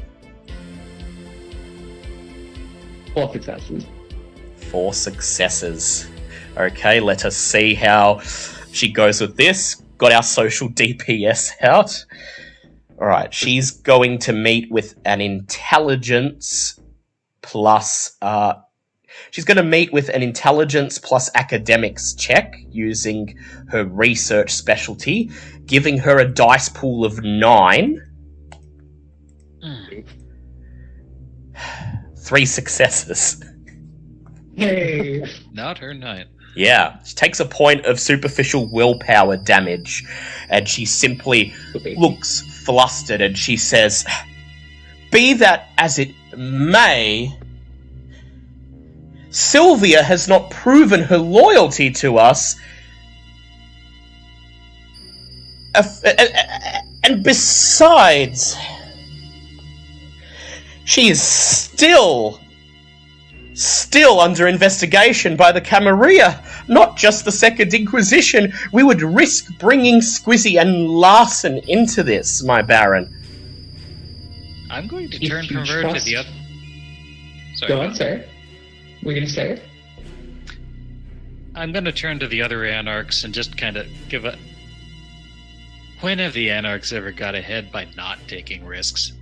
4 successes. 4 successes. Okay, let us see how she goes with this. Got our social DPS out. Alright, she's going to meet with an intelligence plus... she's going to meet with an intelligence plus academics check using her research specialty, giving her a dice pool of 9. 3 successes. Hey! not her night. Yeah, she takes a point of superficial willpower damage, and she simply looks flustered and she says, "Be that as it may, Sylvia has not proven her loyalty to us, and besides, she is still under investigation by the Camarilla, not just the Second Inquisition. We would risk bringing Squizzy and Larson into this, my Baron." I'm going to If turn you from her to trust- the other. Sorry. Go on, sir. We're gonna say it? I'm going to turn to the other anarchs and just kind of give a. When have the anarchs ever got ahead by not taking risks?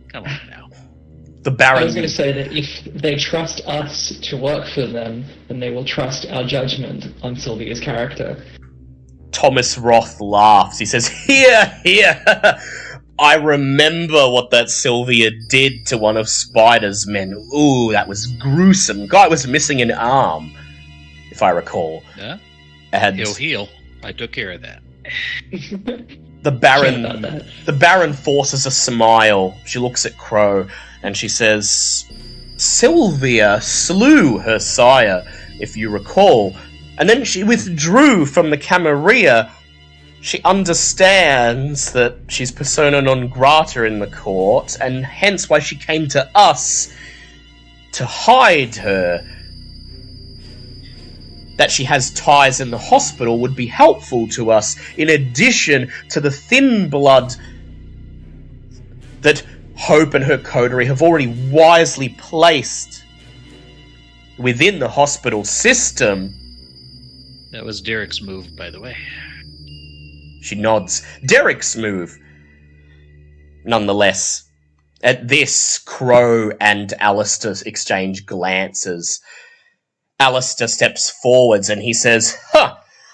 Come on now. The Baron... I was gonna say that if they trust us to work for them, then they will trust our judgment on Sylvia's character. Thomas Roth laughs. He says, "Here, here! I remember what that Sylvia did to one of Spider's men. Ooh, that was gruesome. Guy was missing an arm, if I recall." Yeah? And He'll heal. I took care of that. the Shame about Baron, that. the Baron forces a smile. She looks at Crow and she says, "Sylvia slew her sire, if you recall, and then she withdrew from the Camarilla She understands that she's persona non grata in the court, and hence why she came to us to hide her. That she has ties in the hospital would be helpful to us, in addition to the thin blood that Hope and her coterie have already wisely placed within the hospital system. That was Derek's move, by the way. She nods. Derek's move. Nonetheless, at this, Crow and Alistair exchange glances. Alistair steps forwards and he says,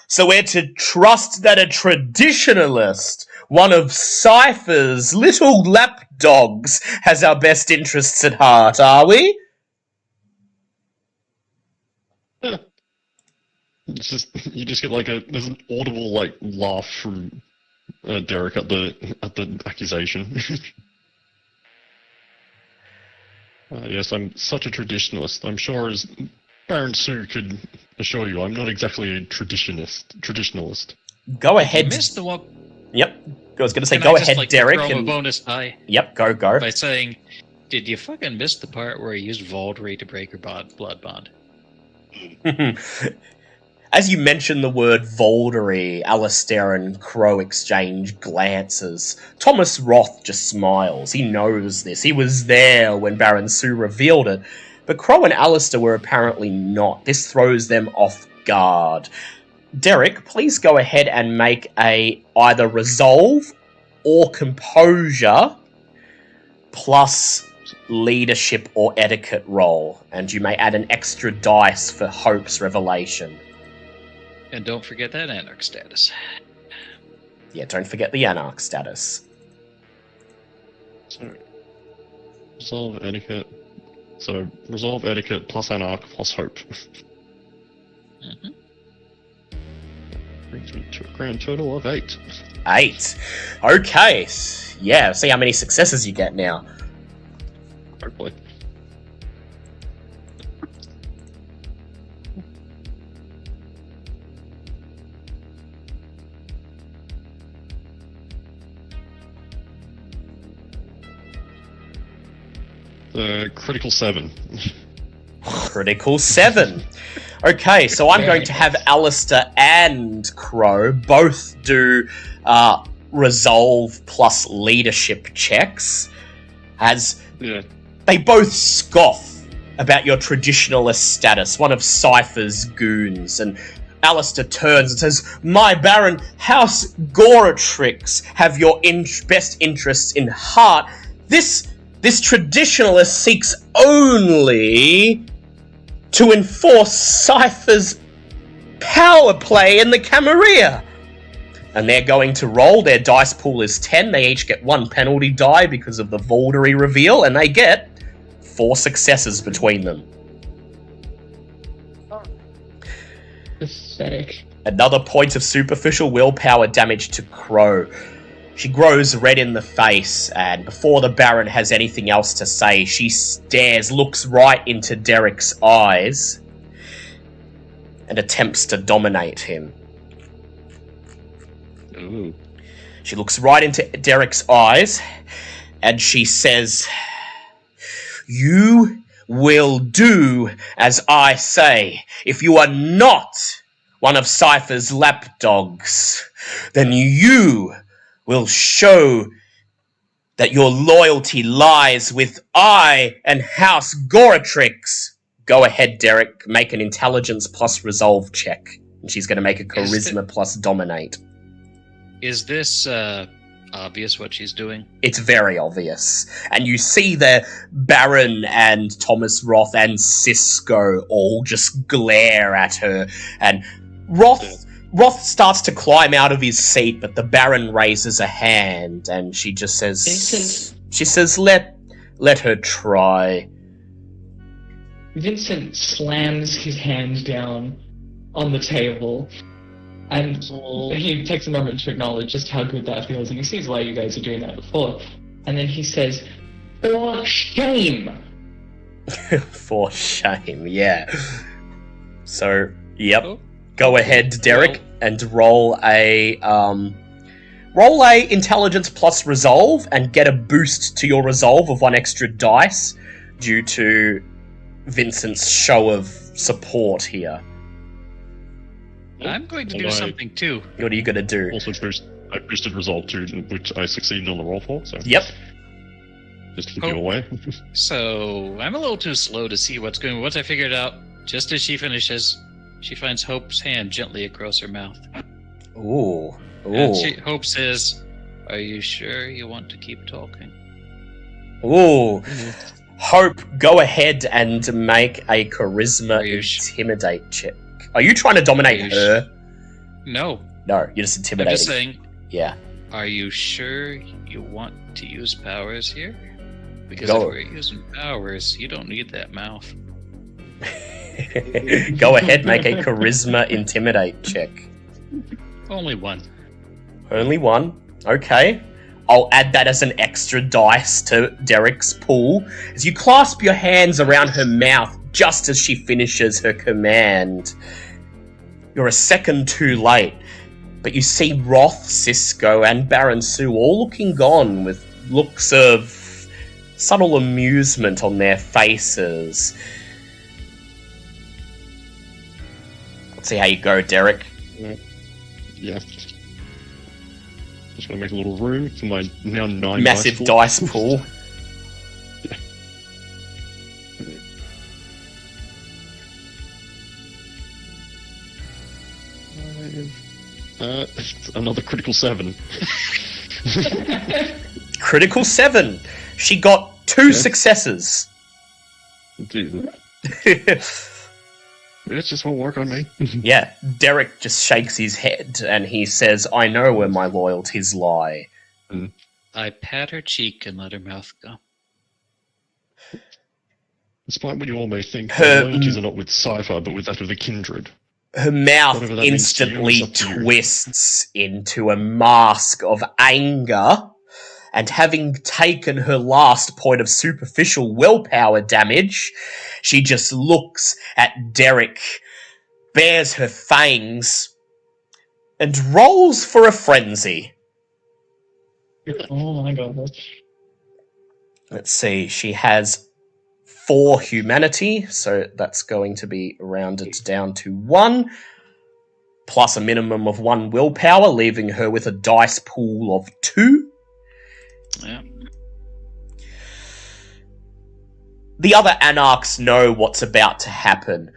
so we're to trust that a traditionalist, one of Cypher's little lapdogs, has our best interests at heart, are we? You just get there's an audible laugh from Derek at the accusation. Yes, I'm such a traditionalist. I'm sure as Baron Sue could assure you, I'm not exactly a traditionalist. Go ahead. You missed the one. Yep. I was going to say, Can go I just, ahead, Derek. Throw a bonus die Yep, go. by saying, did you fucking miss the part where he used Vaulderie to break her blood bond? As you mention the word Vaulderie, Alistair and Crow exchange glances. Thomas Roth just smiles. He knows this. He was there when Baron Sue revealed it. But Crow and Alistair were apparently not. This throws them off guard. Derek, please go ahead and make a either resolve or composure plus leadership or etiquette roll. And you may add an extra dice for Hope's revelation. And don't forget that Anarch status. Yeah, don't forget the Anarch status. So, resolve etiquette. So, resolve etiquette plus Anarch plus Hope. Mm-hmm. Brings me to a grand total of 8. 8. Okay. Yeah, see how many successes you get now. Hopefully. Critical 7. Critical 7. Okay, so I'm going to have Alistair and Crow both do resolve plus leadership checks, as they both scoff about your traditionalist status, one of Cypher's goons, and Alistair turns and says, "My Baron, House Goratrix have your best interests in heart. This traditionalist seeks only to enforce Cypher's power play in the Camarilla." And they're going to roll. Their dice pool is 10. They each get 1 penalty die because of the Vaulderie reveal, and they get 4 successes between them. Pathetic. Another point of superficial willpower damage to Crow. She grows red in the face, and before the Baron has anything else to say, she looks right into Derek's eyes, and attempts to dominate him. Ooh. She looks right into Derek's eyes, and she says, "You will do as I say. If you are not one of Cypher's lapdogs, then you will show that your loyalty lies with I and House Goratrix." Go ahead, Derek. Make an intelligence plus resolve check. And she's going to make a charisma plus dominate. Is this obvious what she's doing? It's very obvious. And you see the Baron and Thomas Roth and Cisco all just glare at her. And Roth starts to climb out of his seat, but the Baron raises a hand, and she just says, let her try. Vincent slams his hand down on the table, and he takes a moment to acknowledge just how good that feels, and he sees why you guys are doing that before. And then he says, "For shame!" For shame, yeah. So, yep. Go ahead, Derek. Well, and roll a intelligence plus resolve and get a boost to your resolve of 1 extra dice due to Vincent's show of support here. I'm going to do something too. What are you going to do? Also I boosted resolve too, which I succeeded on the roll for, so... Yep. Just to give you away. So, I'm a little too slow to see what's going on. Once I figure it out, just as she finishes, she finds Hope's hand gently across her mouth. Ooh. And Hope says, "Are you sure you want to keep talking?" Ooh. Hope, go ahead and make a charisma Are you intimidate check. Are you trying to dominate her? No. No, you're just I'm intimidating. just saying, Yeah. are you sure you want to use powers here? Because Go. if we're using powers, you don't need that mouth. Go ahead, make a charisma intimidate check. Only one. Only one. Okay. I'll add that as an extra dice to Derek's pool as you clasp your hands around her mouth just as she finishes her command. You're a second too late, but you see Roth, Cisco, and Baron Sue all looking on with looks of subtle amusement on their faces. Let's see how you go, Derek. Yeah. Just gonna make a little room for my now 9 Massive dice pool. Another critical 7. Critical 7. She got 2 successes. Jesus. It just won't work on me. Yeah, Derek just shakes his head and he says, "I know where my loyalties lie." I pat her cheek and let her mouth go. Despite what you all may think, Her- my loyalties are not with Cypher, but with that of the Kindred. Her mouth Whatever that means to you, instantly it's up to you. twists into a mask of anger, and having taken her last point of superficial willpower damage, she just looks at Derek, bares her fangs, and rolls for a frenzy. Oh my god. Let's see, she has 4 humanity, so that's going to be rounded down to 1, plus a minimum of 1 willpower, leaving her with a dice pool of 2. Yeah. The other Anarchs know what's about to happen.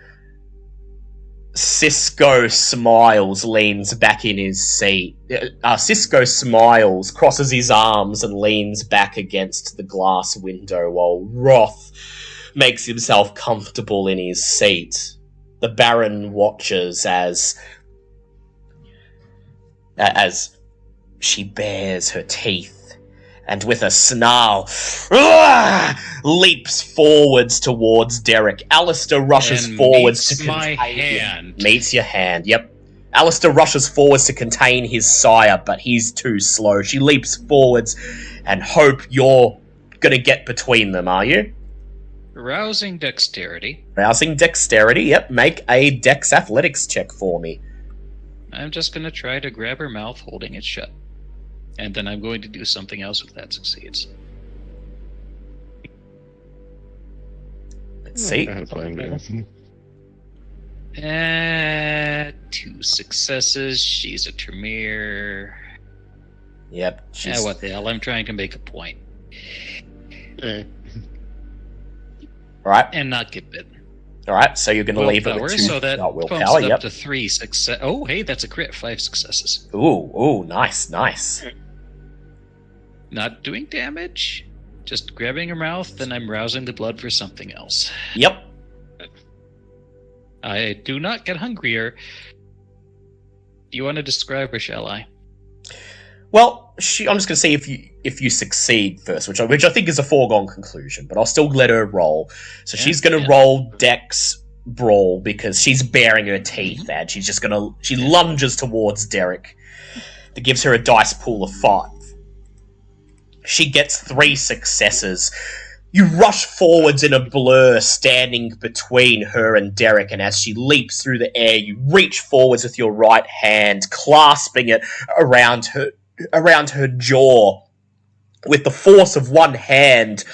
Cisco smiles, leans back in his seat. Cisco smiles, crosses his arms, and leans back against the glass window while Roth makes himself comfortable in his seat. The Baron watches as she bares her teeth and with a snarl, leaps forwards towards Derek. Alistair rushes And forwards to meets my contain him. hand. Meets your hand, yep. Alistair rushes forwards to contain his sire, but he's too slow. She leaps forwards, and Hope, you're gonna get between them, are you? Rousing dexterity. Rousing dexterity, yep. Make a dex athletics check for me. I'm just going to try to grab her mouth holding it shut. And then I'm going to do something else if that succeeds. Let's see. I find it. 2 successes. She's a Tremere. Yep. She's... What the hell? I'm trying to make a point. Yeah. Alright, And not get bitten. alright, so you're gonna leave it Willpower, with 2 so that willpower, bumps it up yep. to 3 success. Oh, hey, that's a crit. 5 successes. Ooh, nice. Not doing damage. Just grabbing her mouth, then I'm rousing the blood for something else. Yep. I do not get hungrier. Do you want to describe her, shall I? Well, I'm just gonna see if you succeed first, which I think is a foregone conclusion, but I'll still let her roll. So Yeah, she's gonna roll Dex Brawl because she's baring her teeth and she lunges towards Derek. That gives her a dice pool of 5. She gets 3 successes. You rush forwards in a blur, standing between her and Derek, and as she leaps through the air, you reach forwards with your right hand, clasping it around her jaw, with the force of one hand,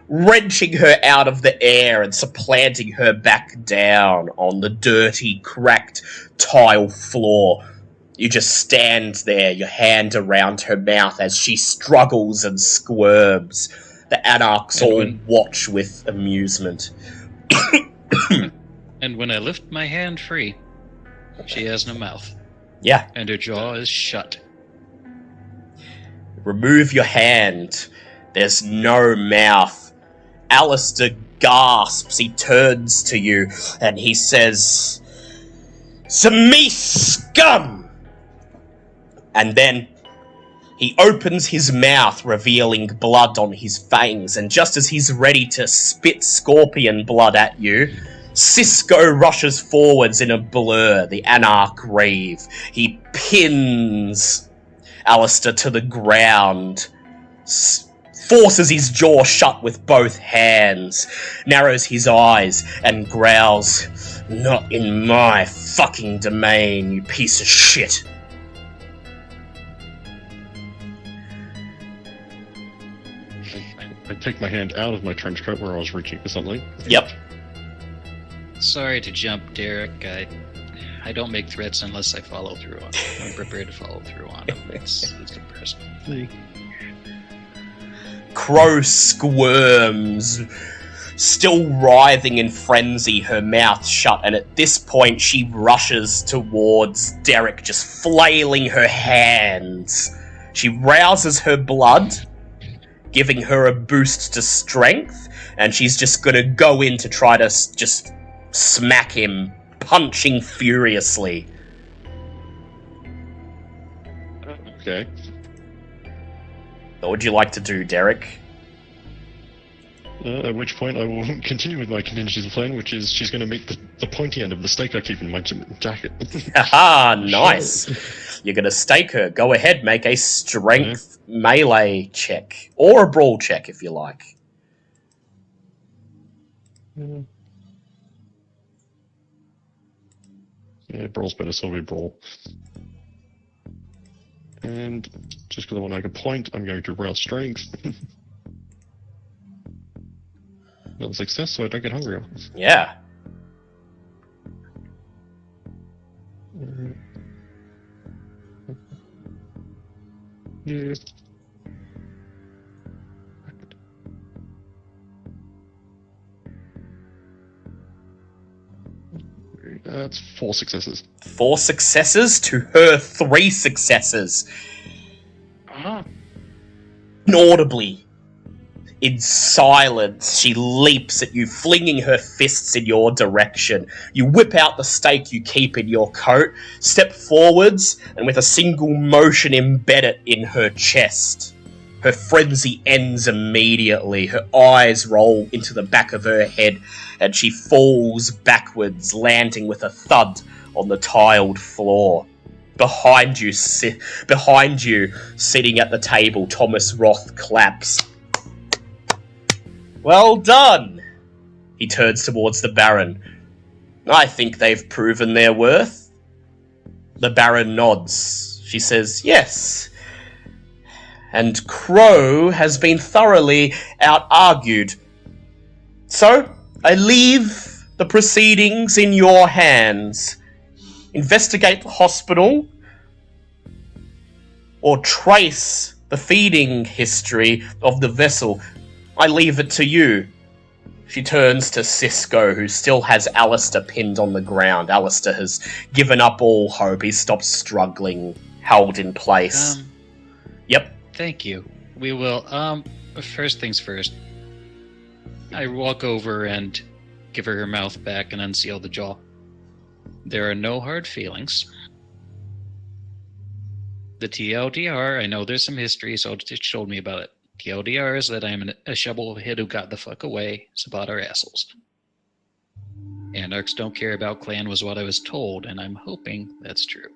wrenching her out of the air and supplanting her back down on the dirty, cracked tile floor. You just stand there, your hand around her mouth as she struggles and squirms. The anarchs all watch with amusement. And when I lift my hand free, she has no mouth. Yeah. And her jaw is shut. Remove your hand. There's no mouth. Alistair gasps. He turns to you and he says, "Zemeath scum!" And then he opens his mouth, revealing blood on his fangs, and just as he's ready to spit scorpion blood at you, Cisco rushes forwards in a blur, the Anarch Reeve. He pins Alistair to the ground, forces his jaw shut with both hands, narrows his eyes, and growls, "Not in my fucking domain, you piece of shit." I take my hand out of my trench coat where I was reaching for something. Yep. Sorry to jump, Derek. I don't make threats unless I follow through on them. I'm prepared to follow through on them. It's impressive. Crow squirms, still writhing in frenzy, her mouth shut, and at this point she rushes towards Derek, just flailing her hands. She rouses her blood, giving her a boost to strength, and she's just gonna go in to try to just smack him, punching furiously. Okay. What would you like to do, Derek? At which point I will continue with my contingency plan, which is she's going to meet the pointy end of the stake I keep in my jacket. Haha, nice. You're gonna stake her. Go ahead, make a strength melee check. Or a brawl check, if you like. Yeah, brawl's better, so we brawl. And just because I want to make a point, I'm going to rouse strength. Another success, so I don't get hungrier. Yeah. Yeah. That's 4 successes. 4 successes to her 3 successes. Inaudibly, in silence, she leaps at you, flinging her fists in your direction. You whip out the stake you keep in your coat, step forwards, and with a single motion embed it in her chest. Her frenzy ends immediately. Her eyes roll into the back of her head, and she falls backwards, landing with a thud on the tiled floor. Behind you, sitting at the table, Thomas Roth claps. "Well done!" He turns towards the Baron. "I think they've proven their worth." The Baron nods. She says, "Yes. And Crow has been thoroughly out-argued. So, I leave the proceedings in your hands. Investigate the hospital, or trace the feeding history of the vessel. I leave it to you." She turns to Cisco, who still has Alistair pinned on the ground. Alistair has given up all hope. He's stopped struggling, held in place. Yep. Thank you. We will, first things first. I walk over and give her mouth back and unseal the jaw. There are no hard feelings. The TLDR, I know there's some history, so it told me about it. TLDR is that I'm a shovelhead who got the fuck away. It's about our assholes. Anarchs don't care about clan was what I was told, and I'm hoping that's true.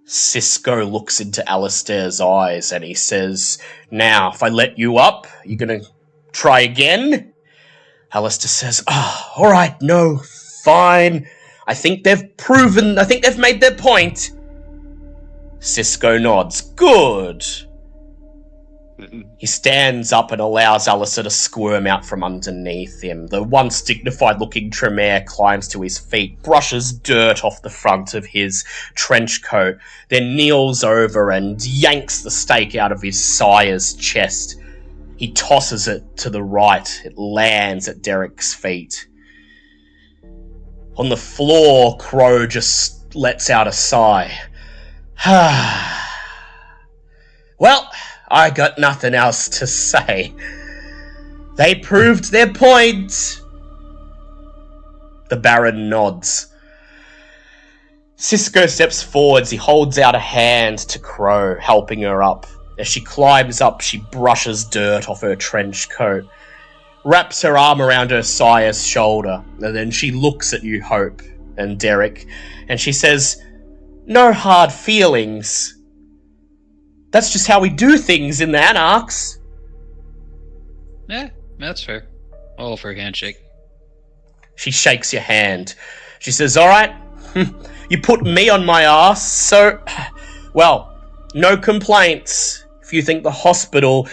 Cisco looks into Alistair's eyes and he says, "Now, if I let you up, you're gonna Try again. Alistair says, alright, no, fine. I think they've made their point. Cisco nods. Good. He stands up and allows Alistair to squirm out from underneath him. The once dignified-looking Tremere climbs to his feet, brushes dirt off the front of his trench coat, then kneels over and yanks the stake out of his sire's chest. He tosses it to the right. It lands at Derek's feet. On the floor, Crow just lets out a sigh. Well, I got nothing else to say. They proved their point. The Baron nods. Cisco steps forwards. He holds out a hand to Crow, helping her up. As she climbs up, she brushes dirt off her trench coat, wraps her arm around her sire's shoulder, and then she looks at you, Hope, and Derek, and she says, "No hard feelings. That's just how we do things in the Anarchs." Yeah, that's fair. All for a handshake. She shakes your hand. She says, alright, you put me on my ass, so, well, no complaints. If you think the hospital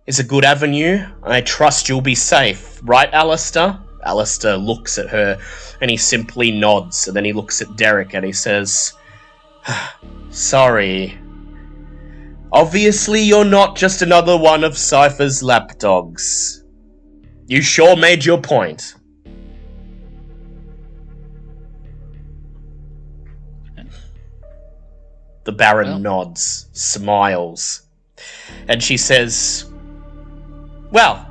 is a good avenue, I trust you'll be safe. Right, Alistair? Alistair looks at her, and he simply nods, and then he looks at Derek, and he says, sorry. Obviously, you're not just another one of Cypher's lapdogs. You sure made your point. The Baron nods, smiles, and she says, well,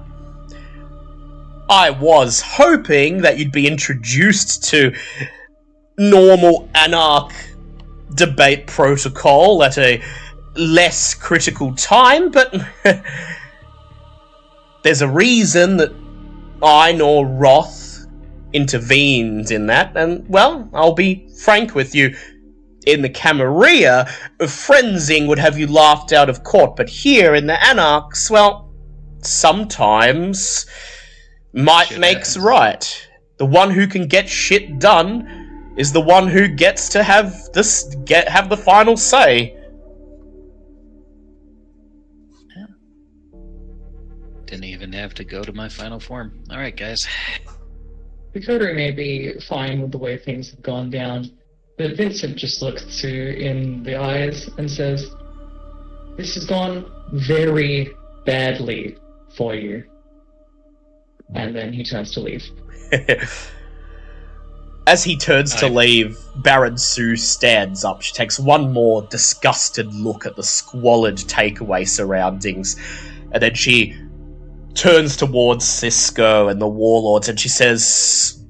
I was hoping that you'd be introduced to normal Anarch debate protocol at a less critical time, but there's a reason that I nor Roth intervened in that, and, well, I'll be frank with you. In the Camarilla, Frenzing would have you laughed out of court, but here in the Anarchs, well, sometimes might Shit makes happens. right. The one who can get shit done is the one who gets to have the final say. Didn't even have to go to my final form. Alright, guys. The coterie may be fine with the way things have gone down, but Vincent just looks her in the eyes and says, this has gone very badly for you. And then he turns to leave. As he turns to leave, Baron Sue stands up. She takes one more disgusted look at the squalid takeaway surroundings, and then she turns towards Cisco and the warlords, and she says,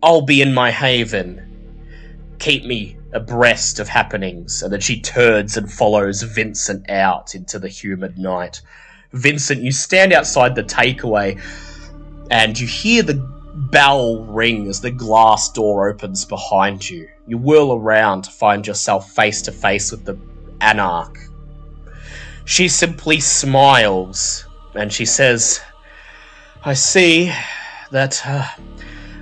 I'll be in my haven. Keep me abreast of happenings. And then she turns and follows Vincent out into the humid night. Vincent, you stand outside the takeaway, and you hear the bell ring as the glass door opens behind you. You whirl around to find yourself face to face with the Anarch. She simply smiles, and she says, I see that,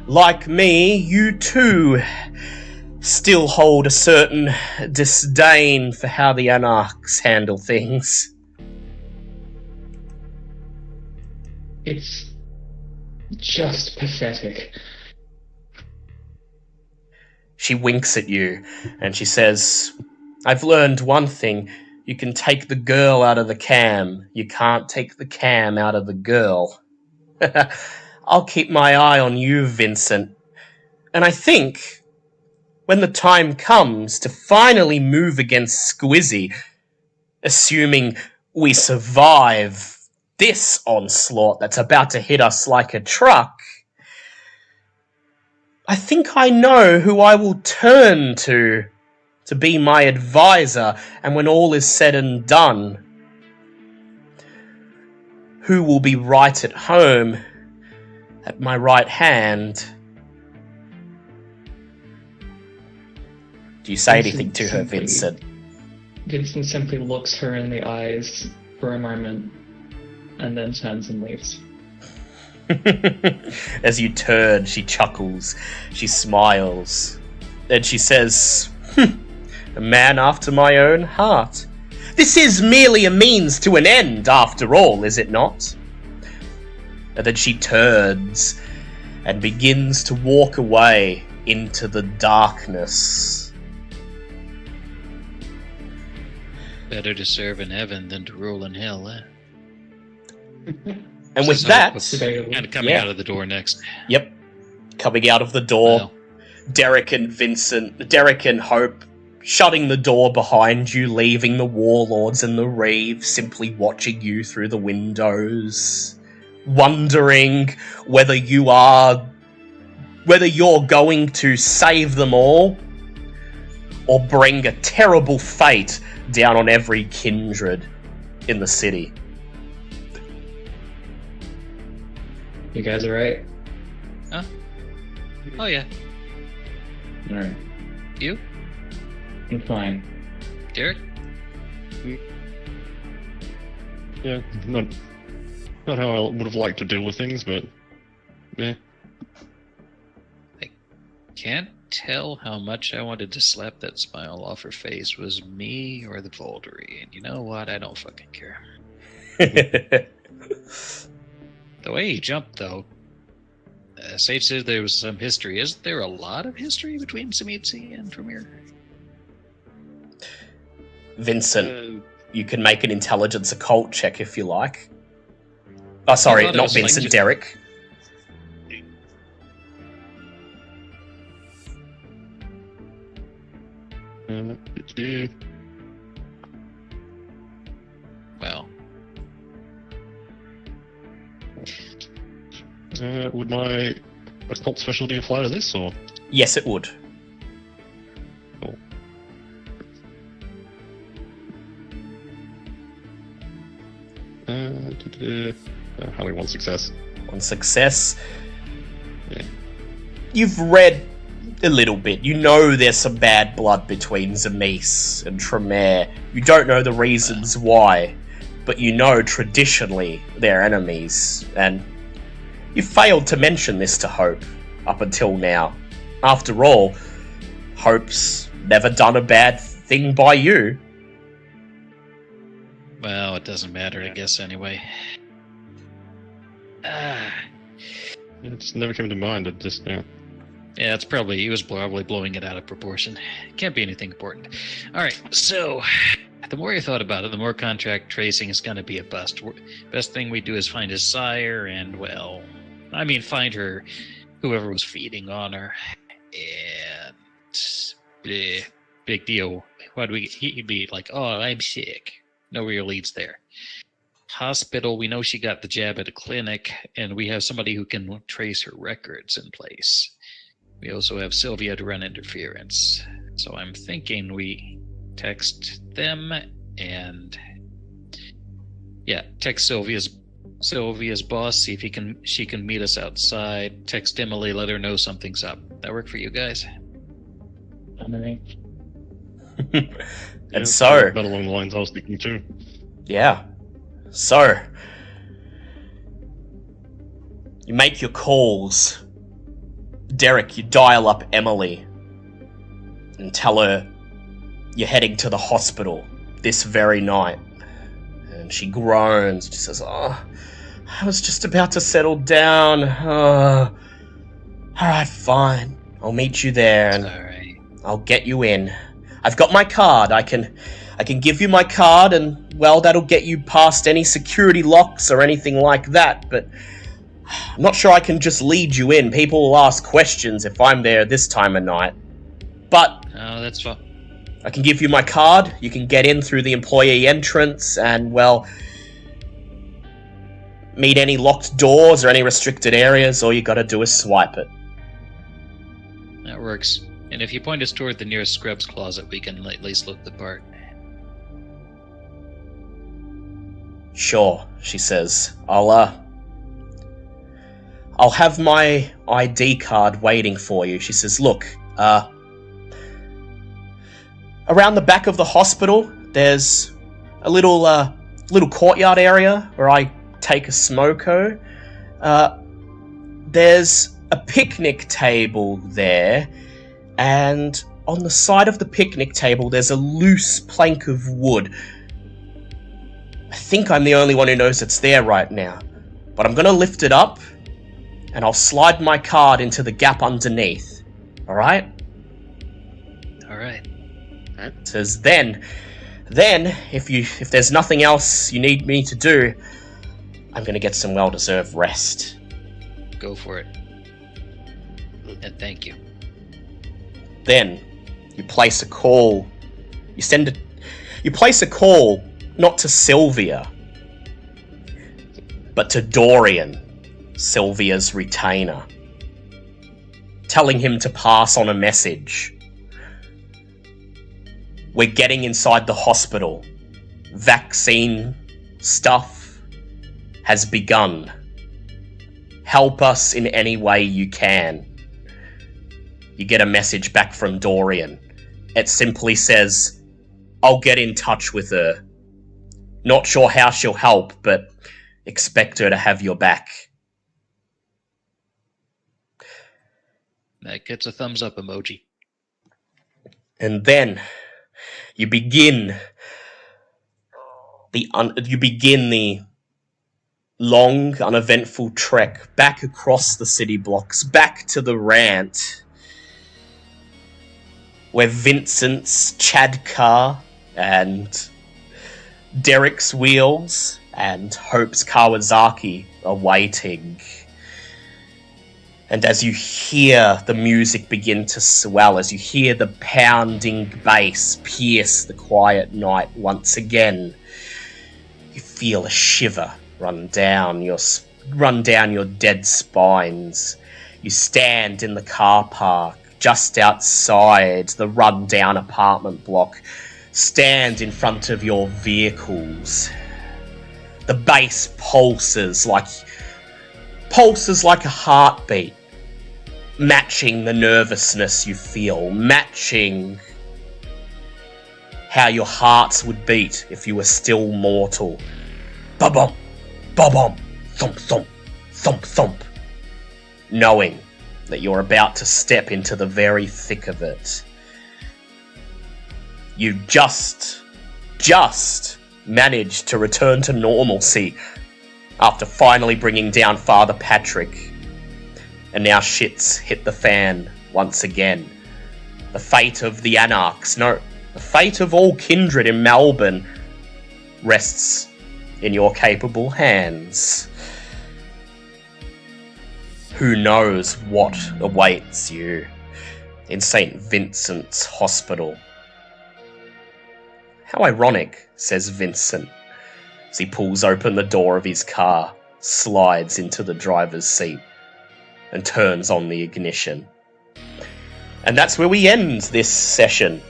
like me, you too still hold a certain disdain for how the Anarchs handle things. It's just pathetic. She winks at you, and she says, I've learned one thing. You can take the girl out of the cam. You can't take the cam out of the girl. I'll keep my eye on you, Vincent. And I think, when the time comes to finally move against Squizzy, assuming we survive this onslaught that's about to hit us like a truck, I think I know who I will turn to be my advisor, and when all is said and done, who will be right at home at my right hand. Do you say anything to her, Vincent? Vincent simply looks her in the eyes for a moment, and then turns and leaves. As you turn, she chuckles. She smiles. Then she says, a man after my own heart. This is merely a means to an end, after all, is it not? And then she turns and begins to walk away into the darkness. Better to serve in heaven than to rule in hell, eh? And with So, that, kind of coming out of the door next. Yep, coming out of the door, Well, Derek and Hope shutting the door behind you, leaving the warlords and the Reeve simply watching you through the windows, wondering whether you're going to save them all or bring a terrible fate down on every kindred in the city. You guys are right? oh yeah. Alright. You? I'm fine. Derek? Yeah, not how I would have liked to deal with things, but yeah. Can't tell how much I wanted to slap that smile off her face was me or the Voldery. And you know what? I don't fucking care. The way he jumped, though, Sage said there was some history. Isn't there a lot of history between Samitsi and Tremere? Vincent, you can make an intelligence occult check if you like. Oh, sorry, I thought it not was like Vincent, just- Derek. Yeah. Well, Would my occult specialty apply to this, or? Yes, it would. Cool. Only one success. One success. Yeah. You've read a little bit. You know there's some bad blood between Zemis and Tremere. You don't know the reasons why, but you know traditionally they're enemies, and you failed to mention this to Hope up until now. After all, Hope's never done a bad thing by you. well, it doesn't matter, I guess, anyway. It just never came to mind. It just, yeah. Yeah, he was probably blowing it out of proportion. Can't be anything important. Alright, so, the more I thought about it, the more contract tracing is going to be a bust. Best thing we do is find his sire and, well, find her, whoever was feeding on her. And, big deal. He'd be like, oh, I'm sick. No real leads there. Hospital, we know she got the jab at a clinic, and we have somebody who can trace her records in place. We also have Sylvia to run interference. So I'm thinking we text them and text Sylvia's boss, see if she can meet us outside. Text Emily, let her know something's up. That work for you guys? Underneath. And so, About along the lines I was thinking too. yeah. So, you make your calls. Derek, you dial up Emily and tell her you're heading to the hospital this very night. And she groans. She says, oh, I was just about to settle down. Oh. Alright, fine. I'll meet you there and Alright. I'll get you in. I've got my card. I can give you my card and, well, that'll get you past any security locks or anything like that, but I'm not sure I can just lead you in. People will ask questions if I'm there this time of night. But Oh, that's fine. I can give you my card. You can get in through the employee entrance and, well, meet any locked doors or any restricted areas. All you gotta do is swipe it. That works. And if you point us toward the nearest scrubs closet, we can at least look the part. Sure, she says. I'll have my ID card waiting for you. She says, look, around the back of the hospital, there's a little courtyard area where I take a smoko. There's a picnic table there, and on the side of the picnic table there's a loose plank of wood. I think I'm the only one who knows it's there right now, but I'm gonna lift it up, and I'll slide my card into the gap underneath. Alright? Alright. It says then, if there's nothing else you need me to do, I'm gonna get some well-deserved rest. Go for it. And thank you. Then, you place a call. You place a call, not to Sylvia, but to Dorian, Sylvia's retainer, telling him to pass on a message. We're getting inside the hospital. Vaccine stuff has begun. Help us in any way you can. You get a message back from Dorian. It simply says, I'll get in touch with her. Not sure how she'll help, but expect her to have your back. That gets a thumbs up emoji. And then you begin the long, uneventful trek back across the city blocks, back to the rant, where Vincent's Chad car and Derek's wheels and Hope's Kawasaki are waiting. And as you hear the music begin to swell, as you hear the pounding bass pierce the quiet night once again, you feel a shiver run down your dead spines. You stand in the car park just outside the run-down apartment block, stand in front of your vehicles. The bass pulses like a heartbeat, matching the nervousness you feel, matching how your hearts would beat if you were still mortal. Ba-bum, ba-bum, thump, thump, thump, thump. Knowing that you're about to step into the very thick of it. You just managed to return to normalcy after finally bringing down Father Patrick. And now shit's hit the fan once again. The fate of the Anarchs, no, the fate of all Kindred in Melbourne rests in your capable hands. Who knows what awaits you in St. Vincent's Hospital? How ironic, says Vincent, as he pulls open the door of his car, slides into the driver's seat, and turns on the ignition. And that's where we end this session.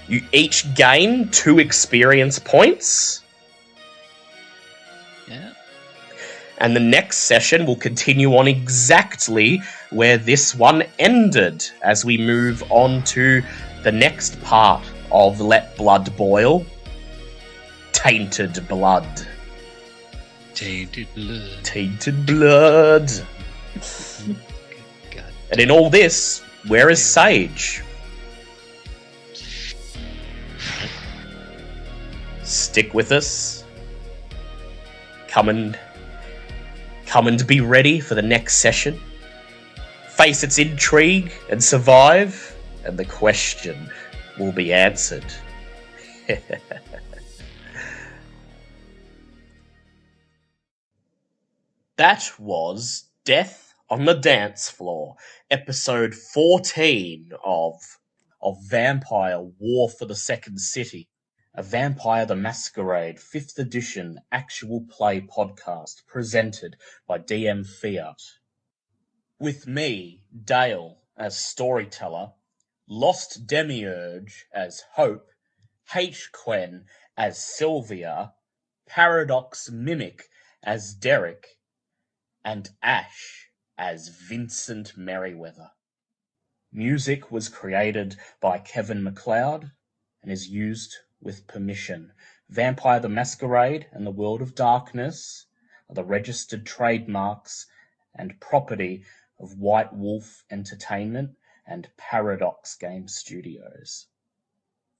You each gain 2 experience points. Yeah. And the next session will continue on exactly where this one ended, as we move on to the next part of Let Blood Boil. Tainted Blood. Tainted blood. Tainted Blood. God. And in all this, where is Sage? Stick with us. Come and be ready for the next session. Face its intrigue and survive, and the question will be answered. That was Death on the Dance Floor, episode 14 of Vampire War for the Second City, a Vampire the Masquerade 5th edition actual play podcast presented by DM Fiat. With me, Dale, as storyteller, Lost Demiurge as Hope, H. Quen as Sylvia, Paradox Mimic as Derek, and Ash as Vincent Merriweather. Music was created by Kevin MacLeod and is used with permission. Vampire the Masquerade and the World of Darkness are the registered trademarks and property of White Wolf Entertainment and Paradox Game Studios.